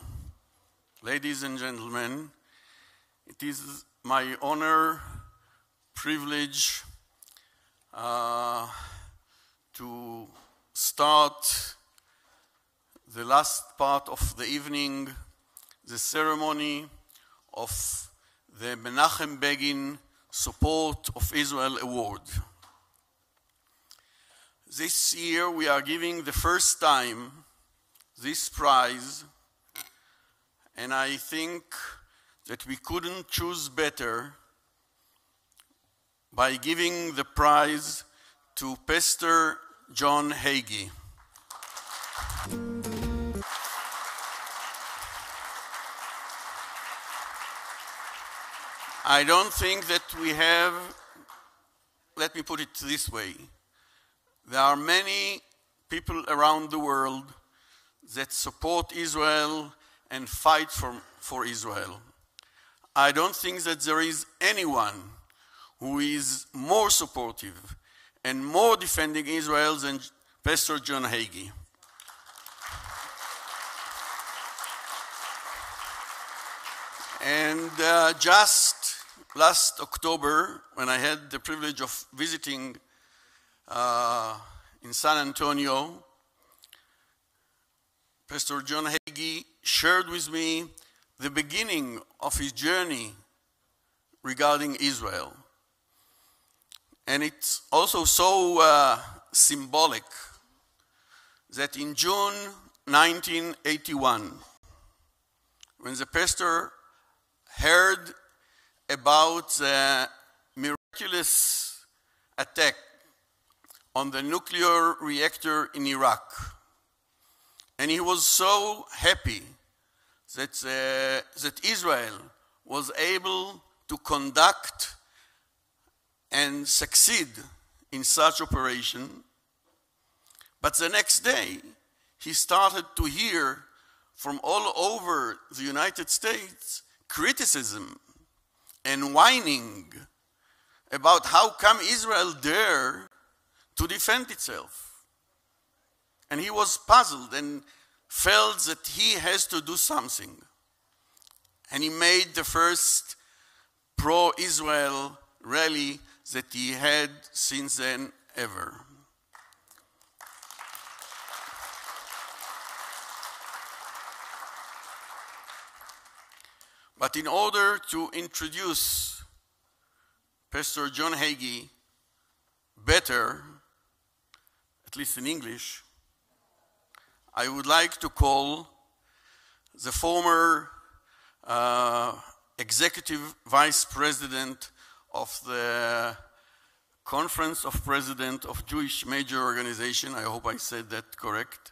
ladies and gentlemen, it is my honor, privilege to start the last part of the evening, the ceremony of the Menachem Begin Support of Israel Award. This year we are giving the first time this prize, and I think that we couldn't choose better by giving the prize to Pastor John Hagee. I don't think that we have, let me put it this way, there are many people around the world that support Israel and fight for Israel. I don't think that there is anyone who is more supportive and more defending Israel than Pastor John Hagee. And just last October, when I had the privilege of visiting in San Antonio, Pastor John Hagee shared with me the beginning of his journey regarding Israel. And it's also so symbolic that in June 1981, when the pastor heard about the miraculous attack on the nuclear reactor in Iraq, and he was so happy that Israel was able to conduct and succeed in such operation. But the next day, he started to hear from all over the United States criticism and whining about how come Israel dare to defend itself. And he was puzzled and felt that he has to do something. And he made the first pro-Israel rally that he had since then ever. But in order to introduce Pastor John Hagee better, at least in English, I would like to call the former executive vice president of the Conference of Presidents of Jewish Major Organization, I hope I said that correct,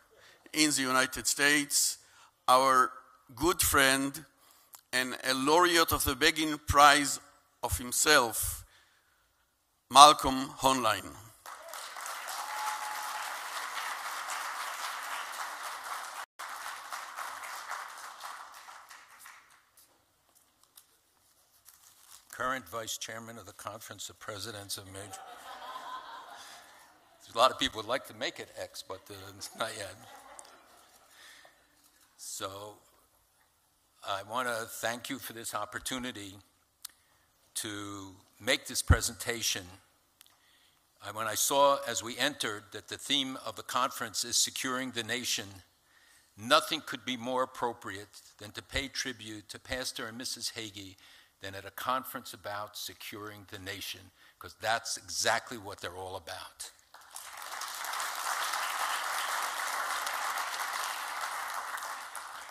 in the United States, our good friend and a laureate of the Begin Prize of himself, Menachem Hoenlein. Current Vice Chairman of the Conference of Presidents of Major. A lot of people would like to make it X, but not yet. So I want to thank you for this opportunity to make this presentation. When I saw as we entered that the theme of the conference is securing the nation, nothing could be more appropriate than to pay tribute to Pastor and Mrs. Hagee than at a conference about securing the nation, because that's exactly what they're all about.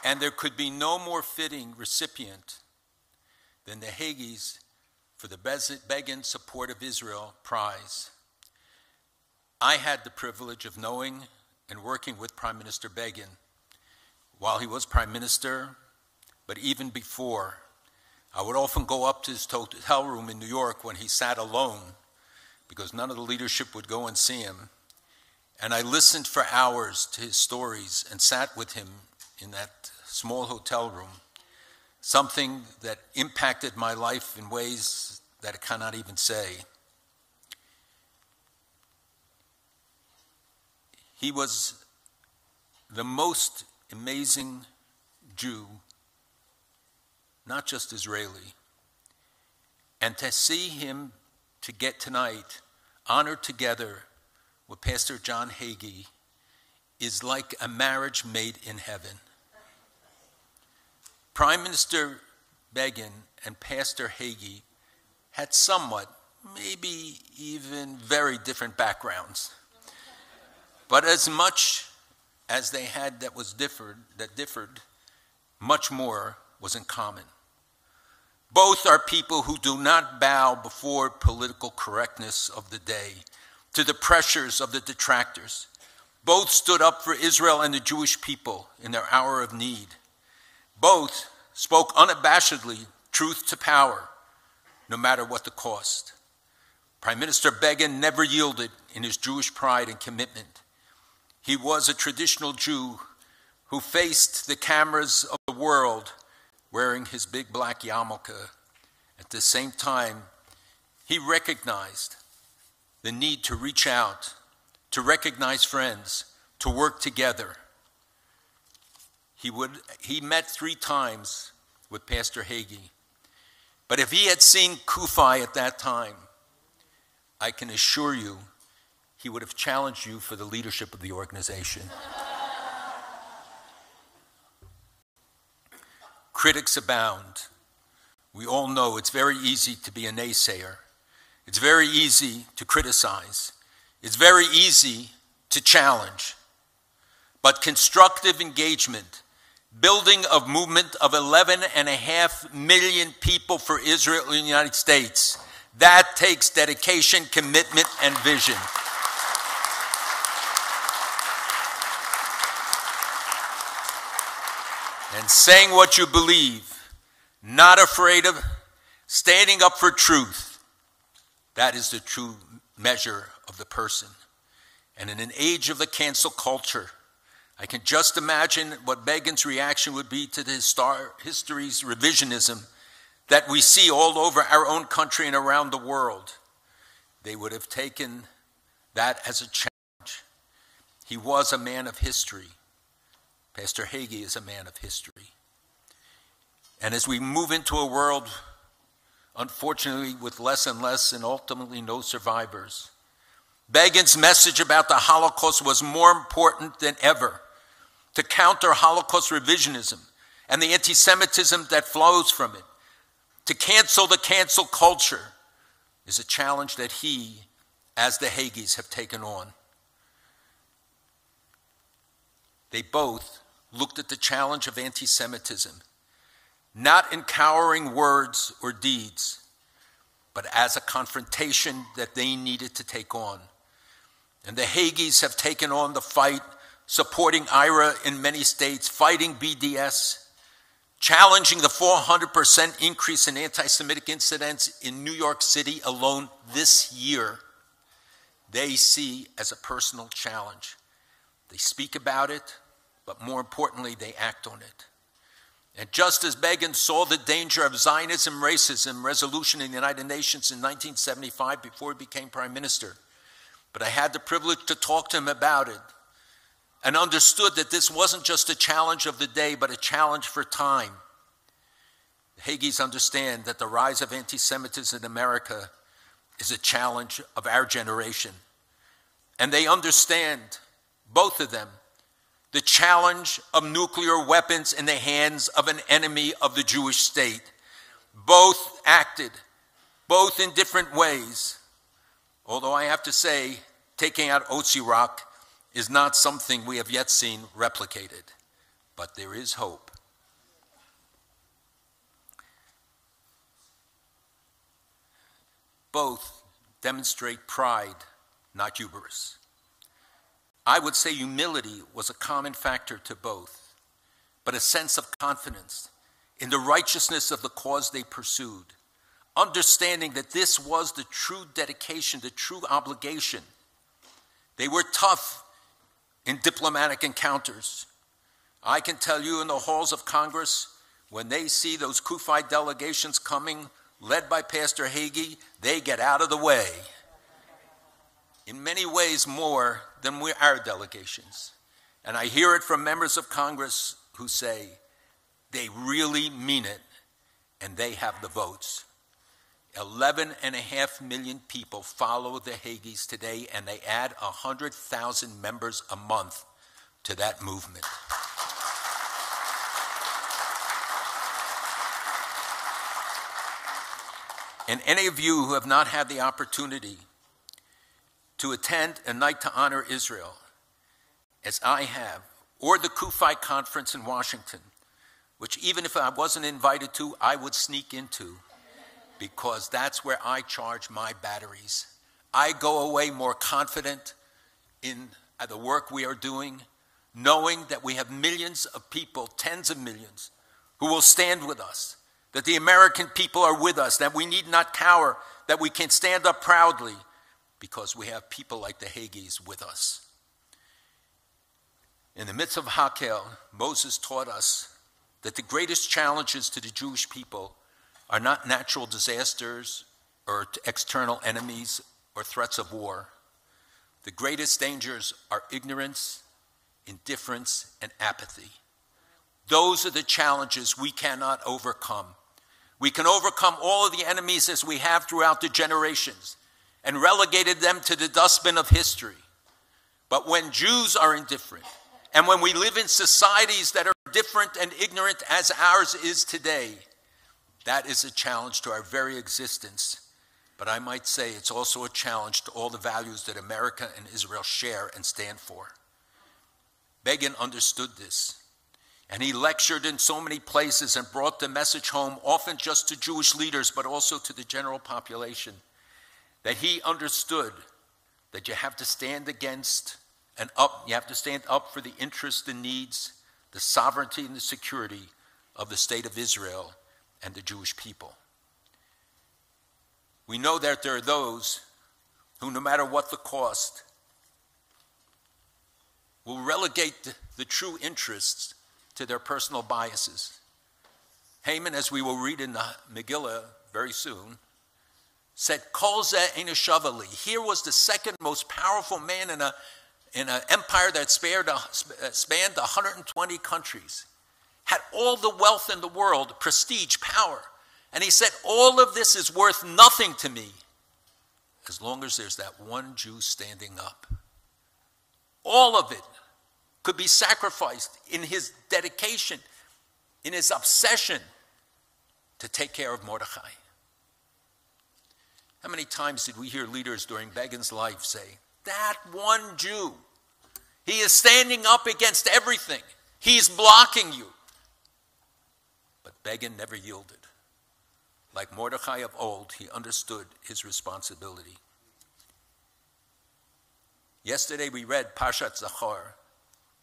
And there could be no more fitting recipient than the Hagees for the Begin Support of Israel Prize. I had the privilege of knowing and working with Prime Minister Begin while he was Prime Minister, but even before. I would often go up to his hotel room in New York when he sat alone because none of the leadership would go and see him. And I listened for hours to his stories and sat with him in that small hotel room, something that impacted my life in ways that I cannot even say. He was the most amazing Jew, not just Israeli. And to see him to get tonight honored together with Pastor John Hagee is like a marriage made in heaven. Prime Minister Begin and Pastor Hagee had somewhat, maybe even very different backgrounds. But as much as they had that differed, much more was in common. Both are people who do not bow before political correctness of the day, to the pressures of the detractors. Both stood up for Israel and the Jewish people in their hour of need. Both spoke unabashedly truth to power, no matter what the cost. Prime Minister Begin never yielded in his Jewish pride and commitment. He was a traditional Jew who faced the cameras of the world wearing his big black yarmulke. At the same time, he recognized the need to reach out, to recognize friends, to work together. He met 3 times with Pastor Hagee. But if he had seen Kufi at that time, I can assure you he would have challenged you for the leadership of the organization. Critics abound. We all know it's very easy to be a naysayer. It's very easy to criticize. It's very easy to challenge. But constructive engagement, building a movement of 11.5 million people for Israel in the United States, that takes dedication, commitment, and vision. And saying what you believe, not afraid of standing up for truth, that is the true measure of the person. And in an age of the cancel culture, I can just imagine what Begin's reaction would be to the history's revisionism that we see all over our own country and around the world. They would have taken that as a challenge. He was a man of history. Pastor Hagee is a man of history. And as we move into a world, unfortunately, with less and less and ultimately no survivors, Begin's message about the Holocaust was more important than ever. To counter Holocaust revisionism and the anti-Semitism that flows from it, to cancel the cancel culture, is a challenge that he, as the Hagees, have taken on. They both looked at the challenge of anti-Semitism, not in cowering words or deeds, but as a confrontation that they needed to take on. And the Hagees have taken on the fight, supporting IRA in many states, fighting BDS, challenging the 400% increase in anti-Semitic incidents in New York City alone this year. They see as a personal challenge. They speak about it, but more importantly, they act on it. And just as Begin saw the danger of Zionism, racism, resolution in the United Nations in 1975 before he became prime minister, but I had the privilege to talk to him about it and understood that this wasn't just a challenge of the day, but a challenge for time. The Hagees understand that the rise of anti-Semitism in America is a challenge of our generation. And they understand, both of them, the challenge of nuclear weapons in the hands of an enemy of the Jewish state. Both acted, both in different ways. Although I have to say, taking out Otzi is not something we have yet seen replicated, but there is hope. Both demonstrate pride, not hubris. I would say humility was a common factor to both, but a sense of confidence in the righteousness of the cause they pursued, understanding that this was the true dedication, the true obligation. They were tough in diplomatic encounters. I can tell you in the halls of Congress, when they see those Kufi delegations coming, led by Pastor Hagee, they get out of the way. In many ways more than our delegations. And I hear it from members of Congress who say, they really mean it, and they have the votes. 11.5 million people follow the Hagees today, and they add 100,000 members a month to that movement. And any of you who have not had the opportunity to attend a night to honor Israel, as I have, or the Kufi conference in Washington, which even if I wasn't invited to, I would sneak into, because that's where I charge my batteries. I go away more confident in the work we are doing, knowing that we have millions of people, tens of millions, who will stand with us, that the American people are with us, that we need not cower, that we can stand up proudly, because we have people like the Hagees with us. In the midst of Hakel, Moses taught us that the greatest challenges to the Jewish people are not natural disasters or external enemies or threats of war. The greatest dangers are ignorance, indifference, and apathy. Those are the challenges we cannot overcome. We can overcome all of the enemies as we have throughout the generations and relegated them to the dustbin of history. But when Jews are indifferent, and when we live in societies that are different and ignorant as ours is today, that is a challenge to our very existence. But I might say it's also a challenge to all the values that America and Israel share and stand for. Begin understood this. And he lectured in so many places and brought the message home, often just to Jewish leaders, but also to the general population, that he understood that you have to stand against and up, you have to stand up for the interests, the needs, the sovereignty, and the security of the state of Israel and the Jewish people. We know that there are those who, no matter what the cost, will relegate the true interests to their personal biases. Haman, as we will read in the Megillah very soon, said, Kol zeh eino shava li. Here was the second most powerful man in an empire that spanned 120 countries, had all the wealth in the world, prestige, power. And he said, all of this is worth nothing to me as long as there's that one Jew standing up. All of it could be sacrificed in his dedication, in his obsession to take care of Mordechai. How many times did we hear leaders during Begin's life say, that one Jew, he is standing up against everything. He's blocking you. But Begin never yielded. Like Mordechai of old, he understood his responsibility. Yesterday we read Parshat Zachor,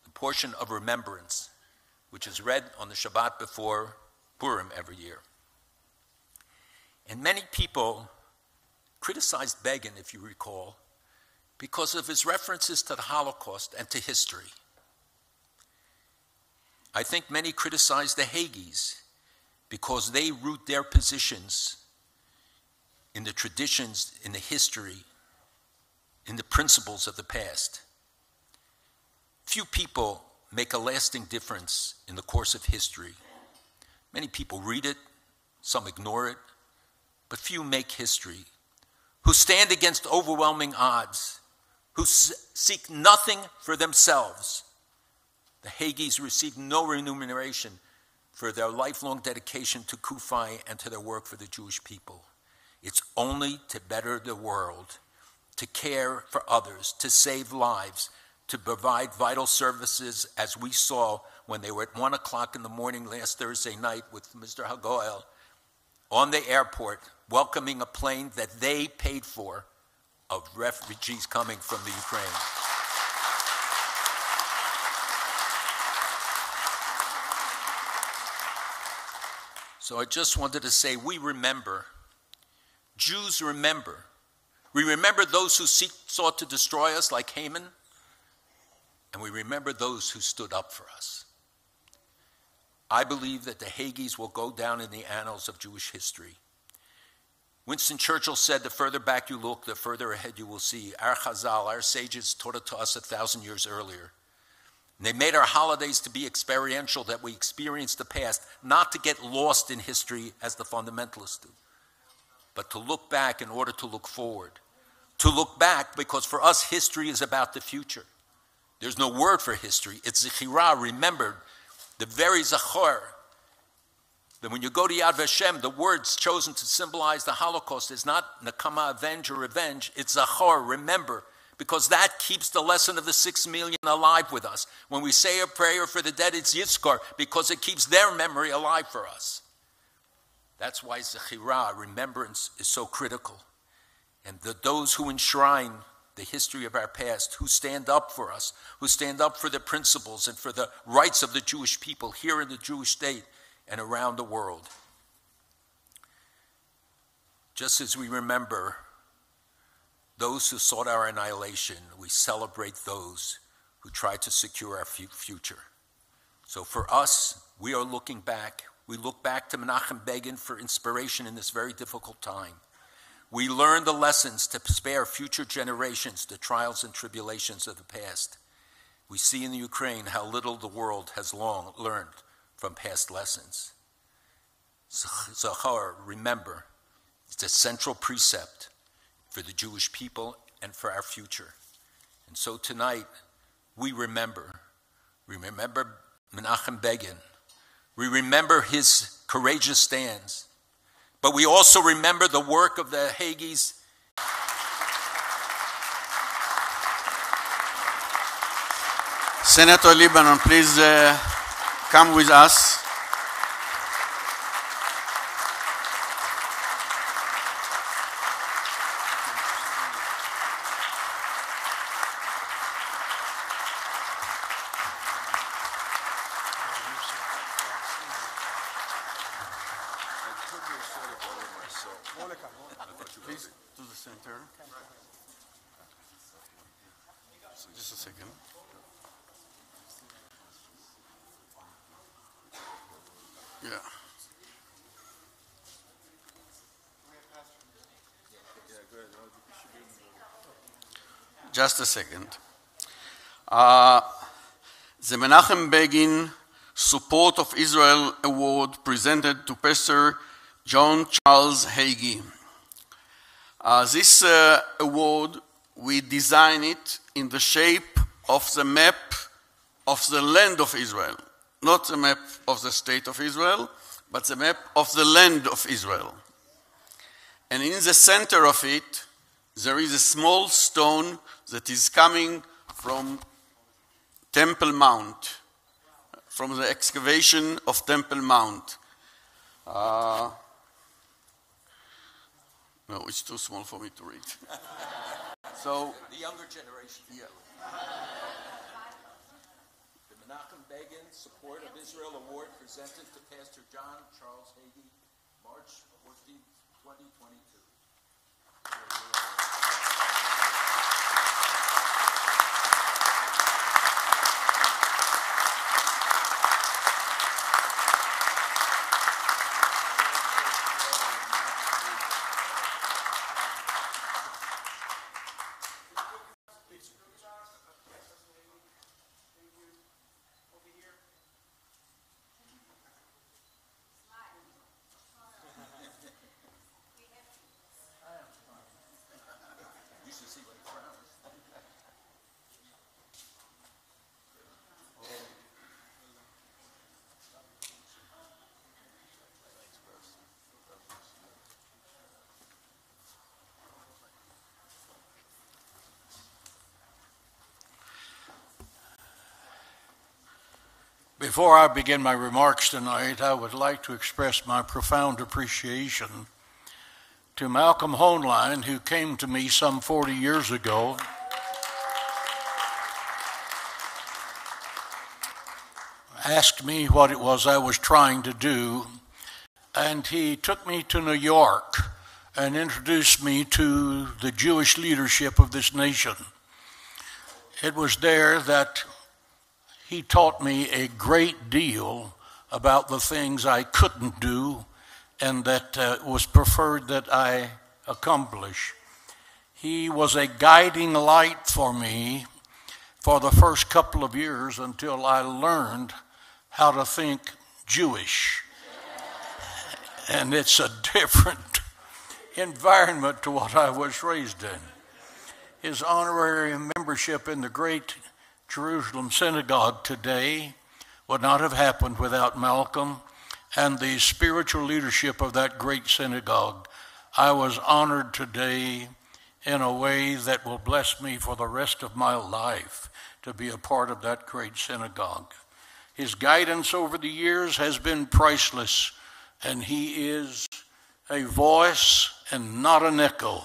the portion of remembrance, which is read on the Shabbat before Purim every year. And many people criticized Begin, if you recall, because of his references to the Holocaust and to history. I think many criticized the Hagees because they root their positions in the traditions, in the history, in the principles of the past. Few people make a lasting difference in the course of history. Many people read it, some ignore it, but few make history, who stand against overwhelming odds, who seek nothing for themselves. The Hagees received no remuneration for their lifelong dedication to Kufi and to their work for the Jewish people. It's only to better the world, to care for others, to save lives, to provide vital services, as we saw when they were at 1 o'clock in the morning last Thursday night with Mr. Hagooel on the airport, welcoming a plane that they paid for of refugees coming from the Ukraine. So I just wanted to say, we remember. Jews remember. We remember those who sought to destroy us like Haman, and we remember those who stood up for us. I believe that the Hagees will go down in the annals of Jewish history. Winston Churchill said, the further back you look, the further ahead you will see. Our Chazal, our sages, taught it to us 1,000 years earlier. And they made our holidays to be experiential, that we experience the past, not to get lost in history as the fundamentalists do, but to look back in order to look forward. To look back because for us, history is about the future. There's no word for history. It's Zechira, remembered. The very Zachor. Then when you go to Yad Vashem, the words chosen to symbolize the Holocaust is not Nakama, avenge or revenge. It's Zachor, remember. Because that keeps the lesson of the 6 million alive with us. When we say a prayer for the dead, it's Yitzchar, because it keeps their memory alive for us. That's why Zechira, remembrance, is so critical. And those who enshrine the history of our past, who stand up for us, who stand up for the principles and for the rights of the Jewish people here in the Jewish state and around the world. Just as we remember those who sought our annihilation, we celebrate those who tried to secure our future. So for us, we are looking back. We look back to Menachem Begin for inspiration in this very difficult time. We learn the lessons to spare future generations the trials and tribulations of the past. We see in the Ukraine how little the world has long learned from past lessons. Zachor, remember, it's a central precept for the Jewish people and for our future. And so tonight, we remember. We remember Menachem Begin. We remember his courageous stands. But we also remember the work of the Hagees. Senator Lieberman, please come with us. Please to the center. So just a second. Yeah. Just a second. The Menachem Begin Support of Israel Award presented to Pastor John Charles Hagee. This award, we design it in the shape of the map of the land of Israel. Not the map of the state of Israel, but the map of the land of Israel. And in the center of it, there is a small stone that is coming from Temple Mount, from the excavation of Temple Mount. No, it's too small for me to read. So the younger generation. Yeah. The Menachem Begin Support of Israel Award presented to Pastor John Charles Hagee, March 14, 2022. Before I begin my remarks tonight, I would like to express my profound appreciation to Malcolm Hoenlein, who came to me some 40 years ago asked me what it was I was trying to do, and he took me to New York and introduced me to the Jewish leadership of this nation. It was there that he taught me a great deal about the things I couldn't do and that was preferred that I accomplish. He was a guiding light for me for the first couple of years until I learned how to think Jewish. And it's a different environment to what I was raised in. His honorary membership in the great Jerusalem synagogue today would not have happened without Malcolm and the spiritual leadership of that great synagogue. I was honored today in a way that will bless me for the rest of my life to be a part of that great synagogue. His guidance over the years has been priceless, and he is a voice and not an echo.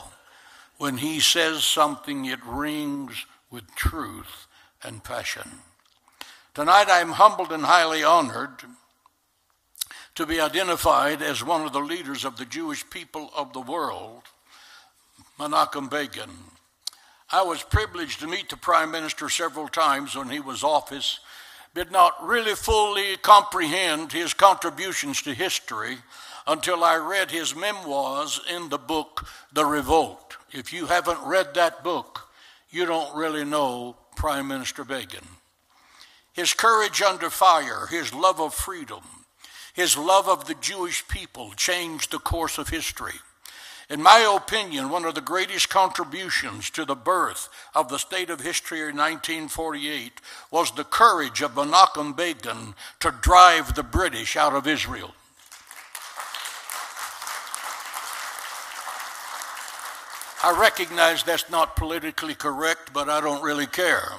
When he says something, it rings with truth and passion. Tonight I'm humbled and highly honored to be identified as one of the leaders of the Jewish people of the world, Menachem Begin. I was privileged to meet the Prime Minister several times when he was in office, did not really fully comprehend his contributions to history until I read his memoirs in the book, The Revolt. If you haven't read that book, you don't really know Prime Minister Begin. His courage under fire, his love of freedom, his love of the Jewish people changed the course of history. In my opinion, one of the greatest contributions to the birth of the state of history in 1948 was the courage of Menachem Begin to drive the British out of Israel. I recognize that's not politically correct, but I don't really care.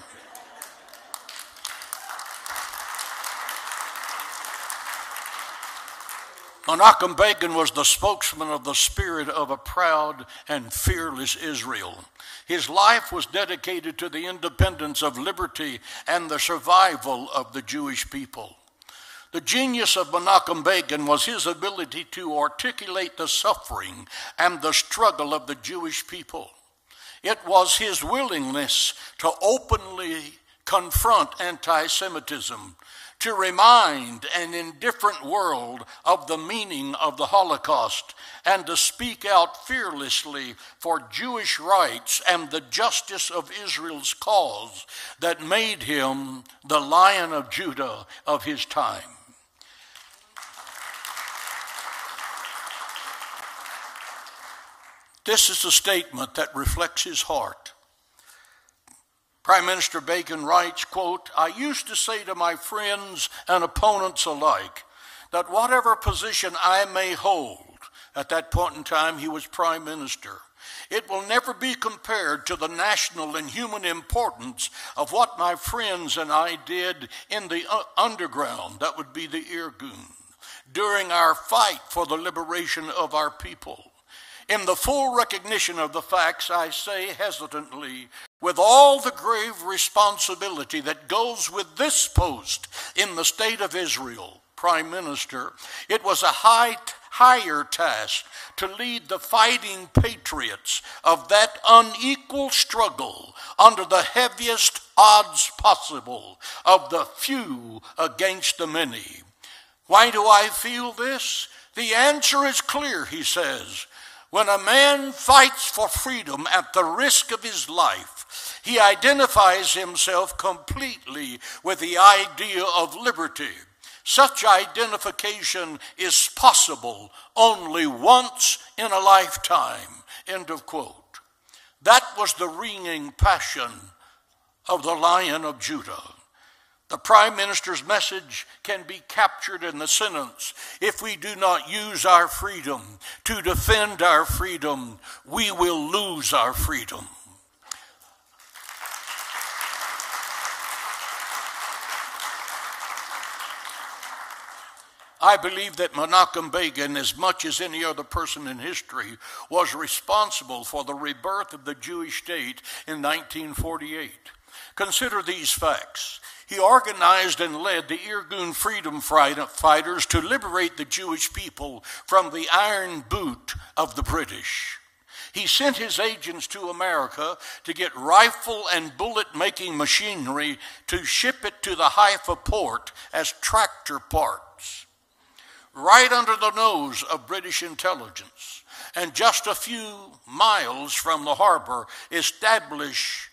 Menachem Begin was the spokesman of the spirit of a proud and fearless Israel. His life was dedicated to the independence of liberty and the survival of the Jewish people. The genius of Menachem Begin was his ability to articulate the suffering and the struggle of the Jewish people. It was his willingness to openly confront anti-Semitism, to remind an indifferent world of the meaning of the Holocaust, and to speak out fearlessly for Jewish rights and the justice of Israel's cause that made him the Lion of Judah of his time. This is a statement that reflects his heart. Prime Minister Begin writes, quote, "I used to say to my friends and opponents alike that whatever position I may hold," at that point in time he was prime minister, "it will never be compared to the national and human importance of what my friends and I did in the underground," that would be the Irgun, "during our fight for the liberation of our people. In the full recognition of the facts, I say hesitantly, with all the grave responsibility that goes with this post in the state of Israel, Prime Minister, it was a higher task to lead the fighting patriots of that unequal struggle under the heaviest odds possible of the few against the many. Why do I feel this? The answer is clear," he says. "When a man fights for freedom at the risk of his life, he identifies himself completely with the idea of liberty. Such identification is possible only once in a lifetime." End of quote. That was the ringing passion of the Lion of Judah. The Prime Minister's message can be captured in the sentence, "If we do not use our freedom to defend our freedom, we will lose our freedom." I believe that Menachem Begin, as much as any other person in history, was responsible for the rebirth of the Jewish state in 1948. Consider these facts. He organized and led the Irgun freedom fighters to liberate the Jewish people from the iron boot of the British. He sent his agents to America to get rifle and bullet-making machinery to ship it to the Haifa port as tractor parts. Right under the nose of British intelligence, and just a few miles from the harbor, establish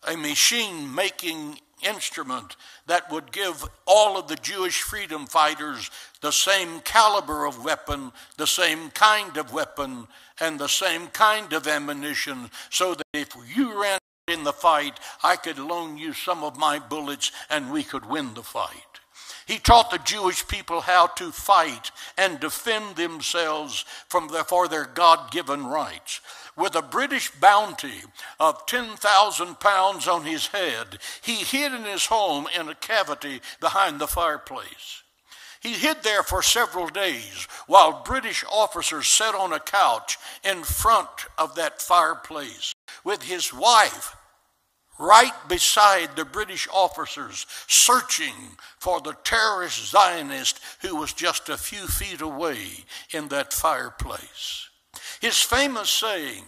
a machine-making instrument that would give all of the Jewish freedom fighters the same caliber of weapon, the same kind of weapon, and the same kind of ammunition, so that if you ran in the fight, I could loan you some of my bullets and we could win the fight. He taught the Jewish people how to fight and defend themselves for their God-given rights. With a British bounty of 10,000 pounds on his head, he hid in his home in a cavity behind the fireplace. He hid there for several days while British officers sat on a couch in front of that fireplace with his wife right beside the British officers, searching for the terrorist Zionist who was just a few feet away in that fireplace. His famous saying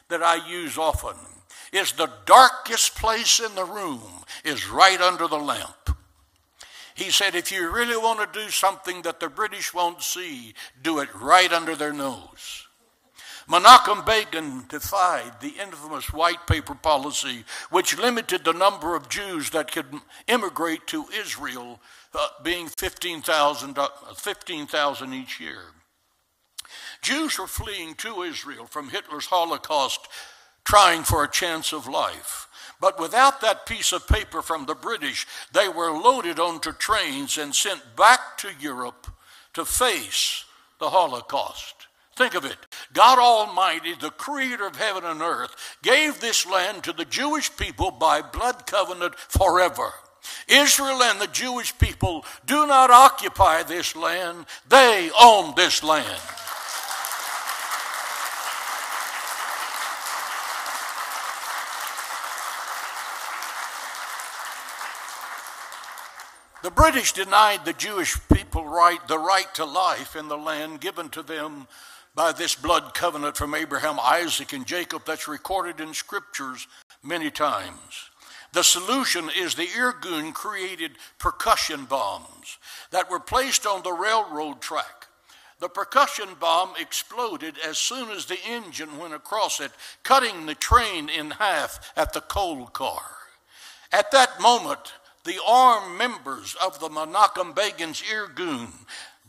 that I use often is, the darkest place in the room is right under the lamp. He said, if you really want to do something that the British won't see, do it right under their nose. Menachem Begin defied the infamous white paper policy, which limited the number of Jews that could immigrate to Israel, being 15,000 each year. Jews were fleeing to Israel from Hitler's Holocaust, trying for a chance of life. But without that piece of paper from the British, they were loaded onto trains and sent back to Europe to face the Holocaust. Think of it. God Almighty, the creator of heaven and earth, gave this land to the Jewish people by blood covenant forever. Israel and the Jewish people do not occupy this land. They own this land. The British denied the Jewish people the right to life in the land given to them by this blood covenant from Abraham, Isaac, and Jacob that's recorded in scriptures many times. The solution is the Irgun created percussion bombs that were placed on the railroad track. The percussion bomb exploded as soon as the engine went across it, cutting the train in half at the coal car. At that moment, the armed members of the Menachem Begin's Irgun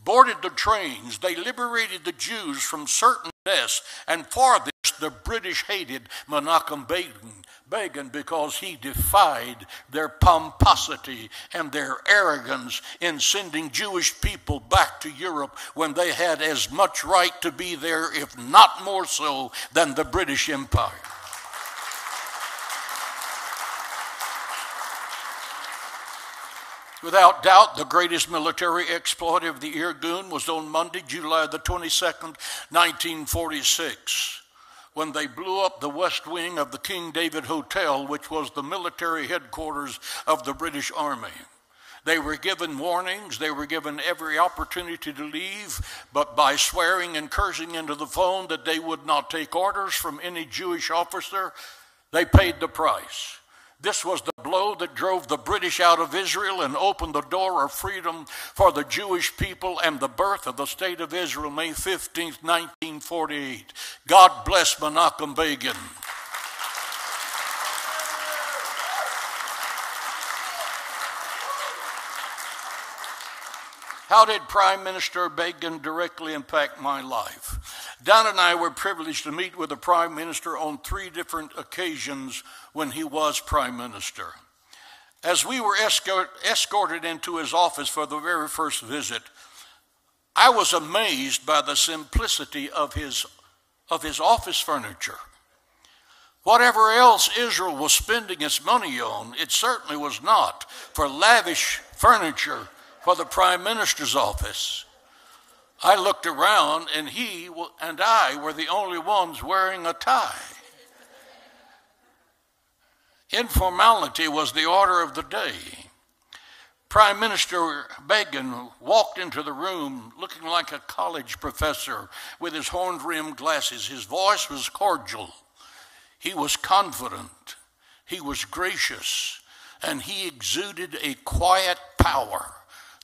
boarded the trains. They liberated the Jews from certain deaths, and for this the British hated Menachem Begin because he defied their pomposity and their arrogance in sending Jewish people back to Europe when they had as much right to be there, if not more so, than the British Empire. Without doubt, the greatest military exploit of the Irgun was on Monday, July the 22nd, 1946, when they blew up the west wing of the King David Hotel, which was the military headquarters of the British Army. They were given warnings, they were given every opportunity to leave, but by swearing and cursing into the phone that they would not take orders from any Jewish officer, they paid the price. This was the blow that drove the British out of Israel and opened the door of freedom for the Jewish people and the birth of the state of Israel, May 15th, 1948. God bless Menachem Begin. How did Prime Minister Begin directly impact my life? Dan and I were privileged to meet with the Prime Minister on 3 different occasions when he was Prime Minister. As we were escorted into his office for the very first visit, I was amazed by the simplicity of his office furniture. Whatever else Israel was spending its money on, it certainly was not for lavish furniture for the Prime Minister's office. I looked around and he and I were the only ones wearing a tie. Informality was the order of the day. Prime Minister Begin walked into the room looking like a college professor with his horn-rimmed glasses. His voice was cordial. He was confident. He was gracious. And he exuded a quiet power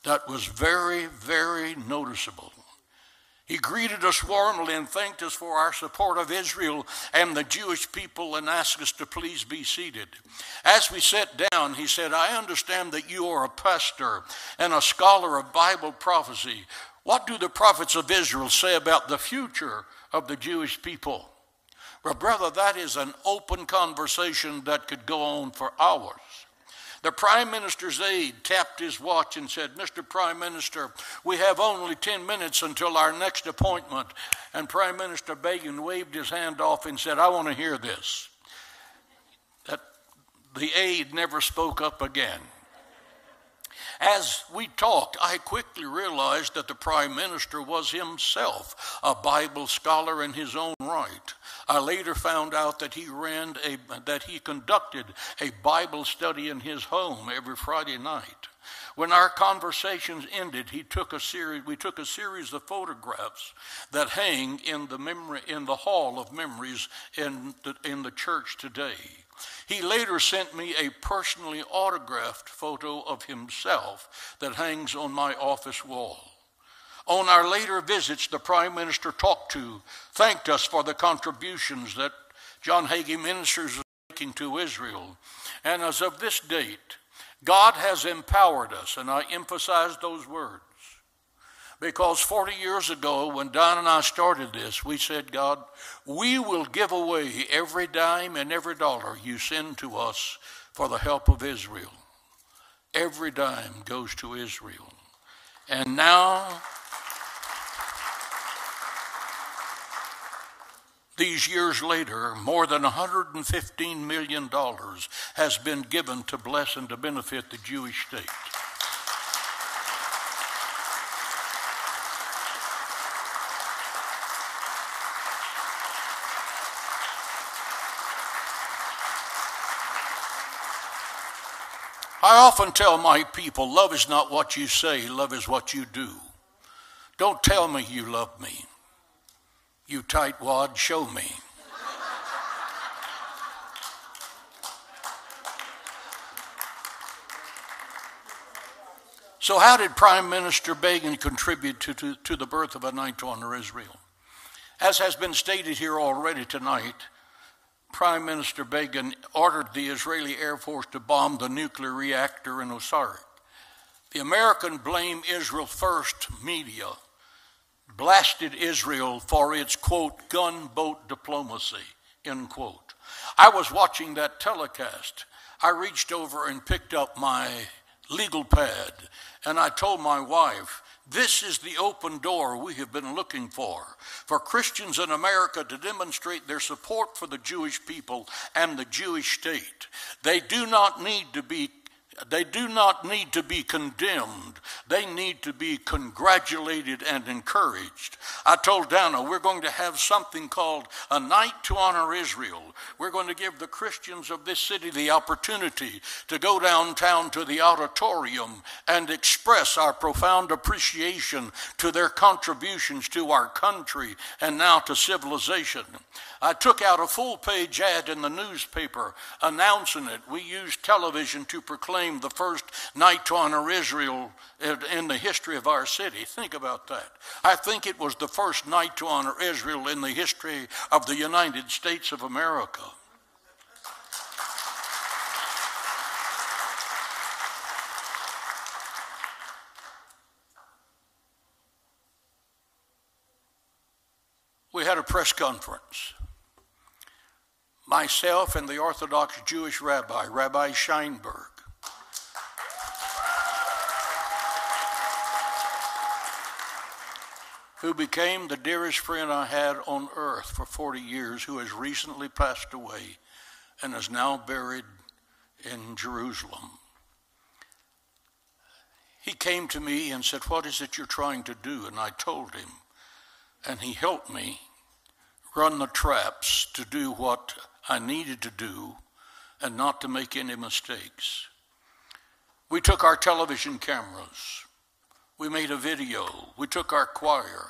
that was very, very noticeable. He greeted us warmly and thanked us for our support of Israel and the Jewish people and asked us to please be seated. As we sat down, he said, I understand that you are a pastor and a scholar of Bible prophecy. What do the prophets of Israel say about the future of the Jewish people? Well, brother, that is an open conversation that could go on for hours. The Prime Minister's aide tapped his watch and said, Mr. Prime Minister, we have only 10 minutes until our next appointment. And Prime Minister Begin waved his hand off and said, I want to hear this. The aide never spoke up again. As we talked, I quickly realized that the Prime Minister was himself a Bible scholar in his own right. I later found out that he conducted a Bible study in his home every Friday night. When our conversations ended, we took a series of photographs that hang in the Hall of Memories in the church today. He later sent me a personally autographed photo of himself that hangs on my office wall. On our later visits, the Prime Minister thanked us for the contributions that John Hagee ministers are making to Israel. And as of this date, God has empowered us, and I emphasize those words. Because 40 years ago, when Don and I started this, we said, God, we will give away every dime and every dollar you send to us for the help of Israel. Every dime goes to Israel. And now, these years later, more than $115 million has been given to bless and to benefit the Jewish state. I often tell my people, love is not what you say, love is what you do. Don't tell me you love me. You tightwad, show me. So how did Prime Minister Begin contribute to the birth of a night to honor Israel? As has been stated here already tonight, Prime Minister Begin ordered the Israeli Air Force to bomb the nuclear reactor in Osirak. The American Blame Israel First media blasted Israel for its, quote, gunboat diplomacy, end quote. I was watching that telecast. I reached over and picked up my legal pad, and I told my wife, this is the open door we have been looking for Christians in America to demonstrate their support for the Jewish people and the Jewish state. They do not need to be condemned. They need to be congratulated and encouraged. I told Dana we're going to have something called a night to honor Israel. We're going to give the Christians of this city the opportunity to go downtown to the auditorium and express our profound appreciation to their contributions to our country and now to civilization. I took out a full-page ad in the newspaper announcing it. We used television to proclaim the first night to honor Israel in the history of our city. Think about that. I think it was the first night to honor Israel in the history of the United States of America. We had a press conference. Myself and the Orthodox Jewish rabbi, Rabbi Scheinberg. Who became the dearest friend I had on earth for 40 years, who has recently passed away and is now buried in Jerusalem. He came to me and said, what is it you're trying to do? And I told him, and he helped me run the traps to do what I needed to do and not to make any mistakes. We took our television cameras. We made a video. We took our choir.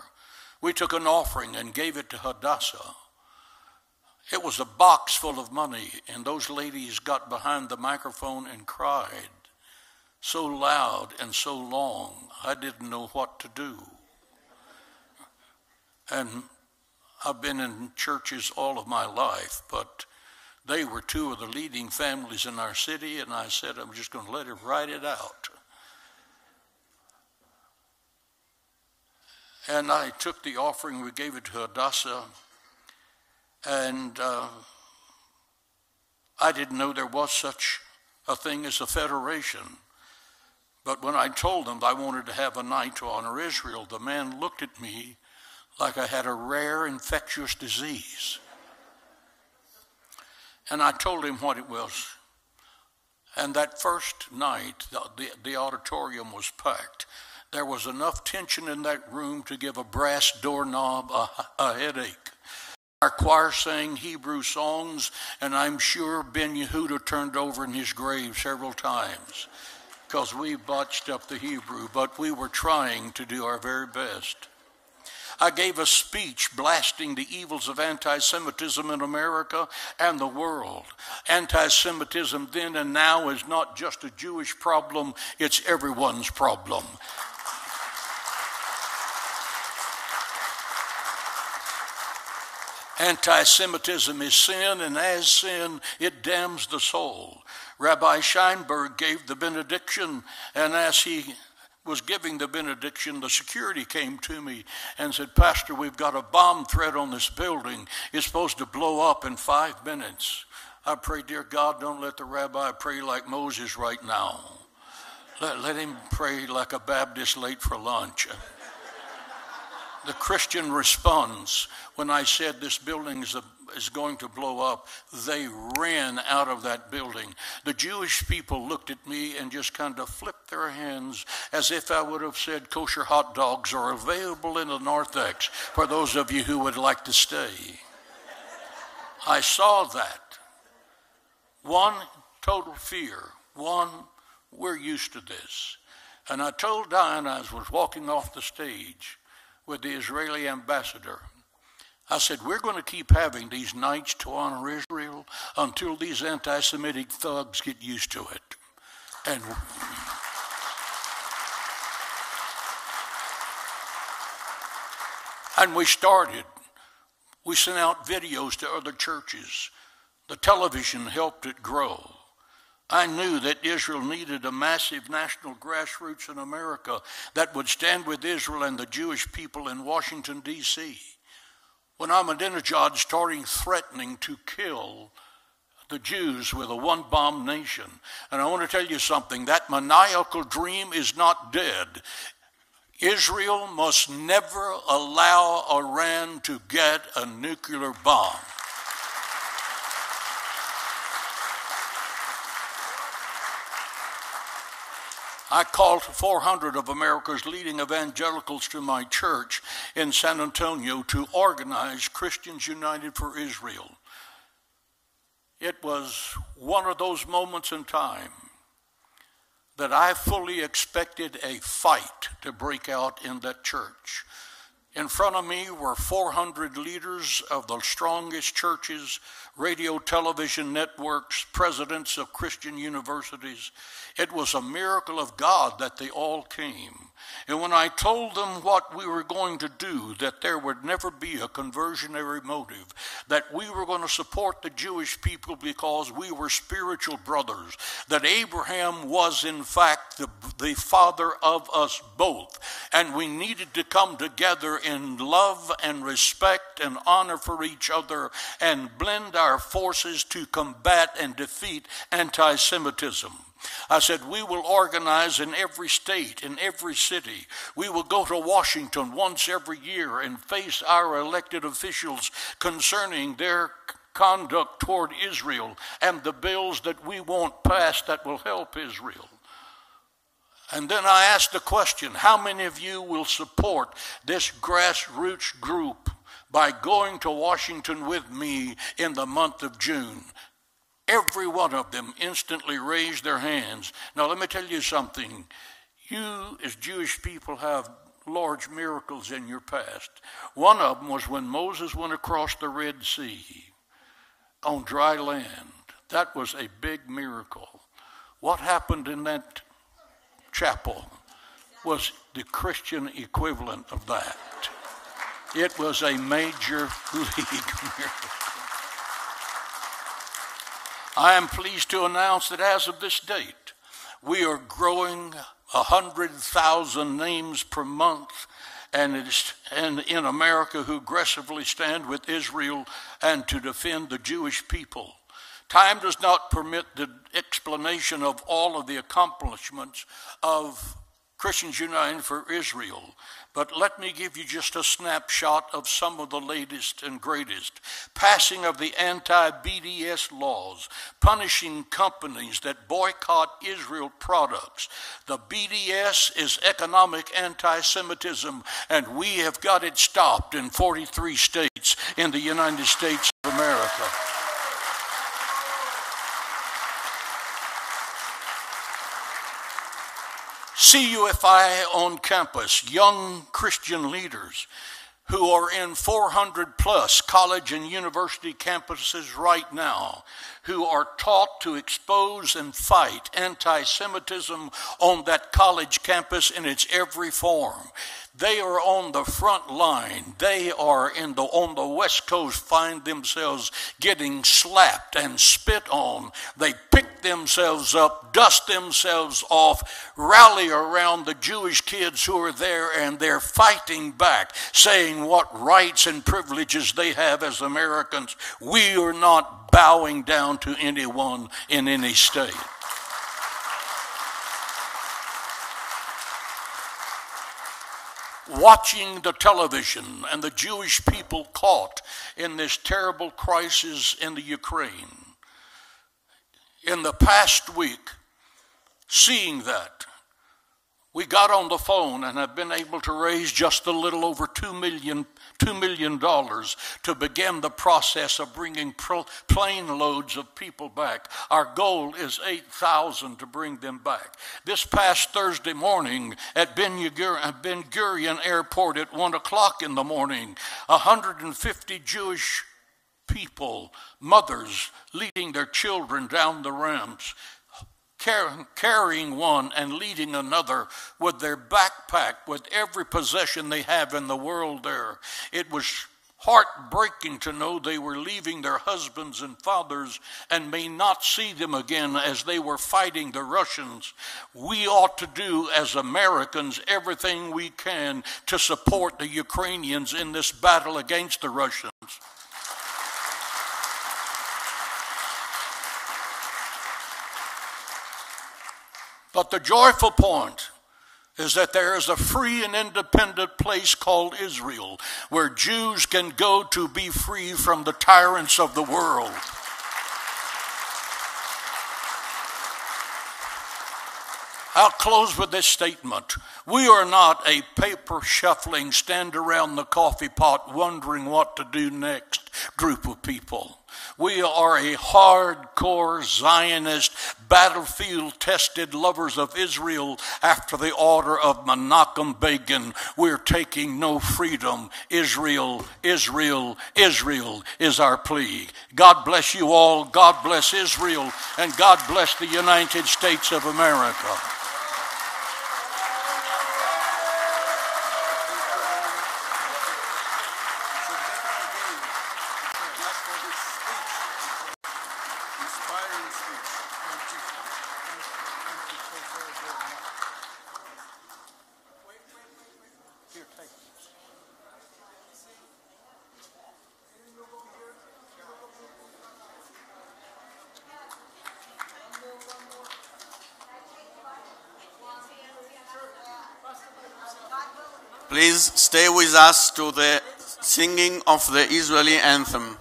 We took an offering and gave it to Hadassah. It was a box full of money, and those ladies got behind the microphone and cried so loud and so long, I didn't know what to do. And I've been in churches all of my life, but they were two of the leading families in our city, and I said, I'm just going to let it ride it out. And I took the offering, we gave it to Hadassah, and I didn't know there was such a thing as a federation. But when I told them I wanted to have a night to honor Israel, the man looked at me like I had a rare infectious disease. And I told him what it was. And that first night, the auditorium was packed. There was enough tension in that room to give a brass doorknob a headache. Our choir sang Hebrew songs, and I'm sure Ben Yehuda turned over in his grave several times because we botched up the Hebrew, but we were trying to do our very best. I gave a speech blasting the evils of anti-Semitism in America and the world. Anti-Semitism then and now is not just a Jewish problem, it's everyone's problem. Anti-Semitism is sin, and as sin, it damns the soul. Rabbi Scheinberg gave the benediction, and as he was giving the benediction, the security came to me and said, Pastor, we've got a bomb threat on this building. It's supposed to blow up in 5 minutes. I pray, dear God, don't let the rabbi pray like Moses right now. Let him pray like a Baptist late for lunch. The Christian response, when I said this building is going to blow up, they ran out of that building. The Jewish people looked at me and just kind of flipped their hands as if I would have said kosher hot dogs are available in the narthex for those of you who would like to stay. I saw that. One, total fear. One, we're used to this. And I told Diane as I was walking off the stage with the Israeli ambassador, I said, we're going to keep having these nights to honor Israel until these anti-Semitic thugs get used to it. And we started. We sent out videos to other churches. The television helped it grow. I knew that Israel needed a massive national grassroots in America that would stand with Israel and the Jewish people in Washington, D.C. When Ahmadinejad started threatening to kill the Jews with a one-bomb nation. And I want to tell you something, that maniacal dream is not dead. Israel must never allow Iran to get a nuclear bomb. I called 400 of America's leading evangelicals to my church in San Antonio to organize Christians United for Israel. It was one of those moments in time that I fully expected a fight to break out in that church. In front of me were 400 leaders of the strongest churches, radio, television networks, presidents of Christian universities. It was a miracle of God that they all came. And when I told them what we were going to do, that there would never be a conversionary motive, that we were going to support the Jewish people because we were spiritual brothers, that Abraham was in fact the father of us both, and we needed to come together in love and respect and honor for each other and blend our forces to combat and defeat anti-Semitism. I said, we will organize in every state, in every city. We will go to Washington once every year and face our elected officials concerning their conduct toward Israel and the bills that we want passed that will help Israel. And then I asked the question, how many of you will support this grassroots group by going to Washington with me in the month of June? Every one of them instantly raised their hands. Now let me tell you something. You as Jewish people have large miracles in your past. One of them was when Moses went across the Red Sea on dry land. That was a big miracle. What happened in that chapel was the Christian equivalent of that. It was a major league miracle. I am pleased to announce that as of this date, we are growing 100,000 names per month, and in America who aggressively stand with Israel and to defend the Jewish people. Time does not permit the explanation of all of the accomplishments of Christians United for Israel, but let me give you just a snapshot of some of the latest and greatest. Passing of the anti-BDS laws, punishing companies that boycott Israel products. The BDS is economic anti-Semitism, and we have got it stopped in 43 states in the United States of America. CUFI on campus, young Christian leaders who are in 400 plus college and university campuses right now, who are taught to expose and fight anti-Semitism on that college campus in its every form. They are on the front line. They are on the West Coast, find themselves getting slapped and spit on. They pick themselves up, dust themselves off, rally around the Jewish kids who are there, and they're fighting back, saying what rights and privileges they have as Americans. We are not bowing down to anyone in any state. Watching the television and the Jewish people caught in this terrible crisis in the Ukraine. In the past week, seeing that, we got on the phone and have been able to raise just a little over $2 million to begin the process of bringing plane loads of people back. Our goal is 8,000 to bring them back. This past Thursday morning at Ben Gurion Airport at 1 o'clock in the morning, 150 Jewish people, mothers, leading their children down the ramps, carrying one and leading another with their backpack, with every possession they have in the world there. It was heartbreaking to know they were leaving their husbands and fathers and may not see them again as they were fighting the Russians. We ought to do, as Americans, everything we can to support the Ukrainians in this battle against the Russians. But the joyful point is that there is a free and independent place called Israel where Jews can go to be free from the tyrants of the world. I'll close with this statement. We are not a paper shuffling, stand around the coffee pot wondering what to do next group of people. We are a hardcore Zionist, battlefield-tested lovers of Israel after the order of Menachem Begin. We're taking no freedom. Israel, Israel, Israel is our plea. God bless you all. God bless Israel. And God bless the United States of America. Please stay with us to the singing of the Israeli anthem.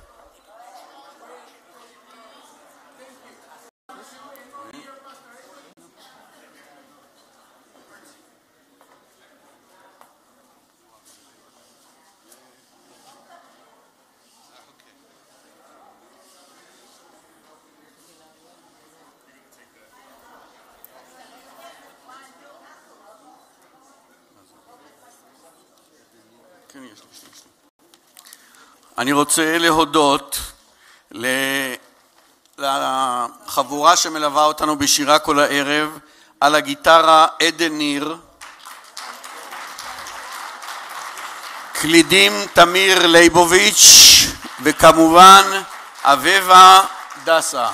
אני רוצה להודות לחבורה שמלווה אותנו בשירה כל הערב, על הגיטרה עדן ניר, קלידים תמיר ליבוביץ' וכמובן אביבה דסה.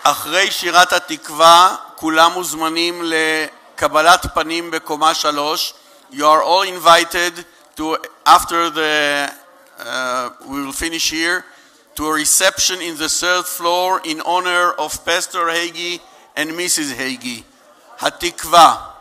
אחרי שירת התקווה כולם מוזמנים לקבלת פנים בקומה 3. You are all invited to, after we will finish here, to a reception in the 3rd floor in honor of Pastor Hagee and Mrs. Hagee. התקווה.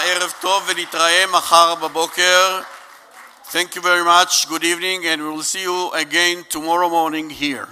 ערב טוב ונתראה מחר בבוקר. Thank you very much. Good evening and we will see you again tomorrow morning here.